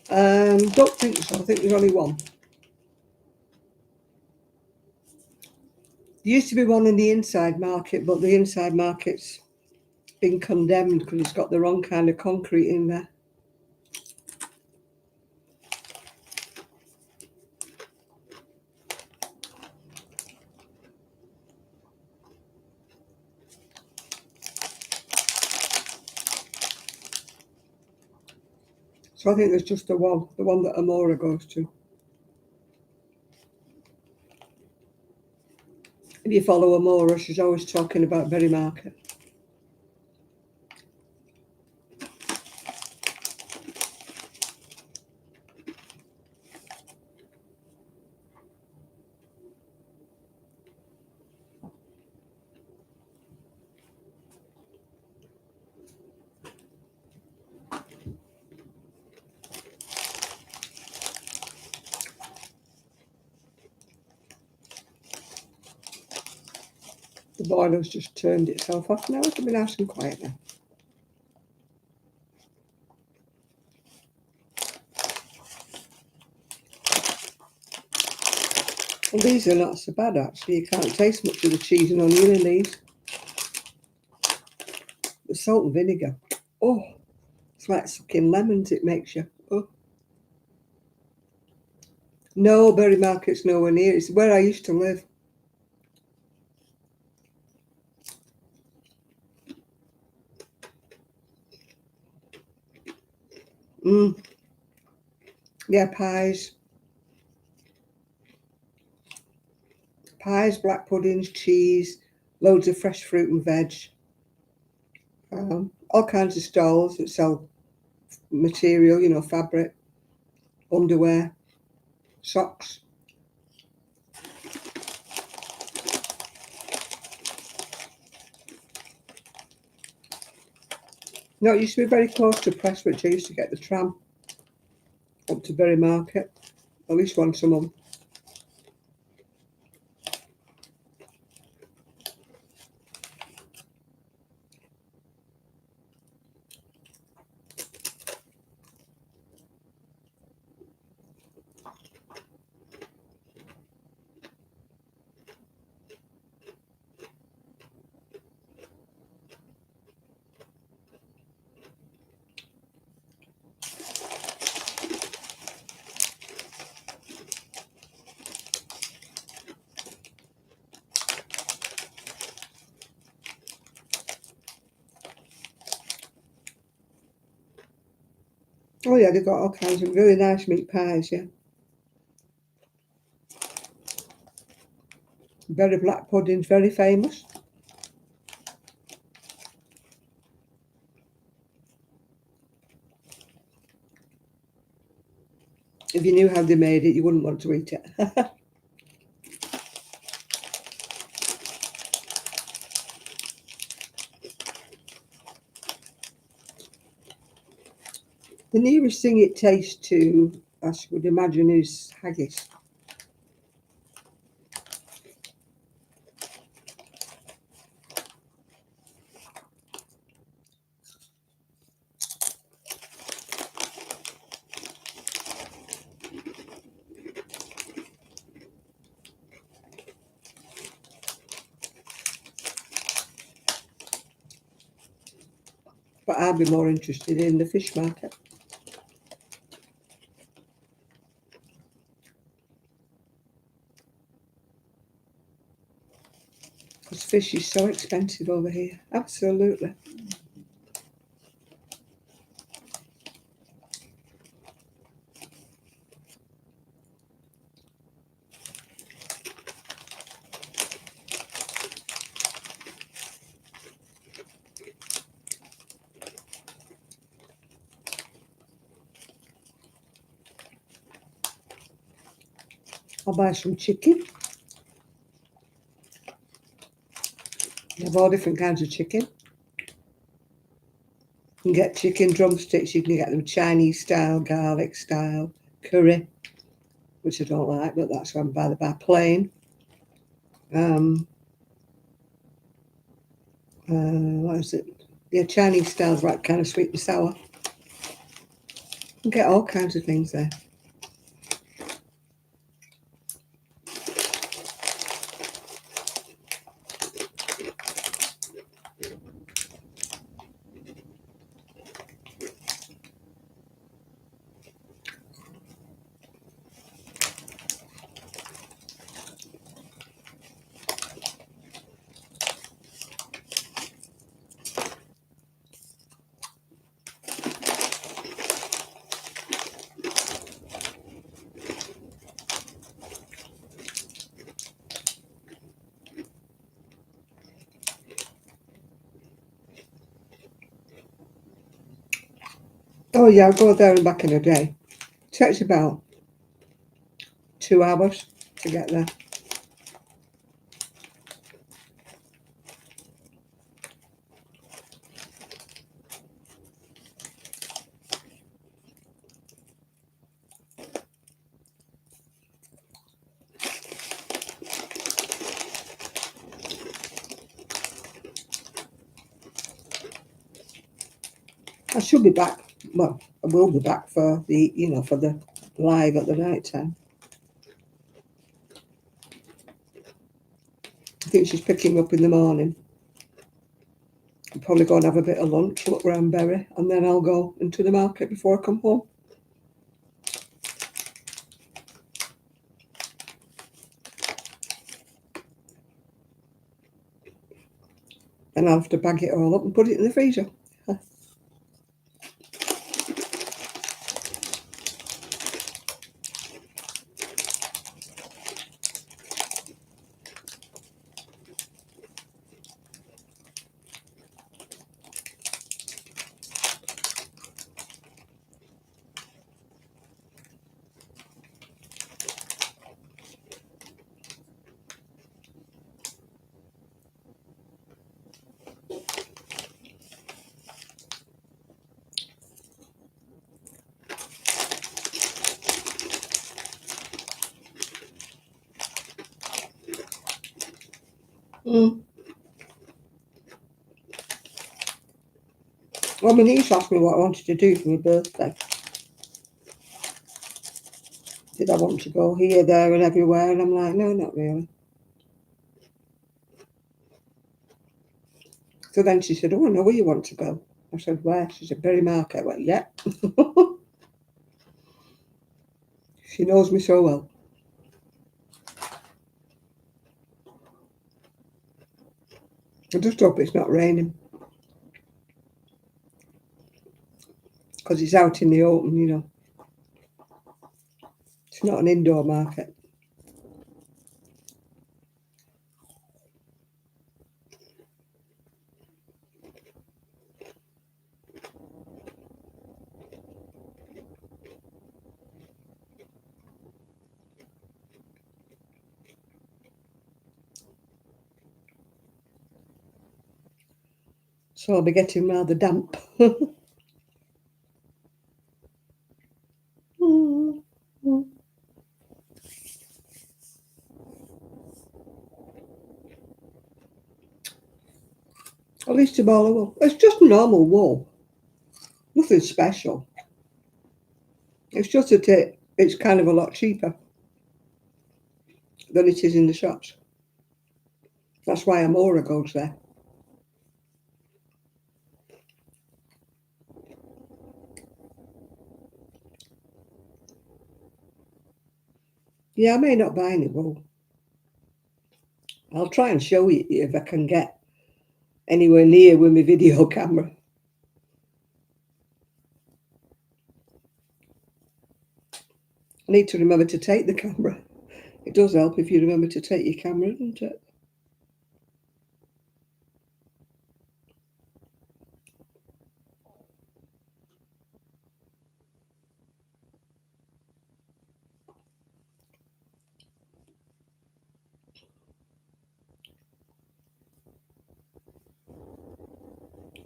Don't think so. I think there's only one. There used to be one in the inside market, but the inside market's been condemned because it's got the wrong kind of concrete in there. So I think there's just the one that Amora goes to. If you follow Amora, she's always talking about Berry Market. The boiler's just turned itself off now. It'll be nice and quiet now. Well, these are not so bad, actually. You can't taste much of the cheese and onion in these. The salt and vinegar. Oh, it's like sucking lemons, it makes you. Oh. No, Berry Market's nowhere near. It's where I used to live. Yeah, pies. Pies, black puddings, cheese, loads of fresh fruit and veg. All kinds of stalls that sell material, you know, fabric, underwear, socks. No, it used to be very close to Prestwich. I used to get the tram up to Berry Market at least once a month. Oh yeah, they've got all kinds of really nice meat pies, yeah. Berry black pudding's very famous. If you knew how they made it, you wouldn't want to eat it. The nearest thing it tastes to, I would imagine, is haggis. But I'd be more interested in the fish market. Because fish is so expensive over here. Absolutely. I'll buy some chicken. You have all different kinds of chicken. You can get chicken drumsticks, you can get them Chinese style, garlic style, curry, which I don't like, but that's why I'm by the bar plain. what is it? Yeah, Chinese styles, like kind of sweet and sour. You get all kinds of things there. Oh yeah, I'll go there and back in a day. It takes about 2 hours to get there. I should be back. Well, I will be back for the, for the live at the night time. I think she's picking up in the morning. I'll probably go and have a bit of lunch, look round Berry, and then I'll go into the market before I come home. Then I'll have to bag it all up and put it in the freezer. Mm. Well, my niece asked me what I wanted to do for my birthday. Did I want to go here, there, and everywhere? And I'm like, no, not really. So then she said, oh, I know where you want to go. I said, where? She said, Berry Market. I went, yeah. She knows me so well. I just hope it's not raining. Because it's out in the open, It's not an indoor market. So I'll be getting rather damp. At least a ball of wool. It's just normal wool. Nothing special. It's just that it's kind of a lot cheaper than it is in the shops. That's why Amora goes there. Yeah, I may not buy any wool. I'll try and show you if I can get anywhere near with my video camera. I need to remember to take the camera. It does help if you remember to take your camera, doesn't it?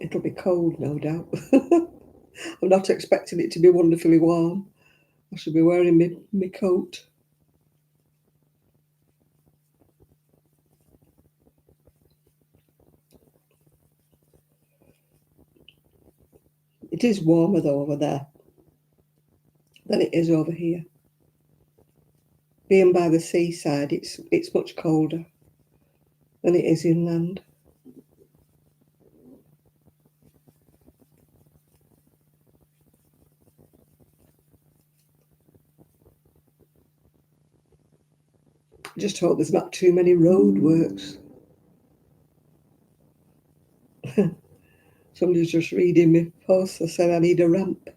It'll be cold, no doubt. I'm not expecting it to be wonderfully warm. I should be wearing my coat. It is warmer though over there than it is over here. Being by the seaside, it's much colder than it is inland. I just hope there's not too many road works. Somebody's just reading me post. I said I need a ramp.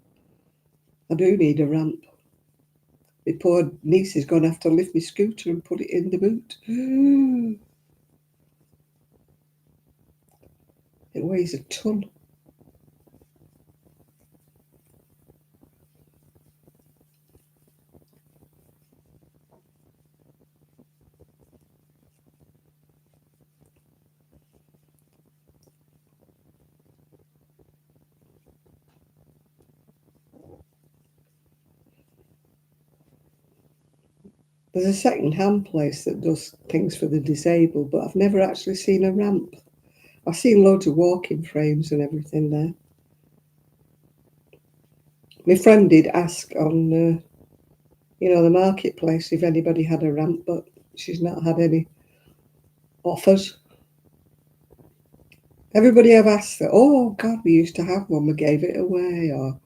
I do need a ramp. My poor niece is going to have to lift my scooter and put it in the boot. It weighs a ton. There's a second-hand place that does things for the disabled, but I've never actually seen a ramp. I've seen loads of walking frames and everything there. My friend did ask on, the marketplace if anybody had a ramp, but she's not had any offers. Everybody I've asked that, oh God, we used to have one, we gave it away, or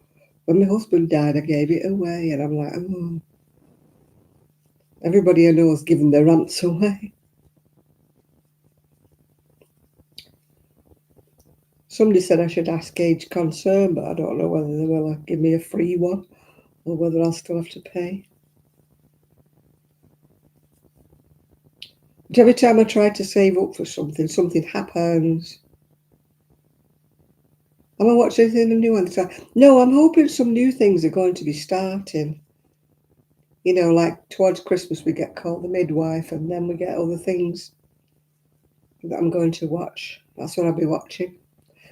when my husband died, I gave it away, and I'm like, oh. Everybody I know has given their ramps away. Somebody said I should ask Age Concern, but I don't know whether they will give me a free one or whether I'll still have to pay. But every time I try to save up for something, something happens. Am I watching anything new on the side? No, I'm hoping some new things are going to be starting. Like towards Christmas we get called the midwife, and then we get other things that I'm going to watch. That's what I'll be watching.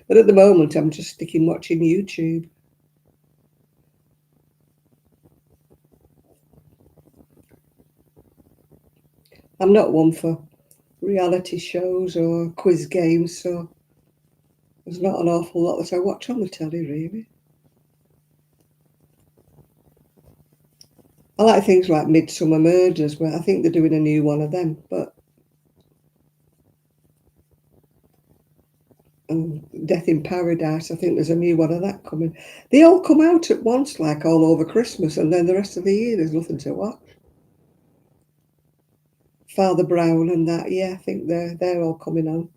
But at the moment, I'm just sticking watching YouTube. I'm not one for reality shows or quiz games, so there's not an awful lot that I watch on the telly, really. I like things like Midsummer Murders, where I think they're doing a new one of them, but Death in Paradise, I think there's a new one of that coming. They all come out at once, like all over Christmas, and then the rest of the year there's nothing to watch. Father Brown and that, yeah, I think they're all coming on.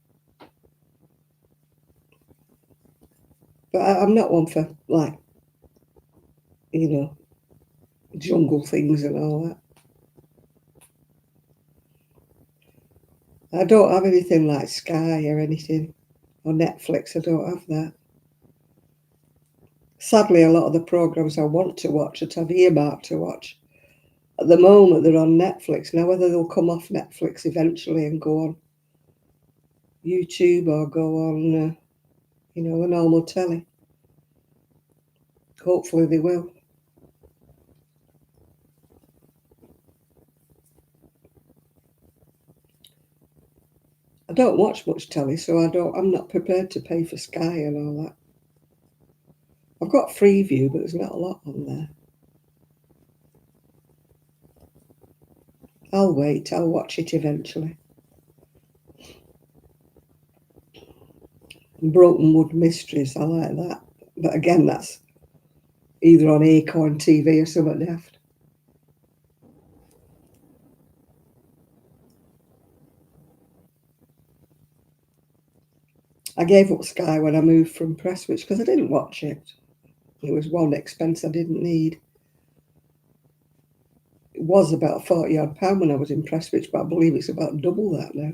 But I'm not one for, like, jungle things and all that. I don't have anything like Sky or anything, or Netflix. I don't have that. Sadly, a lot of the programs I want to watch, that I've earmarked to watch, at the moment they're on Netflix. Now, whether they'll come off Netflix eventually and go on YouTube or go on, the normal telly. Hopefully they will. I don't watch much telly, so I'm not prepared to pay for Sky and all that. I've got Freeview, but there's not a lot on there. I'll wait. I'll watch it eventually. Broken Wood Mysteries, I like that. But again, that's either on Acorn TV or something daft. I gave up Sky when I moved from Prestwich because I didn't watch it. It was one expense I didn't need. It was about £40 when I was in Prestwich, but I believe it's about double that now.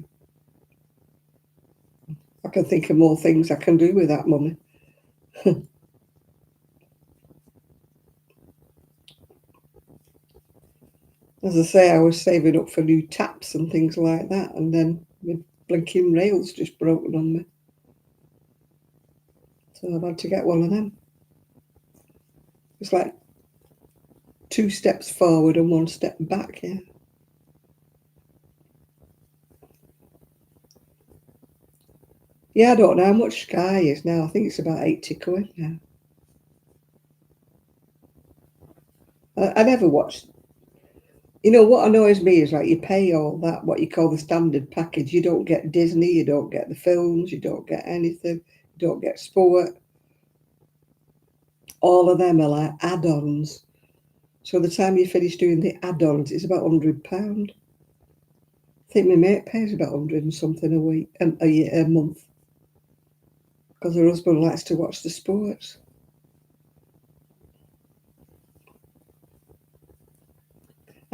I can think of more things I can do with that money. As I say, I was saving up for new taps and things like that, and then the blinking rails just broken on me. So I've had to get one of them. It's like 2 steps forward and 1 step back, yeah. Yeah, I don't know how much Sky is now. I think it's about 80 quid now. I never watched. You know what annoys me is like you pay all that, what you call the standard package. You don't get Disney, you don't get the films, you don't get anything, you don't get sport. All of them are like add-ons. So the time you finish doing the add-ons, it's about £100. I think my mate pays about 100 and something a week, a year, a month, because her husband likes to watch the sports.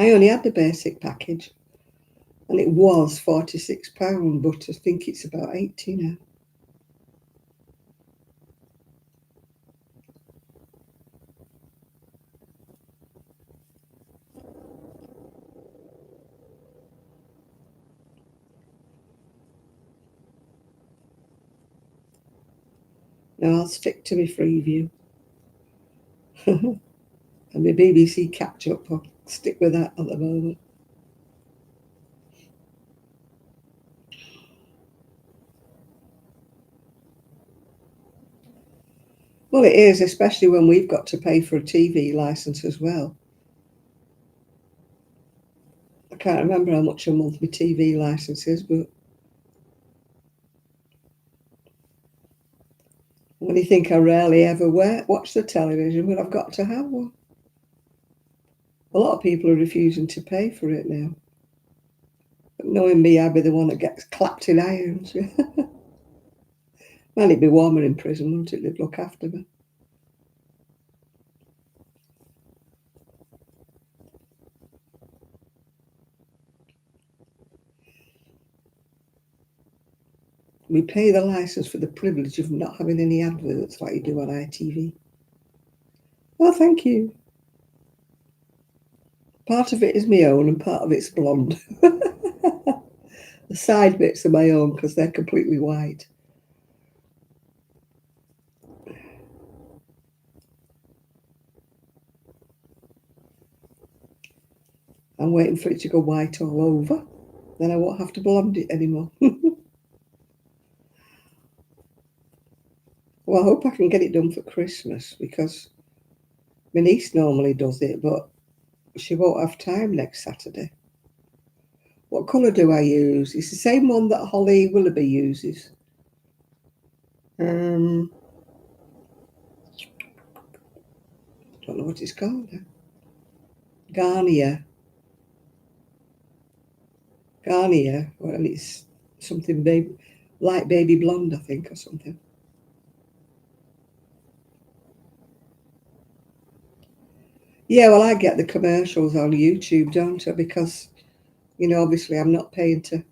I only had the basic package, and it was £46, but I think it's about 80 now. Now I'll stick to my Freeview and my BBC catch up. I'll stick with that at the moment. Well, it is, especially when we've got to pay for a TV licence as well. I can't remember how much a month my TV licence is, but when you think I rarely ever watch the television, but I've got to have one. A lot of people are refusing to pay for it now. But knowing me, I'd be the one that gets clapped in irons. Well, it'd be warmer in prison, wouldn't it? They'd look after me. We pay the licence for the privilege of not having any adverts like you do on ITV. Well, thank you. Part of it is my own and part of it's blonde. The side bits are my own because they're completely white. I'm waiting for it to go white all over. Then I won't have to blonde it anymore. Well, I hope I can get it done for Christmas because my niece normally does it, but she won't have time next Saturday. What colour do I use? It's the same one that Holly Willoughby uses. Don't know what it's called now. Garnier. Well, it's something light baby blonde, I think, or something. Yeah, well, I get the commercials on YouTube, don't I? Because, obviously I'm not paying to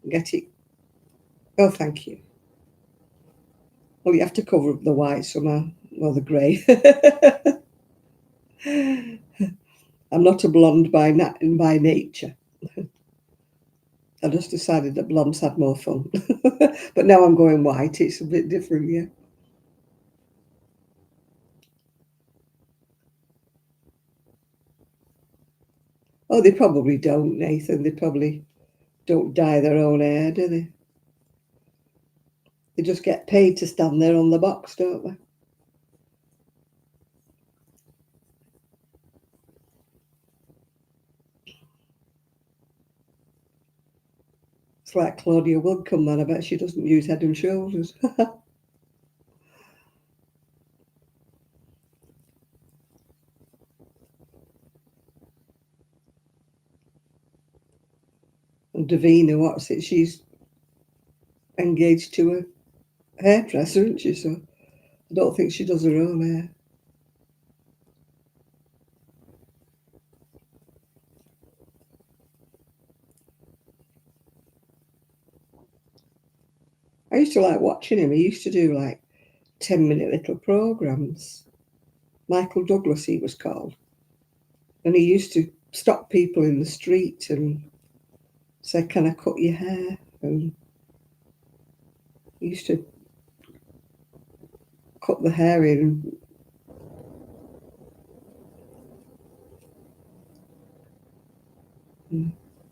get it. Oh, thank you. Well, you have to cover up the white somehow, or the grey. I'm not a blonde by nature. I just decided that blondes had more fun. But now I'm going white. It's a bit different, yeah. Oh, they probably don't, Nathan. They probably don't dye their own hair, do they? They just get paid to stand there on the box, don't they? It's like Claudia Welcome, man. I bet she doesn't use Head and Shoulders. And Davina, what's it? She's engaged to a hairdresser, isn't she? So I don't think she does her own hair. I used to like watching him. He used to do like 10-minute little programs. Michael Douglas, he was called. And he used to stop people in the street and say, "Can I cut your hair?" And he used to cut the hair in.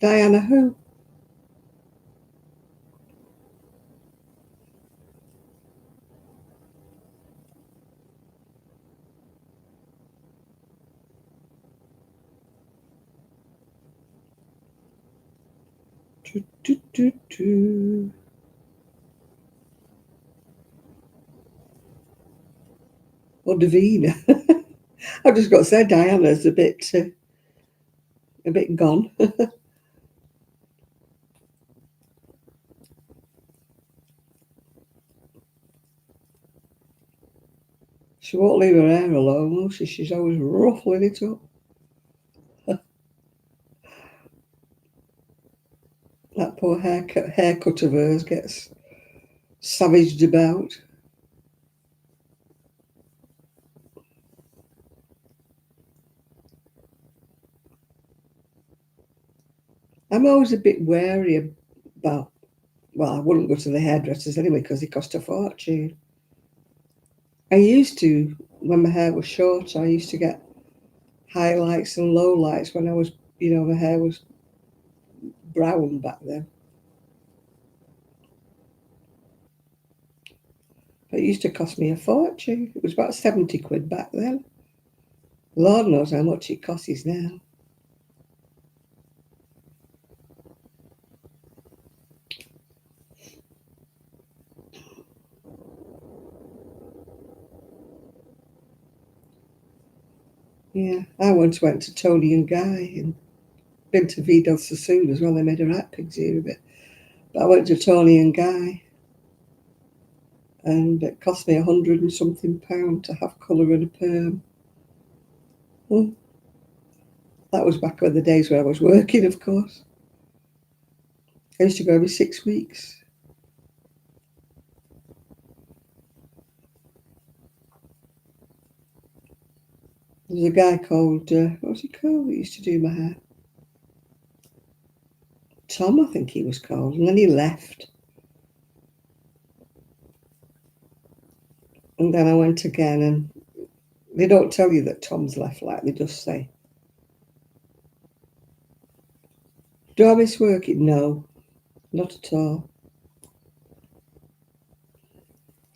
Diana who? Do, do, do, do. Or Davina. I've just got to say Diana's a bit gone. She won't leave her hair alone, will she? She's always ruffling it up. That poor haircut of hers gets savaged about. I'm always a bit wary about, well, I wouldn't go to the hairdressers anyway because they cost a fortune. I used to, when my hair was short, I used to get highlights and lowlights when I was, my hair was brown back then. It used to cost me a fortune. It was about 70 quid back then. Lord knows how much it costs now. Yeah, I once went to Tony and Guy and been to Vidal Sassoon as well. They made a rat pigs here a bit. But I went to Tony and Guy and it cost me £100 and something to have colour and a perm. Well, that was back in the days when I was working, of course. I used to go every 6 weeks. There's a guy called, what was he called? He used to do my hair. Tom, I think he was called. And then he left. And then I went again, and they don't tell you that Tom's left, like they just say. Do I miss working? No, not at all.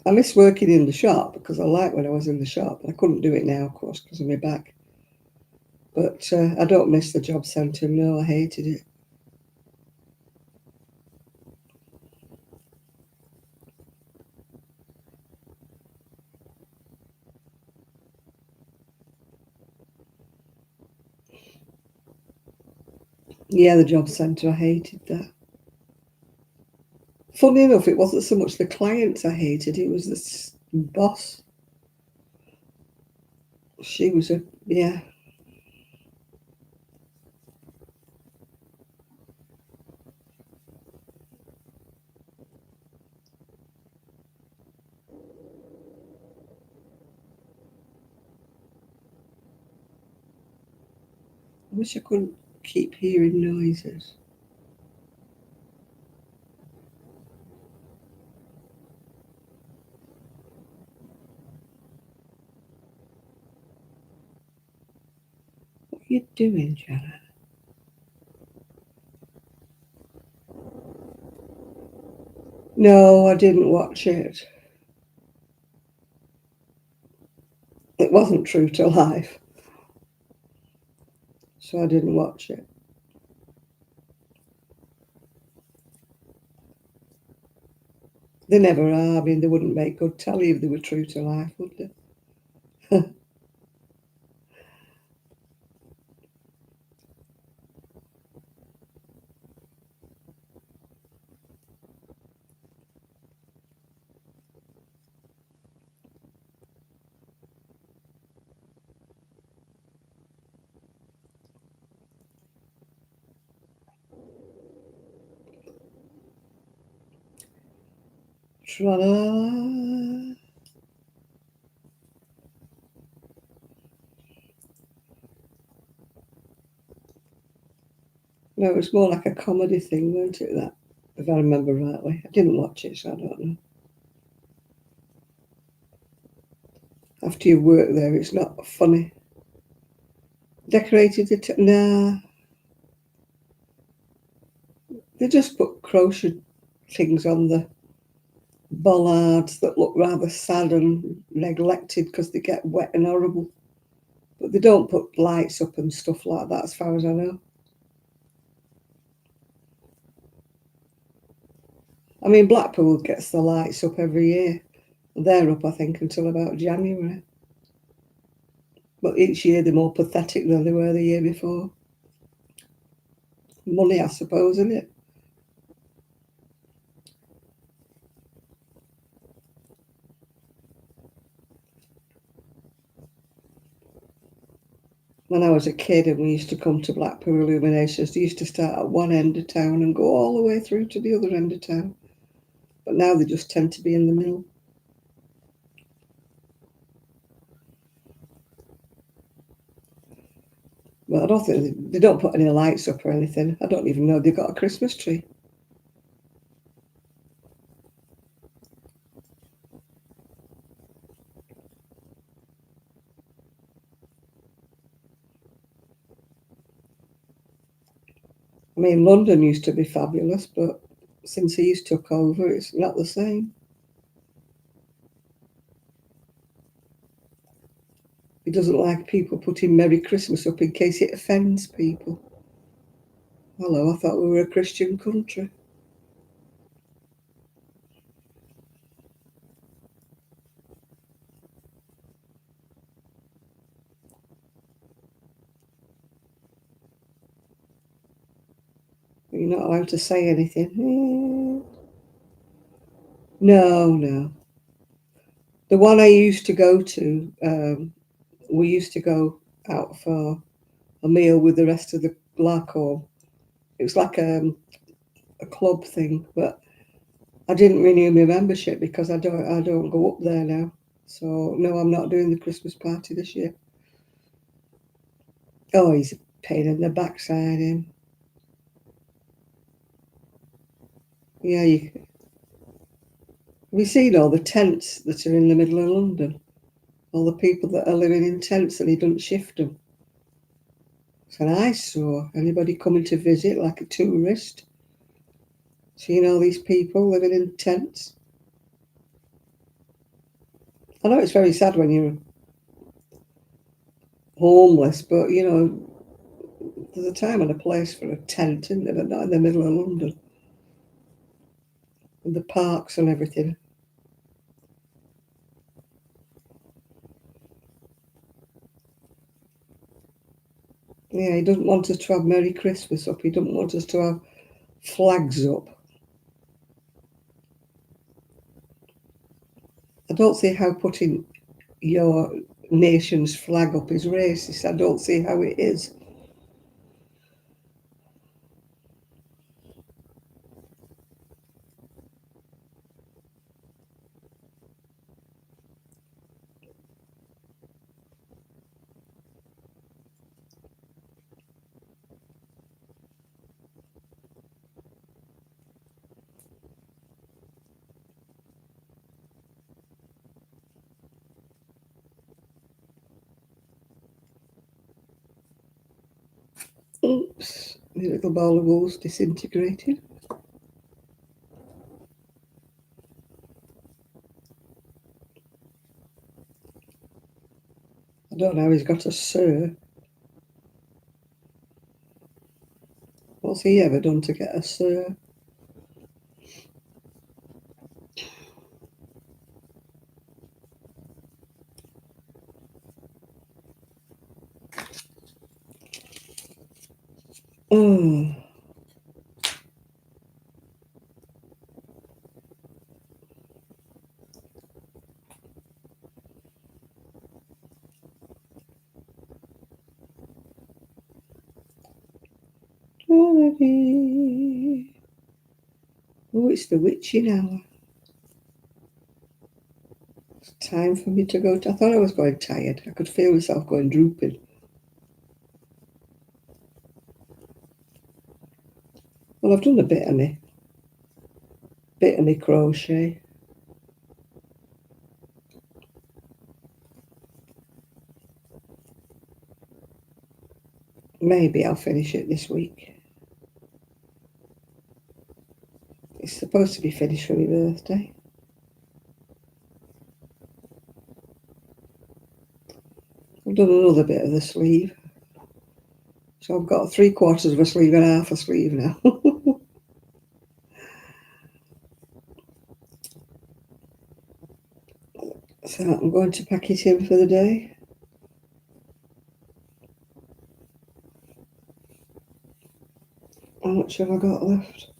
I miss working in the shop because I liked when I was in the shop. I couldn't do it now, of course, because of my back. But I don't miss the job centre. No, I hated it. Yeah, the job centre, I hated that. Funny enough, it wasn't so much the clients I hated, it was the boss. She was yeah. I wish I couldn't keep hearing noises. What are you doing, Janet? No, I didn't watch it. It wasn't true to life, so I didn't watch it. They never are. I mean, they wouldn't make good telly if they were true to life, would they? Tra-la. No, it was more like a comedy thing, weren't it, that? If I remember rightly. I didn't watch it, so I don't know. After you work there, it's not funny. Decorated it? Nah. They just put crochet things on the bollards that look rather sad and neglected because they get wet and horrible. But they don't put lights up and stuff like that, as far as I know. I mean, Blackpool gets the lights up every year. They're up, I think, until about January. But each year they're more pathetic than they were the year before. Money, I suppose, isn't it? When I was a kid and we used to come to Blackpool Illuminations, they used to start at one end of town and go all the way through to the other end of town. But now they just tend to be in the middle. But I don't think they don't put any lights up or anything. I don't even know they've got a Christmas tree. I mean, London used to be fabulous, but since he's took over, it's not the same. He doesn't like people putting Merry Christmas up in case it offends people. Hello, I thought we were a Christian country. You're not allowed to say anything. No, no. The one I used to go to, we used to go out for a meal with the rest of the Glarco. It was like a club thing, but I didn't renew my membership because I don't go up there now. So no, I'm not doing the Christmas party this year. Oh, he's a pain in the backside, him. Yeah, have you seen all the tents that are in the middle of London? All the people that are living in tents and he doesn't shift them. It's an eyesore. Anybody coming to visit like a tourist? Seeing all these people living in tents. I know it's very sad when you're homeless, but you know, there's a time and a place for a tent, isn't there? But not in the middle of London. And the parks and everything. Yeah, he doesn't want us to have Merry Christmas up. He doesn't want us to have flags up. I don't see how putting your nation's flag up is racist. I don't see how it is. Oops, the little ball of wool's disintegrated. I don't know how he's got a sir. What's he ever done to get a sir? Oh, already. Oh, it's the witching hour. It's time for me to go. I thought I was going tired. I could feel myself going drooping. Well, I've done a bit of me crochet. Maybe I'll finish it this week. It's supposed to be finished for my birthday. I've done another bit of the sleeve. So I've got 3/4 of a sleeve and half a sleeve now. So I'm going to pack it in for the day. How much have I got left?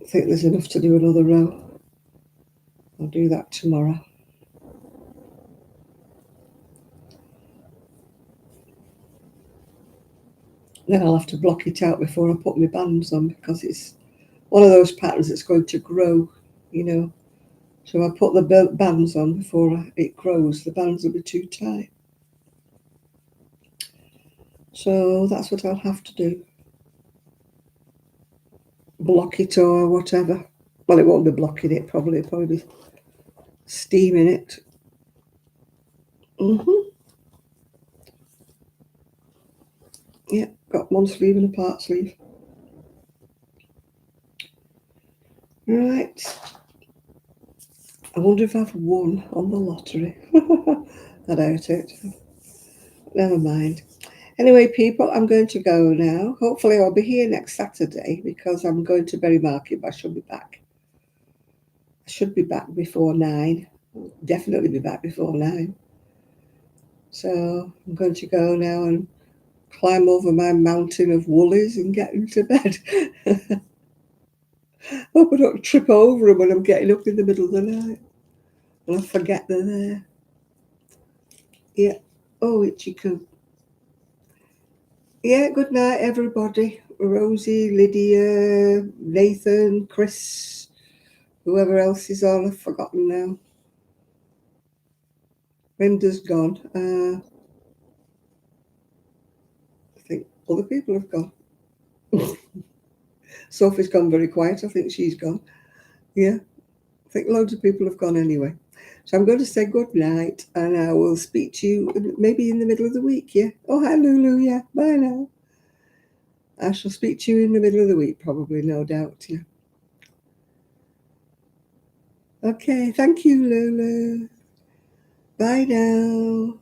I think there's enough to do another row. I'll do that tomorrow. Then I'll have to block it out before I put my bands on, because it's one of those patterns that's going to grow, you know. So I put the bands on before it grows. The bands will be too tight. So that's what I'll have to do. Block it or whatever. Well, it won't be blocking it, probably. It'll probably be steaming it. Yeah, got one sleeve and a part sleeve. Right. I wonder if I've won on the lottery. I doubt it. Never mind. Anyway, people, I'm going to go now. Hopefully I'll be here next Saturday, because I'm going to Berry Market, but I should be back. I should be back before 9. Definitely be back before 9. So I'm going to go now and climb over my mountain of woollies and get into bed. Hope I don't trip over them when I'm getting up in the middle of the night and I forget they're there. Yeah. Oh, itchy coo. Yeah, good night, everybody. Rosie, Lydia, Nathan, Chris, whoever else is on, I've forgotten now. Linda's gone. I think other people have gone. Sophie's gone very quiet. I think she's gone. Yeah, I think loads of people have gone anyway. So I'm going to say good night, and I will speak to you maybe in the middle of the week, yeah? Oh, hi, Lulu, yeah. Bye now. I shall speak to you in the middle of the week, probably, no doubt, yeah. Okay, thank you, Lulu. Bye now.